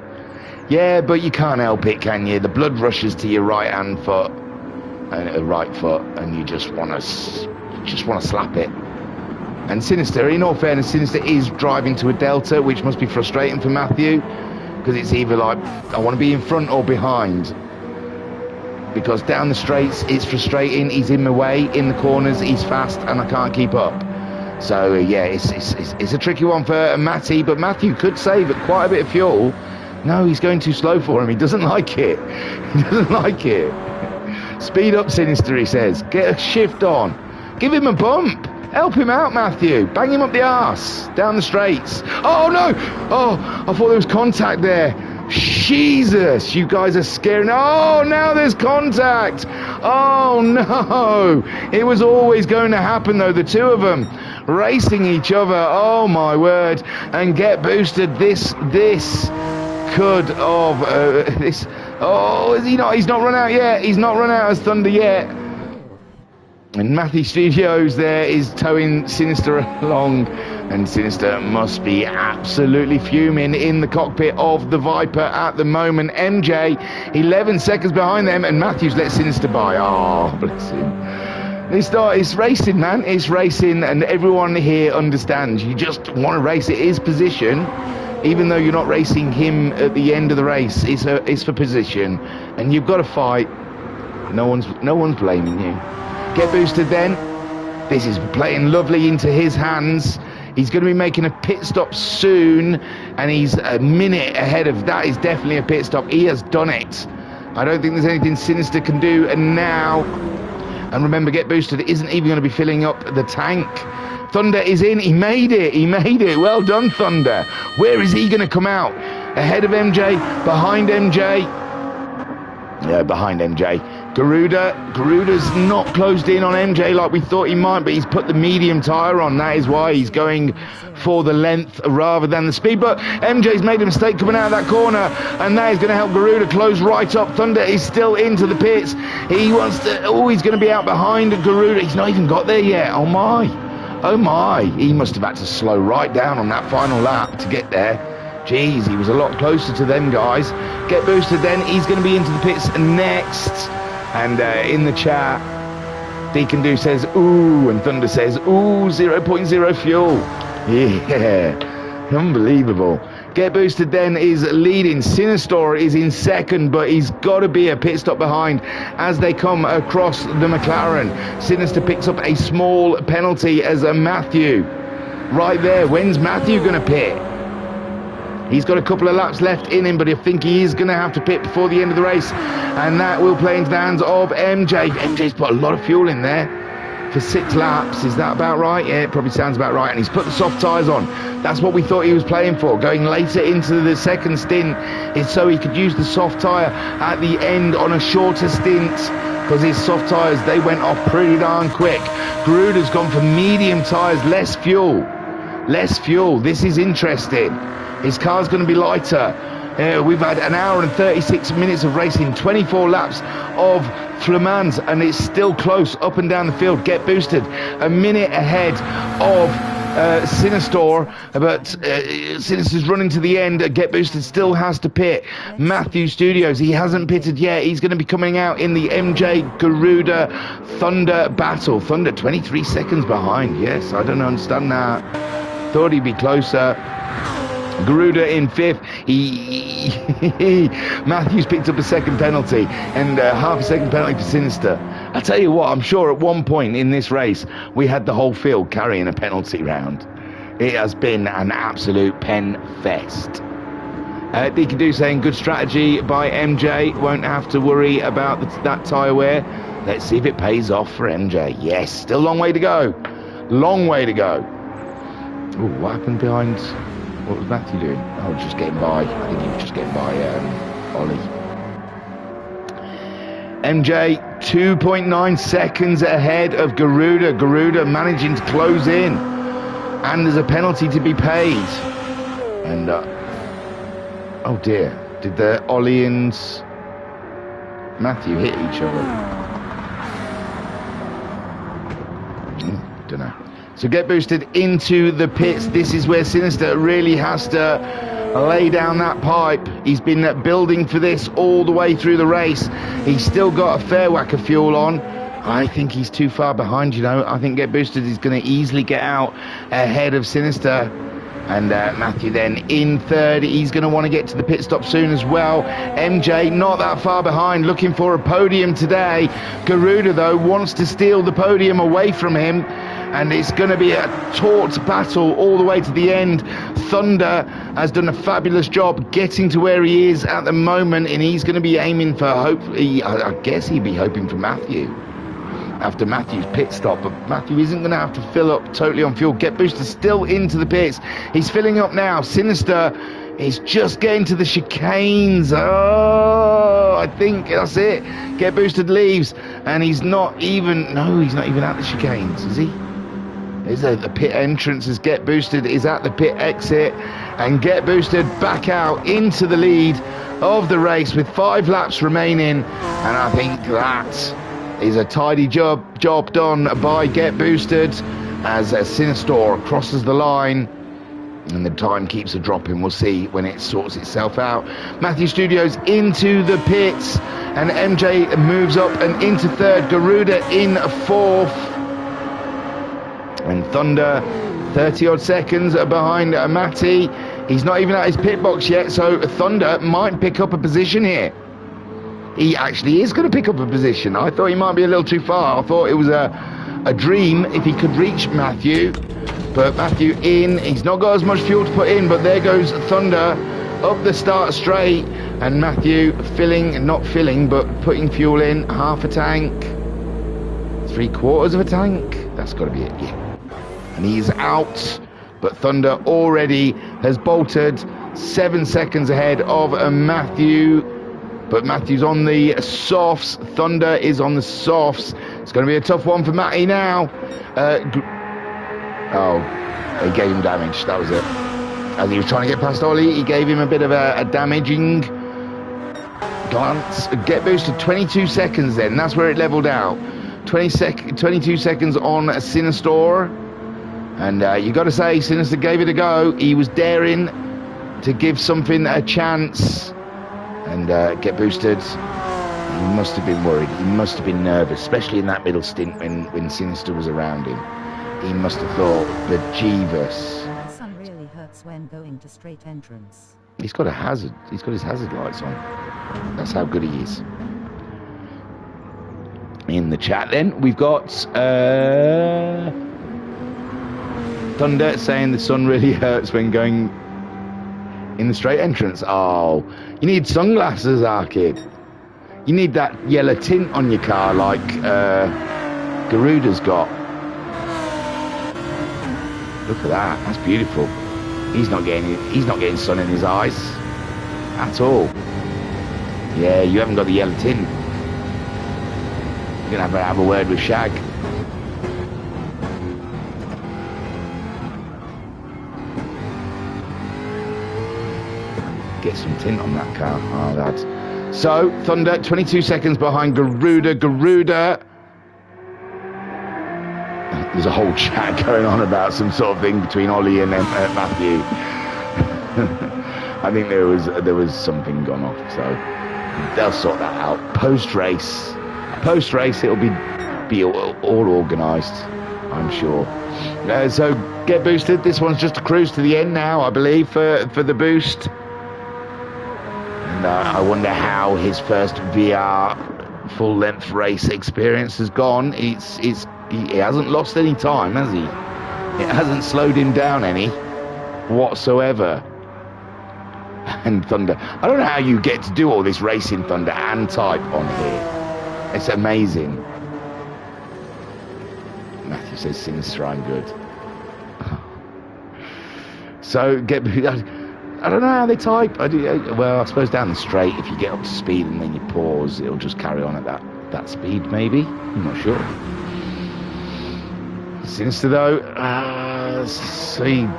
Yeah, but you can't help it, can you? The blood rushes to your right foot, and you just want to slap it. And Sinister, in all fairness, Sinister is driving to a delta, which must be frustrating for Matthew, because it's either like, I want to be in front or behind. Because down the straights, it's frustrating. He's in my way. In the corners, he's fast, and I can't keep up. So, yeah, it's a tricky one for Matty, but Matthew could save quite a bit of fuel. No, he's going too slow for him. He doesn't like it. He doesn't like it. Speed up, Sinister, he says. Get a shift on. Give him a bump. Help him out, Matthew. Bang him up the arse. Down the straights. Oh, no. Oh, I thought there was contact there. Jesus, you guys are scaring. Oh, now there's contact. Oh, no. It was always going to happen, though. The two of them racing each other. Oh, my word. And get boosted. This could have... this. Oh, is he not? He's not run out yet. He's not run out as Thunder yet. And Matthew Studios there is towing Sinister along, and Sinister must be absolutely fuming in the cockpit of the Viper at the moment. MJ 11 seconds behind them, and Matthews let Sinister by. Oh, bless him. It's racing, man. It's racing, and everyone here understands. You just want to race. It is position, even though you're not racing him at the end of the race. It's for position, and you've got to fight. No one's blaming you. Get boosted then. This is playing lovely into his hands. He's going to be making a pit stop soon, and he's a minute ahead of that. Is definitely a pit stop. He has done it. I don't think there's anything Sinister can do. And now, and remember, Get Boosted isn't even going to be filling up the tank. Thunder is in. He made it. He made it. Well done, Thunder. Where is he going to come out? Ahead of MJ? Behind MJ? Yeah, behind MJ. Garuda's not closed in on MJ like we thought he might, but he's put the medium tyre on. That is why he's going for the length rather than the speed. But MJ's made a mistake coming out of that corner, and that is going to help Garuda close right up. Thunder is still into the pits. He wants to... Oh, he's going to be out behind Garuda. He's not even got there yet. Oh, my. Oh, my. He must have had to slow right down on that final lap to get there. Jeez, he was a lot closer to them guys. Get boosted then. He's going to be into the pits next. And in the chat, Deacon Do says, ooh, and Thunder says, ooh, 0.0 fuel. Yeah, unbelievable. Get boosted then is leading. Sinister is in second, but he's got to be a pit stop behind as they come across the McLaren. Sinister picks up a small penalty as a Matthew. Right there, when's Matthew going to pit? He's got a couple of laps left in him, but I think he is going to have to pit before the end of the race. And that will play into the hands of MJ. MJ's put a lot of fuel in there for 6 laps. Is that about right? Yeah, it probably sounds about right. And he's put the soft tyres on. That's what we thought he was playing for. Going later into the second stint is so he could use the soft tyre at the end on a shorter stint, because his soft tyres, they went off pretty darn quick. Garuda's gone for medium tyres, less fuel. Less fuel. This is interesting. His car's going to be lighter. We've had an hour and 36 minutes of racing, 24 laps of Flamans, and it's still close up and down the field. Get boosted a minute ahead of Sinister, but Sinister's running to the end. Get boosted still has to pit. Matthew Studios, he hasn't pitted yet. He's going to be coming out in the MJ Garuda Thunder battle. Thunder 23 seconds behind. Yes, I don't understand that. Thought he'd be closer. Garuda in 5th. Matthews picked up a second penalty, and half a second penalty for Sinister. I tell you what, I'm sure at one point in this race we had the whole field carrying a penalty round. It has been an absolute pen fest. Deacon Do saying good strategy by MJ. Won't have to worry about that tyre wear. Let's see if it pays off for MJ. Yes, still a long way to go. Long way to go. Ooh, what happened behind... What was Matthew doing? Oh, just getting by. I think he was just getting by Ollie. MJ, 2.9 seconds ahead of Garuda. Garuda managing to close in. And there's a penalty to be paid. And, oh dear. Did the Ollie and Matthew hit each other? Don't know. So Get boosted into the pits. This is where Sinister really has to lay down that pipe. He's been building for this all the way through the race. He's still got a fair whack of fuel on. I think he's too far behind, you know. I think Get boosted is going to easily get out ahead of Sinister. And Matthew then in 3rd. He's going to want to get to the pit stop soon as well. MJ not that far behind, looking for a podium today. Garuda, though, wants to steal the podium away from him. And it's going to be a taut battle all the way to the end. Thunder has done a fabulous job getting to where he is at the moment, and he's going to be aiming for, hopefully, I guess he'd be hoping for Matthew after Matthew's pit stop, but Matthew isn't going to have to fill up totally on fuel. Get boosted still into the pits. He's filling up now. Sinister It's just getting to the chicanes. Oh, I think that's it. Get Boosted leaves, and he's not even. No, he's not even at the chicanes, is he? Is the pit entrance as Get Boosted is at the pit exit, and Get Boosted back out into the lead of the race with 5 laps remaining, and I think that is a tidy job done by Get Boosted as Sinistor crosses the line. And the time keeps a dropping. We'll see when it sorts itself out. Matthew Studios into the pits, and MJ moves up and into third. Garuda in fourth, and Thunder 30 odd seconds behind Matty. He's not even at his pit box yet, so Thunder might pick up a position here. He actually is going to pick up a position. I thought he might be a little too far. I thought it was a dream if he could reach Matthew. But Matthew in, he's not got as much fuel to put in, but there goes Thunder up the start straight, and Matthew not filling, but putting fuel in, half a tank, 3/4 of a tank, that's got to be it, yeah. And he's out, but Thunder already has bolted 7 seconds ahead of Matthew, but Matthew's on the softs, Thunder is on the softs. It's going to be a tough one for Matty now. Oh, he gave him damage, that was it. As he was trying to get past Ollie, he gave him a bit of a damaging glance. Get Boosted 22 seconds then, that's where it leveled out. 22 seconds on Sinistor. And you got to say, Sinister gave it a go. He was daring to give something a chance. And Get Boosted, he must have been worried. He must have been nervous, especially in that middle stint when Sinister was around him. He must have thought, Bejeebus. The sun really hurts when going to straight entrance. He's got a hazard. He's got his hazard lights on. That's how good he is. In the chat then, we've got Thunder saying the sun really hurts when going in the straight entrance. Oh, you need sunglasses, our kid. You need that yellow tint on your car like Garuda's got. Look at that, that's beautiful. He's not getting sun in his eyes at all. Yeah, you haven't got the yellow tint. You're gonna have a word with Shag. Get some tint on that car. Oh, lad. So Thunder 22 seconds behind Garuda. There's a whole chat going on about some sort of thing between Ollie and Matthew. I think there was something gone off, so they'll sort that out. Post race it'll be all organised, I'm sure. So Get Boosted. This one's just a cruise to the end now, I believe, for the boost. And I wonder how his first VR full-length race experience has gone. He hasn't lost any time, has he? It hasn't slowed him down any whatsoever. And Thunder, I don't know how you get to do all this racing, Thunder, and type on here. It's amazing. Matthew says, Sinister, I'm good. So, I don't know how they type. Well, I suppose down the straight, if you get up to speed and then you pause, it'll just carry on at that speed, maybe. I'm not sure. Sinister, though,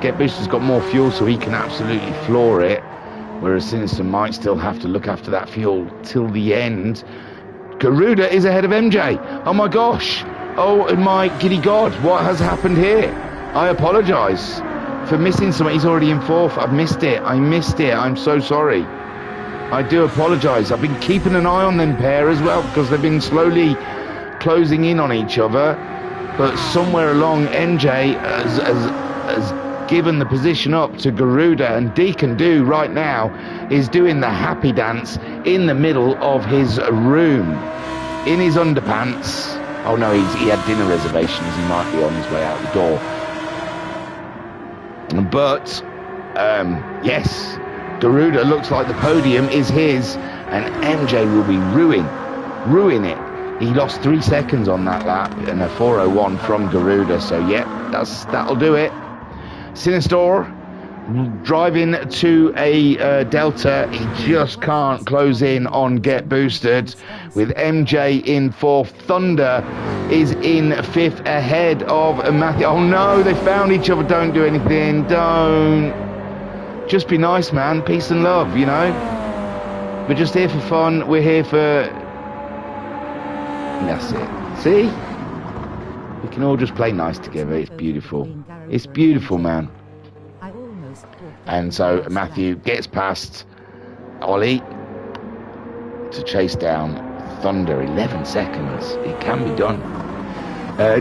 Get Booster's got more fuel, so he can absolutely floor it. Whereas Sinister might still have to look after that fuel till the end. Garuda is ahead of MJ. Oh my gosh. Oh my giddy God. What has happened here? I apologise for missing something. He's already in fourth. I've missed it. I'm so sorry. I do apologise. I've been keeping an eye on them pair as well, because they've been slowly closing in on each other. But somewhere along, MJ has given the position up to Garuda, and Deacon Do right now is doing the happy dance in the middle of his room, in his underpants. Oh no, he had dinner reservations. He might be on his way out the door. But yes, Garuda looks like the podium is his, and MJ will be ruin it. He lost 3 seconds on that lap and a 4:01 from Garuda. So yeah, that'll do it. Sinistor driving to a Delta. He just can't close in on Get Boosted with MJ in 4th. Thunder is in 5th ahead of Matthew. Oh no, they found each other. Don't do anything. Don't. Just be nice, man. Peace and love, you know. We're just here for fun. We're here for... That's it. See? We can all just play nice together. It's beautiful. It's beautiful, man. And so Matthew gets past Ollie to chase down Thunder. 11 seconds. It can be done.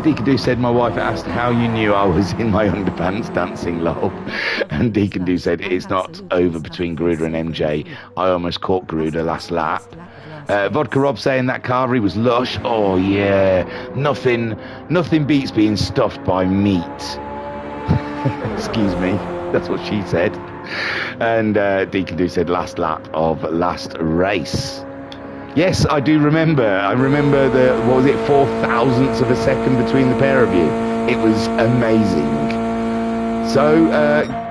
Deacon Do said, my wife asked how you knew I was in my underpants dancing, lol. And Deacon Do said, it's not over between Garuda and MJ. I almost caught Garuda last lap. Vodka Rob saying that Carvery was lush. Oh yeah, nothing beats being stuffed by meat. Excuse me, that's what she said. And Deacon Do said last lap of last race. Yes, I do remember. I remember the, what was it, 4,000ths of a second between the pair of you. It was amazing. So,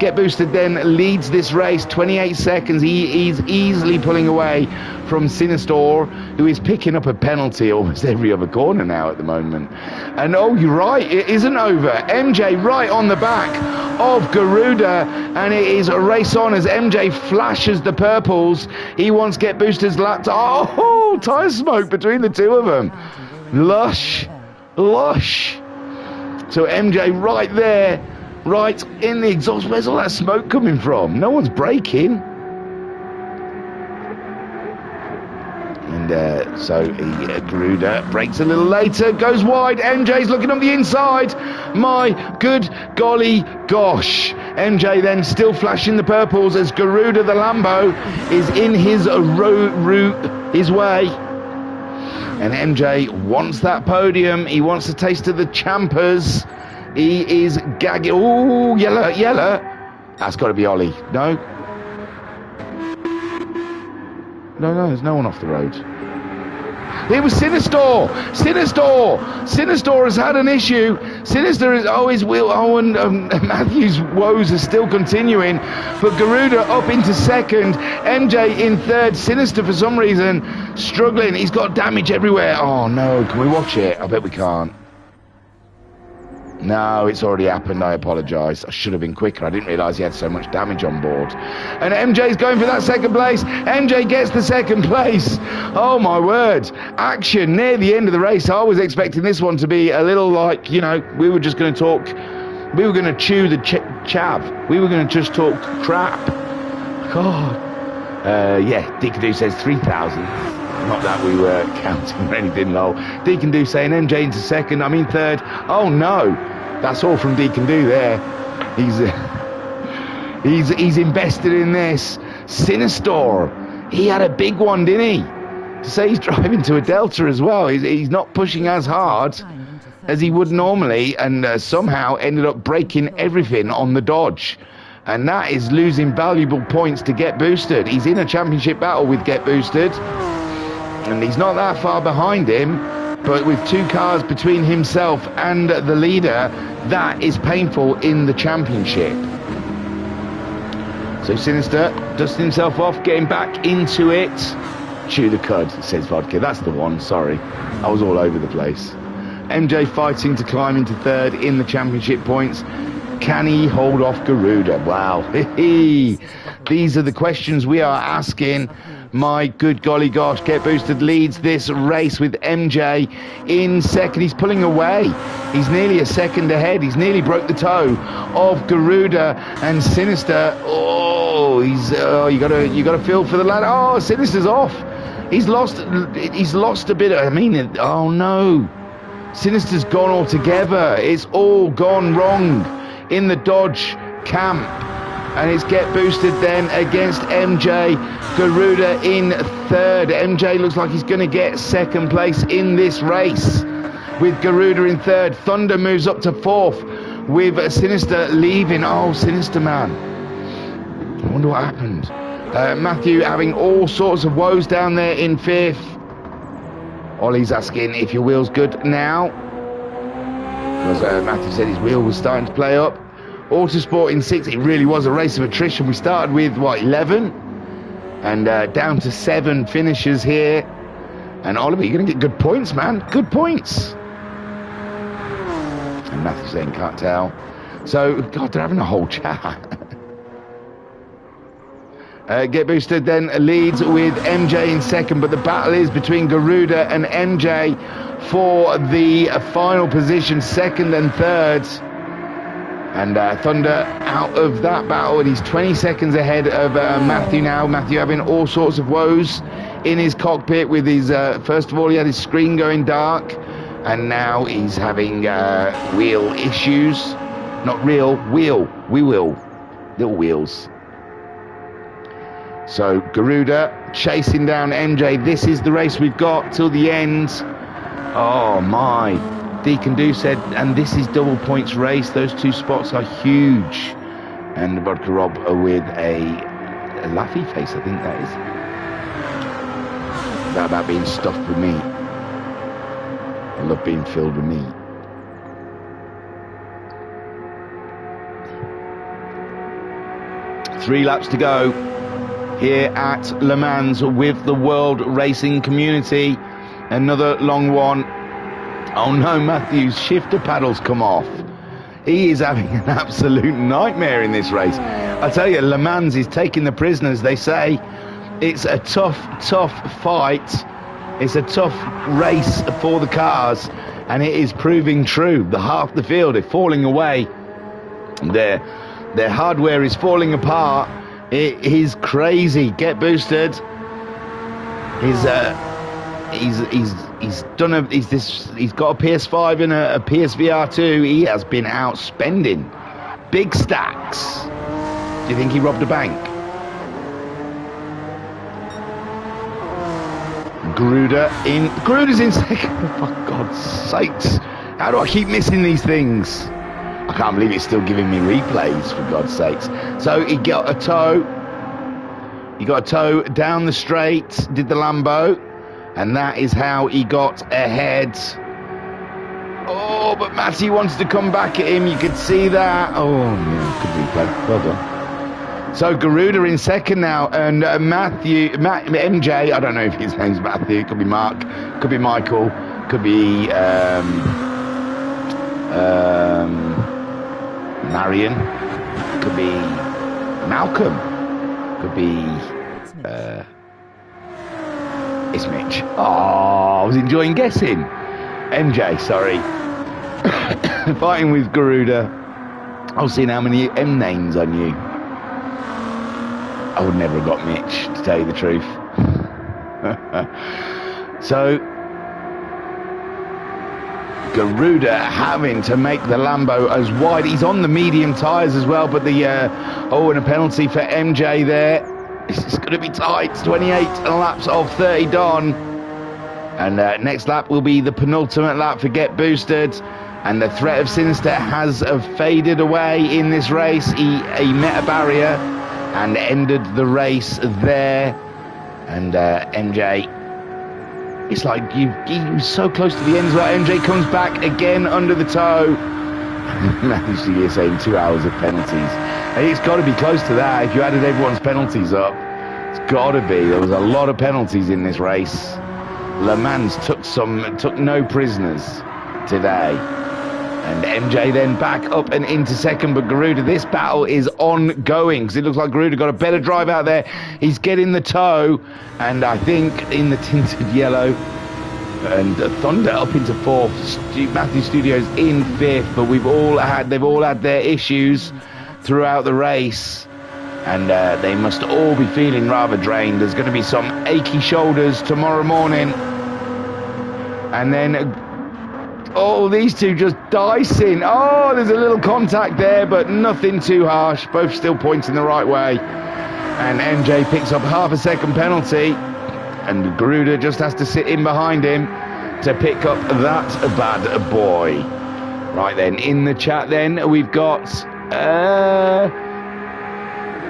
Get Boosted then leads this race, 28 seconds. He's easily pulling away from Sinistor, who is picking up a penalty almost every other corner now at the moment. And oh, you're right, it isn't over. MJ right on the back of Garuda, and it is a race on as MJ flashes the purples. He wants Get Boosted's lap. Oh, tyre smoke between the two of them. Lush. So MJ right there. Right in the exhaust. Where's all that smoke coming from? No one's braking. And so Garuda brakes a little later, goes wide. MJ's looking on the inside. My good golly gosh. MJ then still flashing the purples as Garuda the Lambo is in his his way. And MJ wants that podium. He wants a taste of the Champers. He is gagging. Oh, yellow. That's got to be Ollie. No, there's no one off the road. It was Sinistor. Sinistor has had an issue. Sinister is always will. Oh, and Matthew's woes are still continuing. But Garuda up into 2nd. MJ in 3rd. Sinister for some reason struggling. He's got damage everywhere. Oh no, can we watch it? I bet we can't. No, it's already happened. I apologise. I should have been quicker. I didn't realise he had so much damage on board. And MJ's going for that 2nd place. MJ gets the 2nd place. Oh, my word. Action near the end of the race. I was expecting this one to be a little like, you know, we were just going to talk. We were going to chew the chav. We were going to just talk crap. God. Yeah, Deacon Do says 3,000. Not that we were counting or anything, lol. Deacon Do saying MJ into 2nd, I'm in 3rd. Oh no, that's all from Deacon Do there. He's invested in this. Sinistor, he had a big one, didn't he? To say he's driving to a Delta as well. He's not pushing as hard as he would normally, and somehow ended up breaking everything on the Dodge. And that is losing valuable points to Get Boosted. He's in a championship battle with Get Boosted. And he's not that far behind him, but with 2 cars between himself and the leader, that is painful in the championship. So Sinister dusting himself off, getting back into it. Chew the cud, says Vodka. That's the one, sorry. I was all over the place. MJ fighting to climb into 3rd in the championship points. Can he hold off Garuda? Wow. These are the questions we are asking. My good golly gosh, Get Boosted leads this race with MJ in 2nd. He's pulling away. He's nearly a 2nd ahead. He's nearly broke the toe of Garuda and Sinister. Oh, you gotta feel for the lad. Oh, Sinister's off. He's lost a bit. Oh no. Sinister's gone altogether. It's all gone wrong in the Dodge camp. And it's Get Boosted then against MJ. Garuda in 3rd. MJ looks like he's going to get 2nd place in this race with Garuda in 3rd. Thunder moves up to 4th with Sinister leaving. Oh, Sinister man. I wonder what happened. Matthew having all sorts of woes down there in 5th. Ollie's asking if your wheel's good now. Because Matthew said his wheel was starting to play up. Autosport in 6, it really was a race of attrition. We started with, 11? And down to 7 finishers here. And Oliver, you're going to get good points, man. Good points. And Matthew's saying, can't tell. So, God, they're having a whole chat. Get Boosted then leads with MJ in second, but the battle is between Garuda and MJ for the final position, second and third. And Thunder out of that battle, and he's 20 seconds ahead of Matthew now. Matthew having all sorts of woes in his cockpit with his, first of all, he had his screen going dark, and now he's having wheel issues. Not real, wheel, little wheels. So Garuda chasing down MJ. This is the race we've got till the end. Oh my. Deacon Do said, and this is double points race. Those 2 spots are huge. And Vodka Rob with a laughy face, I think that is. That about being stuffed with meat. I love being filled with meat. Three laps to go here at Le Mans with the world racing community. Another long one. Oh no, Matthew's shifter paddles come off. He is having an absolute nightmare in this race. I tell you, Le Mans is taking the prisoners. They say it's a tough fight. It's a tough race for the cars, and it is proving true. The half the field are falling away. Their hardware is falling apart. It is crazy. Get Boosted. He's got a PS5 and a PSVR 2. He has been out spending big stacks. Do you think he robbed a bank? Garuda's in second. For God's sakes, how do I keep missing these things? I can't believe it's still giving me replays, for God's sakes. So he got a tow. He got a tow down the straight, did the Lambo, and that is how he got ahead. Oh, but Matty wants to come back at him. You could see that. Oh, yeah, good replay. Well done. So Garuda in second now, and MJ, I don't know if his name's Matthew, it could be Mark, could be Michael, could be Marion, could be Malcolm, could be it's Mitch. Oh, I was enjoying guessing. MJ, sorry. Fighting with Garuda. I'll see how many M names I knew. I would never have got Mitch, to tell you the truth. So Garuda having to make the Lambo as wide. He's on the medium tyres as well, but and a penalty for MJ there. It's going to be tight. 28 laps of 30 done. And next lap will be the penultimate lap for Get Boosted. And the threat of Sinister has faded away in this race. He met a barrier and ended the race there. And MJ, it's like he was so close to the end as well. MJ comes back again under the tow. Managed to get saying 2 hours of penalties. And it's got to be close to that. If you added everyone's penalties up, it's got to be. There was a lot of penalties in this race. Le Mans took no prisoners today. And MJ then back up and into second, but Garuda, this battle is ongoing because it looks like Garuda got a better drive out there. He's getting the tow, and I think in the tinted yellow, and Thunder up into fourth. Matthew Studios in fifth, but they've all had their issues throughout the race, and they must all be feeling rather drained. There's going to be some achy shoulders tomorrow morning, and then these two just dicing. Oh, there's a little contact there, but nothing too harsh. Both still pointing the right way. And MJ picks up half a second penalty, and Garuda just has to sit in behind him to pick up that bad boy. Right then, in the chat then, we've got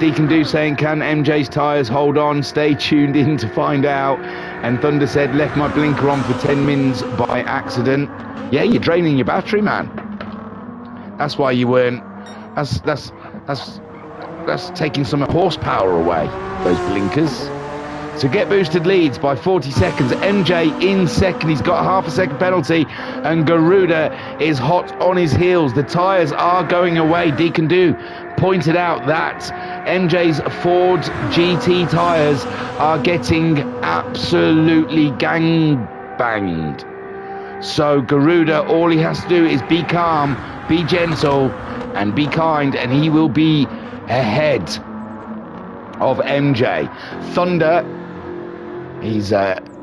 Deacon Do saying, can MJ's tyres hold on? Stay tuned in to find out. And Thunder said, left my blinker on for 10 mins by accident. Yeah, you're draining your battery, man. That's why you weren't That's taking some horsepower away, those blinkers. So Get Boosted leads by 40 seconds. MJ in second. He's got half a second penalty. And Garuda is hot on his heels. The tyres are going away. Deacon Do pointed out that MJ's Ford GT tyres are getting absolutely gang-banged. So Garuda, all he has to do is be calm, be gentle, and be kind, and he will be ahead of MJ. Thunder, he's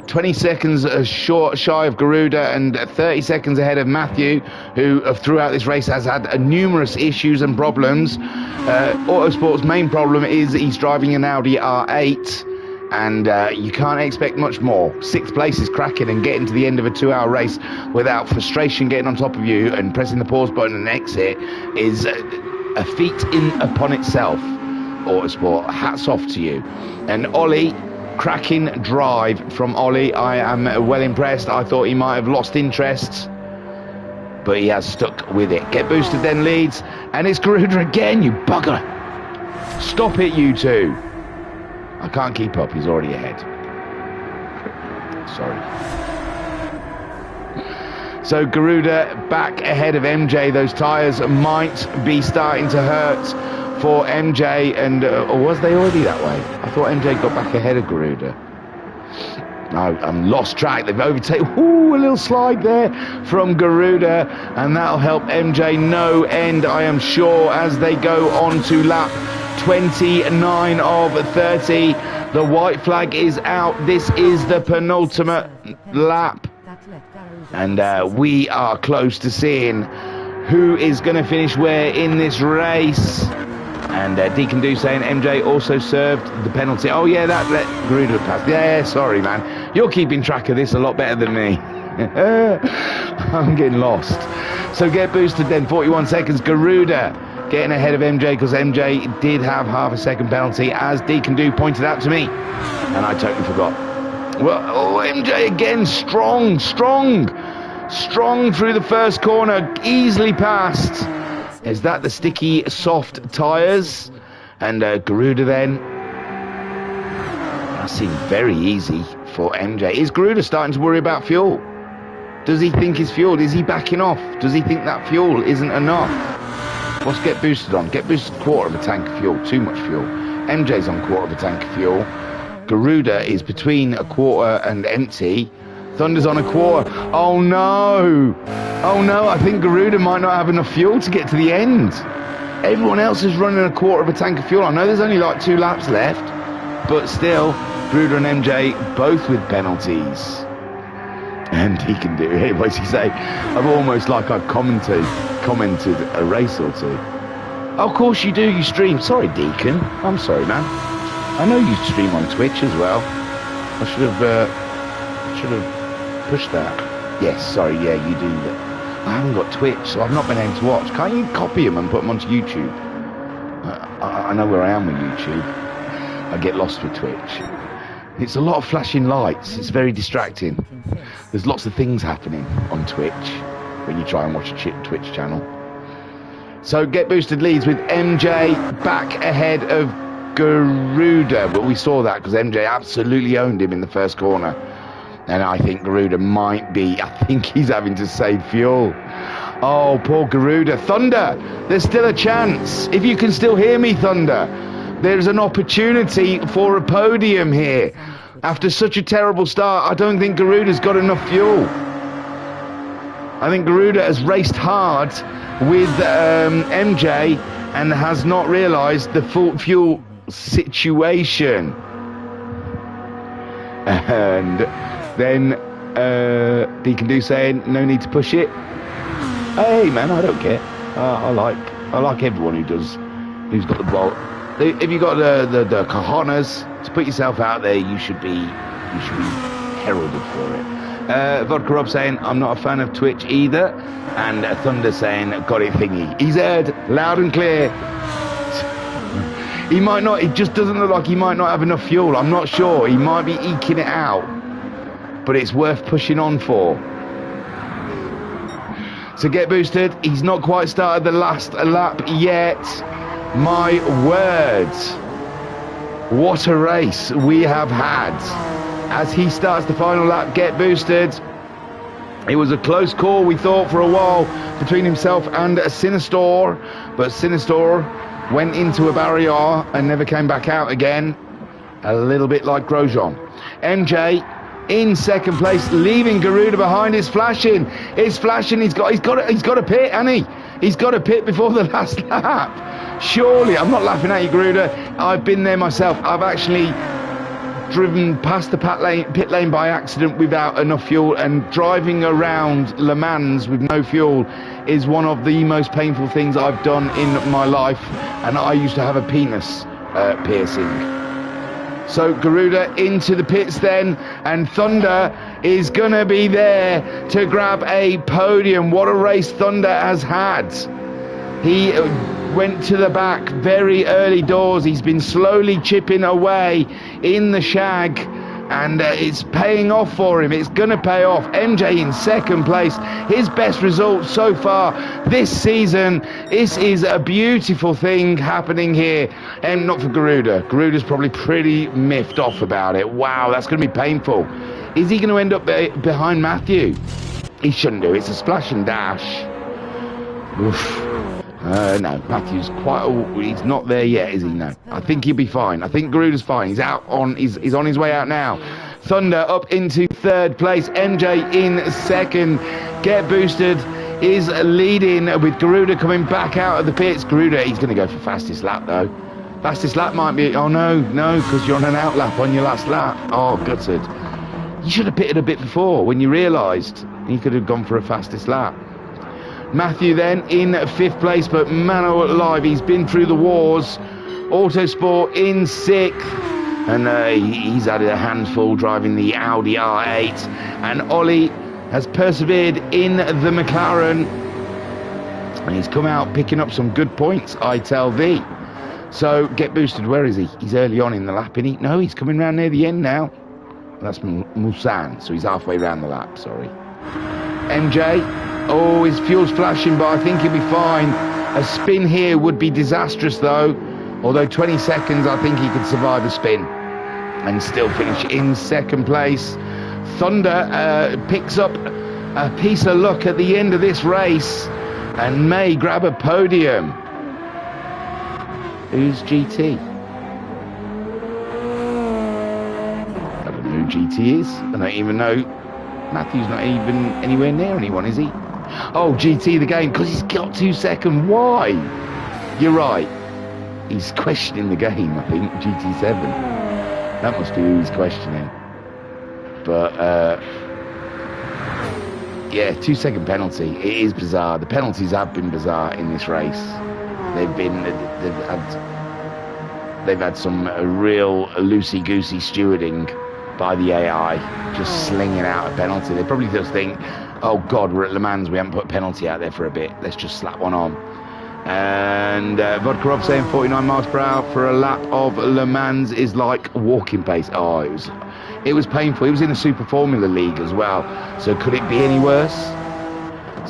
20 seconds shy of Garuda and 30 seconds ahead of Matthew, who throughout this race has had numerous issues and problems. Autosport's main problem is he's driving an Audi R8, and you can't expect much more. 6th place is cracking, and getting to the end of a 2-hour race without frustration getting on top of you and pressing the pause button and exit is a feat in upon itself. Autosport, hats off to you. And Ollie, cracking drive from Ollie. I am well impressed. I thought he might have lost interest, but he has stuck with it. Get Boosted then leads, and it's Garuda again, you bugger. Stop it, you two. I can't keep up, he's already ahead. Sorry. So Garuda back ahead of MJ. Those tyres might be starting to hurt for MJ, and or was they already that way? I thought MJ got back ahead of Garuda. No, I'm lost track. They've overtaken. Ooh, a little slide there from Garuda, and that'll help MJ no end, I am sure, as they go on to lap 29 of 30. The white flag is out. This is the penultimate lap, and we are close to seeing who is going to finish where in this race. And Deacon Do saying MJ also served the penalty. Oh yeah, that let Garuda pass. Yeah, sorry man, you're keeping track of this a lot better than me. I'm getting lost. So Get Boosted then, 41 seconds. Garuda getting ahead of MJ because MJ did have half a second penalty, as Deacon Do pointed out to me, and I totally forgot. Well, oh, MJ again, strong through the first corner, easily passed. Is that the sticky soft tyres? And Garuda then, that seemed very easy for MJ. Is Garuda starting to worry about fuel? Does he think his fuel, is he backing off? Does he think that fuel isn't enough? What's Get Boosted on? Get Boosted, quarter of a tank of fuel, too much fuel. MJ's on quarter of a tank of fuel. Garuda is between a quarter and empty. Thunder's on a quarter. Oh no, I think Garuda might not have enough fuel to get to the end. Everyone else is running a quarter of a tank of fuel. I know there's only like 2 laps left, but still, Garuda and MJ both with penalties. And he can do it. What's he say? I'm almost like I've commented a race or two. Oh, of course you do, you stream. Sorry, Deacon. I'm sorry, man. I know you stream on Twitch as well. I should have pushed that. Yes, sorry, yeah, you do that. I haven't got Twitch, so I've not been able to watch. Can't you copy them and put them onto YouTube? I know where I am with YouTube. I get lost with Twitch. It's a lot of flashing lights. It's very distracting. There's lots of things happening on Twitch when you try and watch a Twitch channel. So Get Boosted leads with MJ back ahead of Garuda. But we saw that because MJ absolutely owned him in the first corner. And I think Garuda might be, I think he's having to save fuel. Oh, poor Garuda. Thunder, there's still a chance. If you can still hear me, Thunder, there's an opportunity for a podium here. After such a terrible start, I don't think Garuda's got enough fuel. I think Garuda has raced hard with MJ and has not realised the full fuel situation. And then Deacon Do saying no need to push it. Hey man, I don't care. I like everyone who's got the ball. If you got the cojones to put yourself out there, you should be heralded for it. Vodka Rob saying I'm not a fan of Twitch either, and Thunder saying got it thingy. He's heard loud and clear. He might not. It just doesn't look like he might not have enough fuel. I'm not sure. He might be eking it out, but it's worth pushing on for. So get boosted. He's not quite started the last lap yet. My word. What a race we have had. As he starts the final lap, get boosted. It was a close call, we thought, for a while between himself and Sinistor, but Sinistor went into a barrier and never came back out again. A little bit like Grosjean. MJ in second place, leaving Garuda behind. Is flashing. He's got a pit, hasn't he? He's got a pit before the last lap. Surely, I'm not laughing at you, Garuda. I've been there myself. I've actually driven past the pit lane by accident without enough fuel, and driving around Le Mans with no fuel is one of the most painful things I've done in my life, and I used to have a penis piercing. So Garuda into the pits then, and Thunder is gonna be there to grab a podium. What a race Thunder has had. He went to the back very early doors. He's been slowly chipping away in the shag, and it's paying off for him. It's going to pay off. MJ in second place, his best result so far this season. This is a beautiful thing happening here, and not for Garuda. Garuda's probably pretty miffed off about it. Wow, that's going to be painful. Is he going to end up behind Matthew? He shouldn't do. It's a splash and dash. Oof. No, Matthew's he's not there yet, is he? No. I think he'll be fine. I think Garuda's fine. He's on his way out now. Thunder up into third place. MJ in second. Get Boosted is leading with Garuda coming back out of the pits. Garuda, he's going to go for fastest lap though. Fastest lap might be, oh no, because you're on an out lap on your last lap. Oh, gutted. You should have pitted a bit before when you realised you could have gone for a fastest lap. Matthew then in fifth place, but man alive, he's been through the wars. Autosport in sixth, and he's had a handful driving the Audi R8, and Ollie has persevered in the McLaren, and he's come out picking up some good points, I tell thee. So Get Boosted, where is he? He's early on in the lap, isn't he? No, he's coming round near the end now. That's Musan, so he's halfway round the lap, sorry. MJ, oh, his fuel's flashing, but I think he'll be fine. A spin here would be disastrous though, although 20 seconds, I think he could survive a spin and still finish in second place. Thunder picks up a piece of luck at the end of this race and may grab a podium. Who's GT? I don't know who GT is. I don't even know. Matthew's not even anywhere near anyone, is he? Oh, GT the game, because he's got 2 seconds. Why? You're right. He's questioning the game, I think, GT7. That must be who he's questioning. But, yeah, 2 second penalty. It is bizarre. The penalties have been bizarre in this race. They've had some real loosey-goosey stewarding by the AI, just slinging out a penalty. They probably just think, oh God, we're at Le Mans, we haven't put a penalty out there for a bit, let's just slap one on. And Vodkarov saying 49 miles per hour for a lap of Le Mans is like walking pace. Oh, it was painful. It was in the Super Formula League as well, so could it be any worse?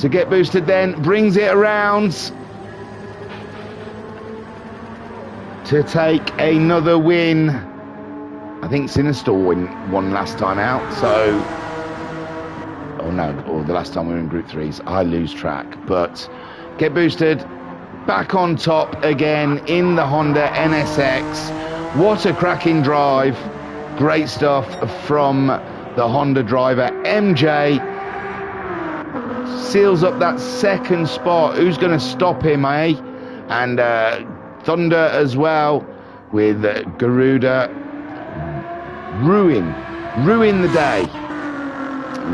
So Get Boosted then brings it around to take another win. I think Sinister won last time out, so... Oh no, or the last time we were in Group 3s. I lose track. But Get Boosted back on top again in the Honda NSX. What a cracking drive. Great stuff from the Honda driver. MJ seals up that second spot. Who's going to stop him, eh? And Thunder as well with Garuda. Ruin the day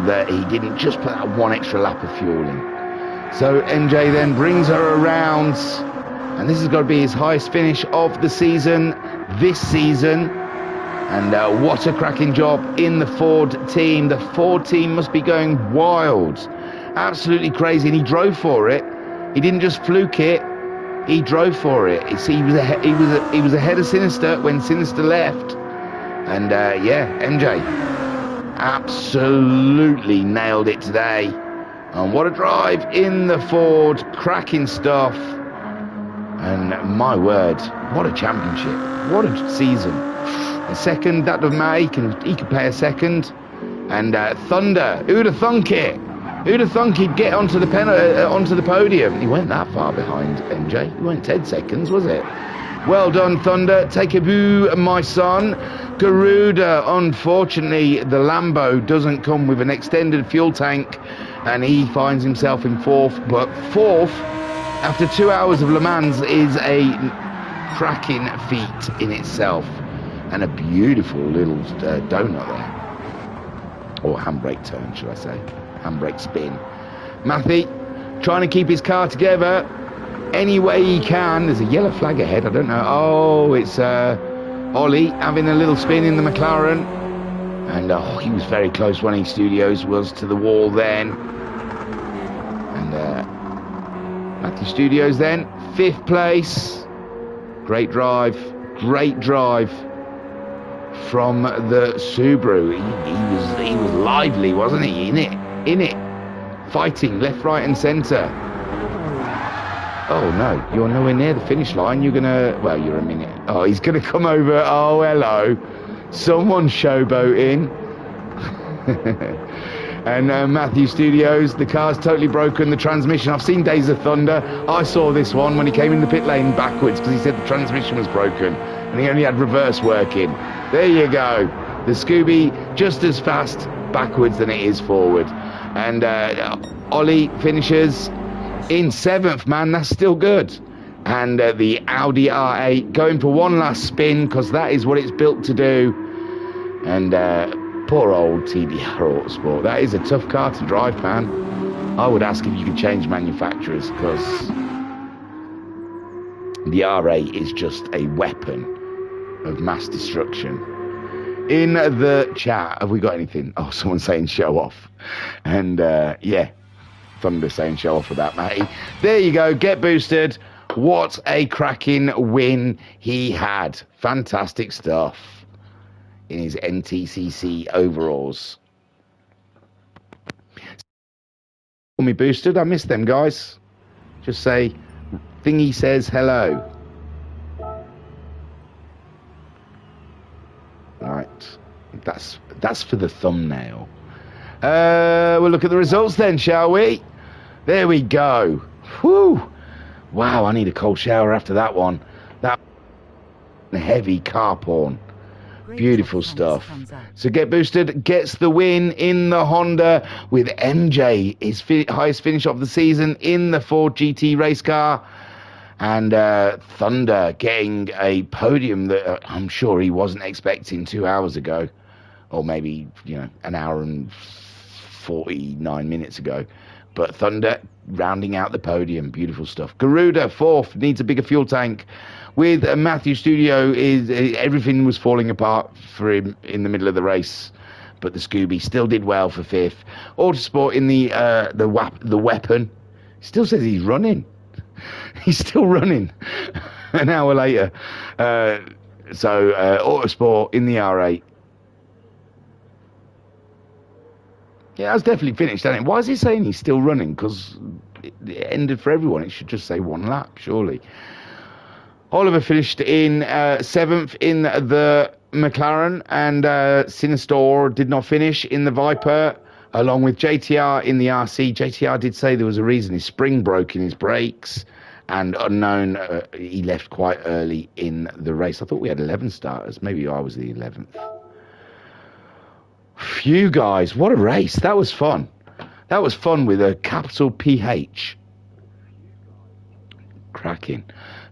that he didn't just put that one extra lap of fuel in. So MJ then brings her around, and this has got to be his highest finish of the season this season. And what a cracking job in the Ford team. The Ford team must be going wild, absolutely crazy, and he drove for it. He didn't just fluke it, he drove for it. He was ahead of Sinister when Sinister left. And yeah, MJ absolutely nailed it today. And what a drive in the Ford. Cracking stuff. And my word, what a championship. What a season. A second, that doesn't matter. He can play a second. And Thunder, who'd have thunk it? Who'd have thunk he'd get onto the podium? He went that far behind MJ. He went 10 seconds, was it? Well done, Thunder. Take a boo, my son. Garuda, unfortunately, the Lambo doesn't come with an extended fuel tank, and he finds himself in fourth. But fourth, after 2 hours of Le Mans, is a cracking feat in itself. And a beautiful little donut there. Or handbrake turn, should I say. Handbrake spin. Matthew trying to keep his car together any way he can. There's a yellow flag ahead. I don't know. Oh, it's Ollie having a little spin in the McLaren. And he was very close. Running Studios was to the wall then. And Matthew Studios then. 5th place. Great drive. Great drive from the Subaru. He was lively, wasn't he? In it, fighting left, right, and centre. Oh no, you're nowhere near the finish line. You're a minute. Oh, he's gonna come over. Oh, hello, someone's showboating. And Matthew Studios, the car's totally broken. The transmission. I've seen Days of Thunder. I saw this one when he came in the pit lane backwards because he said the transmission was broken and he only had reverse working. There you go. The Scooby just as fast backwards than it is forward. And Ollie finishes in 7th, man. That's still good. And the Audi R8 going for one last spin because that is what it's built to do. And poor old TDR Autosport. That is a tough car to drive, man. I would ask if you could change manufacturers because the R8 is just a weapon of mass destruction. In the chat, have we got anything? Oh, someone's saying show off. And yeah, Thunder saying show off about Matty. There you go, get boosted. What a cracking win he had. Fantastic stuff in his NTCC overalls. Me boosted, I missed them guys. Just say Thingy says hello. Right, that's for the thumbnail. We'll look at the results then, shall we? There we go. Whew. Wow, I need a cold shower after that one. That heavy car porn. Beautiful stuff. So Get Boosted gets the win in the Honda with MJ, his highest finish of the season in the Ford GT race car. And Thunder getting a podium that I'm sure he wasn't expecting 2 hours ago. Or maybe, an hour and 49 minutes ago. But Thunder rounding out the podium. Beautiful stuff. Garuda, 4th, needs a bigger fuel tank. With Matthew Studio, everything was falling apart for him in the middle of the race. But the Scooby still did well for 5th. Autosport in the weapon. Still says he's running. He's still running an hour later. So Autosport in the R8. Yeah, that's definitely finished, hasn't it? Why is he saying he's still running? Because it ended for everyone. It should just say 1 lap, surely. Oliver finished in 7th in the McLaren, and Sinistor did not finish in the Viper, along with JTR in the RC. JTR did say there was a reason. His spring broke in his brakes, and unknown, he left quite early in the race. I thought we had 11 starters. Maybe I was the 11th. Phew, guys, what a race. That was fun. That was fun with a capital PH. Cracking.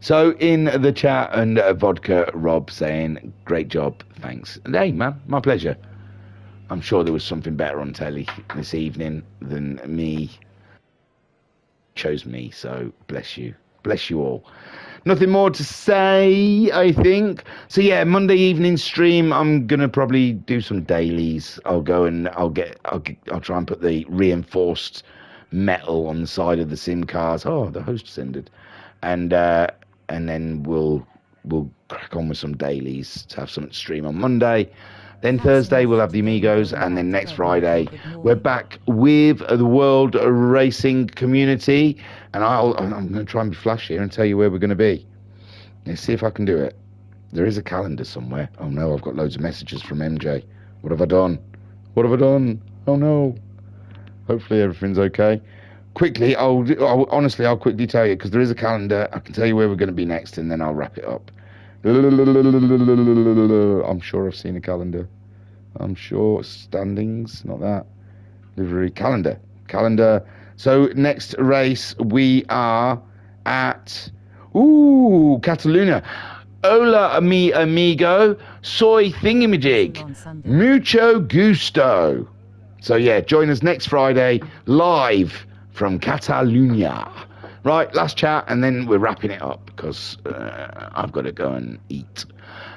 So in the chat, and Vodka Rob saying, great job, thanks. And hey, man, my pleasure. I'm sure there was something better on telly this evening than me. Chose me, so bless you. Bless you all. Nothing more to say, I think. So yeah, Monday evening stream, I'm gonna probably do some dailies. I'll go and I'll try and put the reinforced metal on the side of the sim cars. Oh, the host ended. And then we'll crack on with some dailies to have something to stream on Monday. Then Thursday we'll have the Amigos, and then next Friday we're back with the World Racing Community. And I'm going to try and be flash here and tell you where we're going to be. Let's see if I can do it. There is a calendar somewhere. Oh no, I've got loads of messages from MJ. What have I done? What have I done? Oh no. Hopefully everything's okay. Quickly, I'll quickly tell you, because there is a calendar. I can tell you where we're going to be next, and then I'll wrap it up. I'm sure I've seen a calendar. I'm sure. Standings, not that. Livery. Calendar. So next race we are at Catalunya. Hola mi amigo, soy Thingymajig. Mucho gusto. So yeah, join us next Friday live from Catalunya. Right, last chat, and then we're wrapping it up because I've got to go and eat.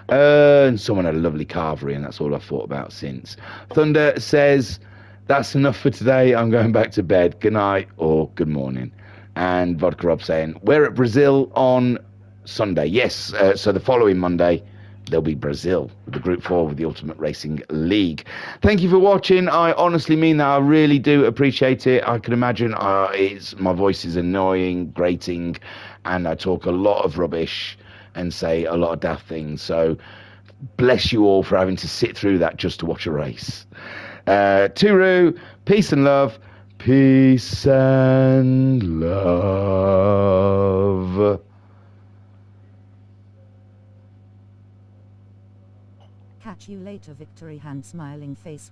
And someone had a lovely carvery, and that's all I've thought about since. Thunder says, that's enough for today. I'm going back to bed. Good night or good morning. And Vodka Rob saying, we're at Brazil on Sunday. Yes, so the following Monday, there'll be Brazil, the Group 4 with the Ultimate Racing League. Thank you for watching. I honestly mean that. I really do appreciate it. I can imagine my voice is annoying, grating, and I talk a lot of rubbish and say a lot of daft things. So bless you all for having to sit through that just to watch a race. Turu, peace and love. Peace and love. Catch you later, Victory Hand, smiling face with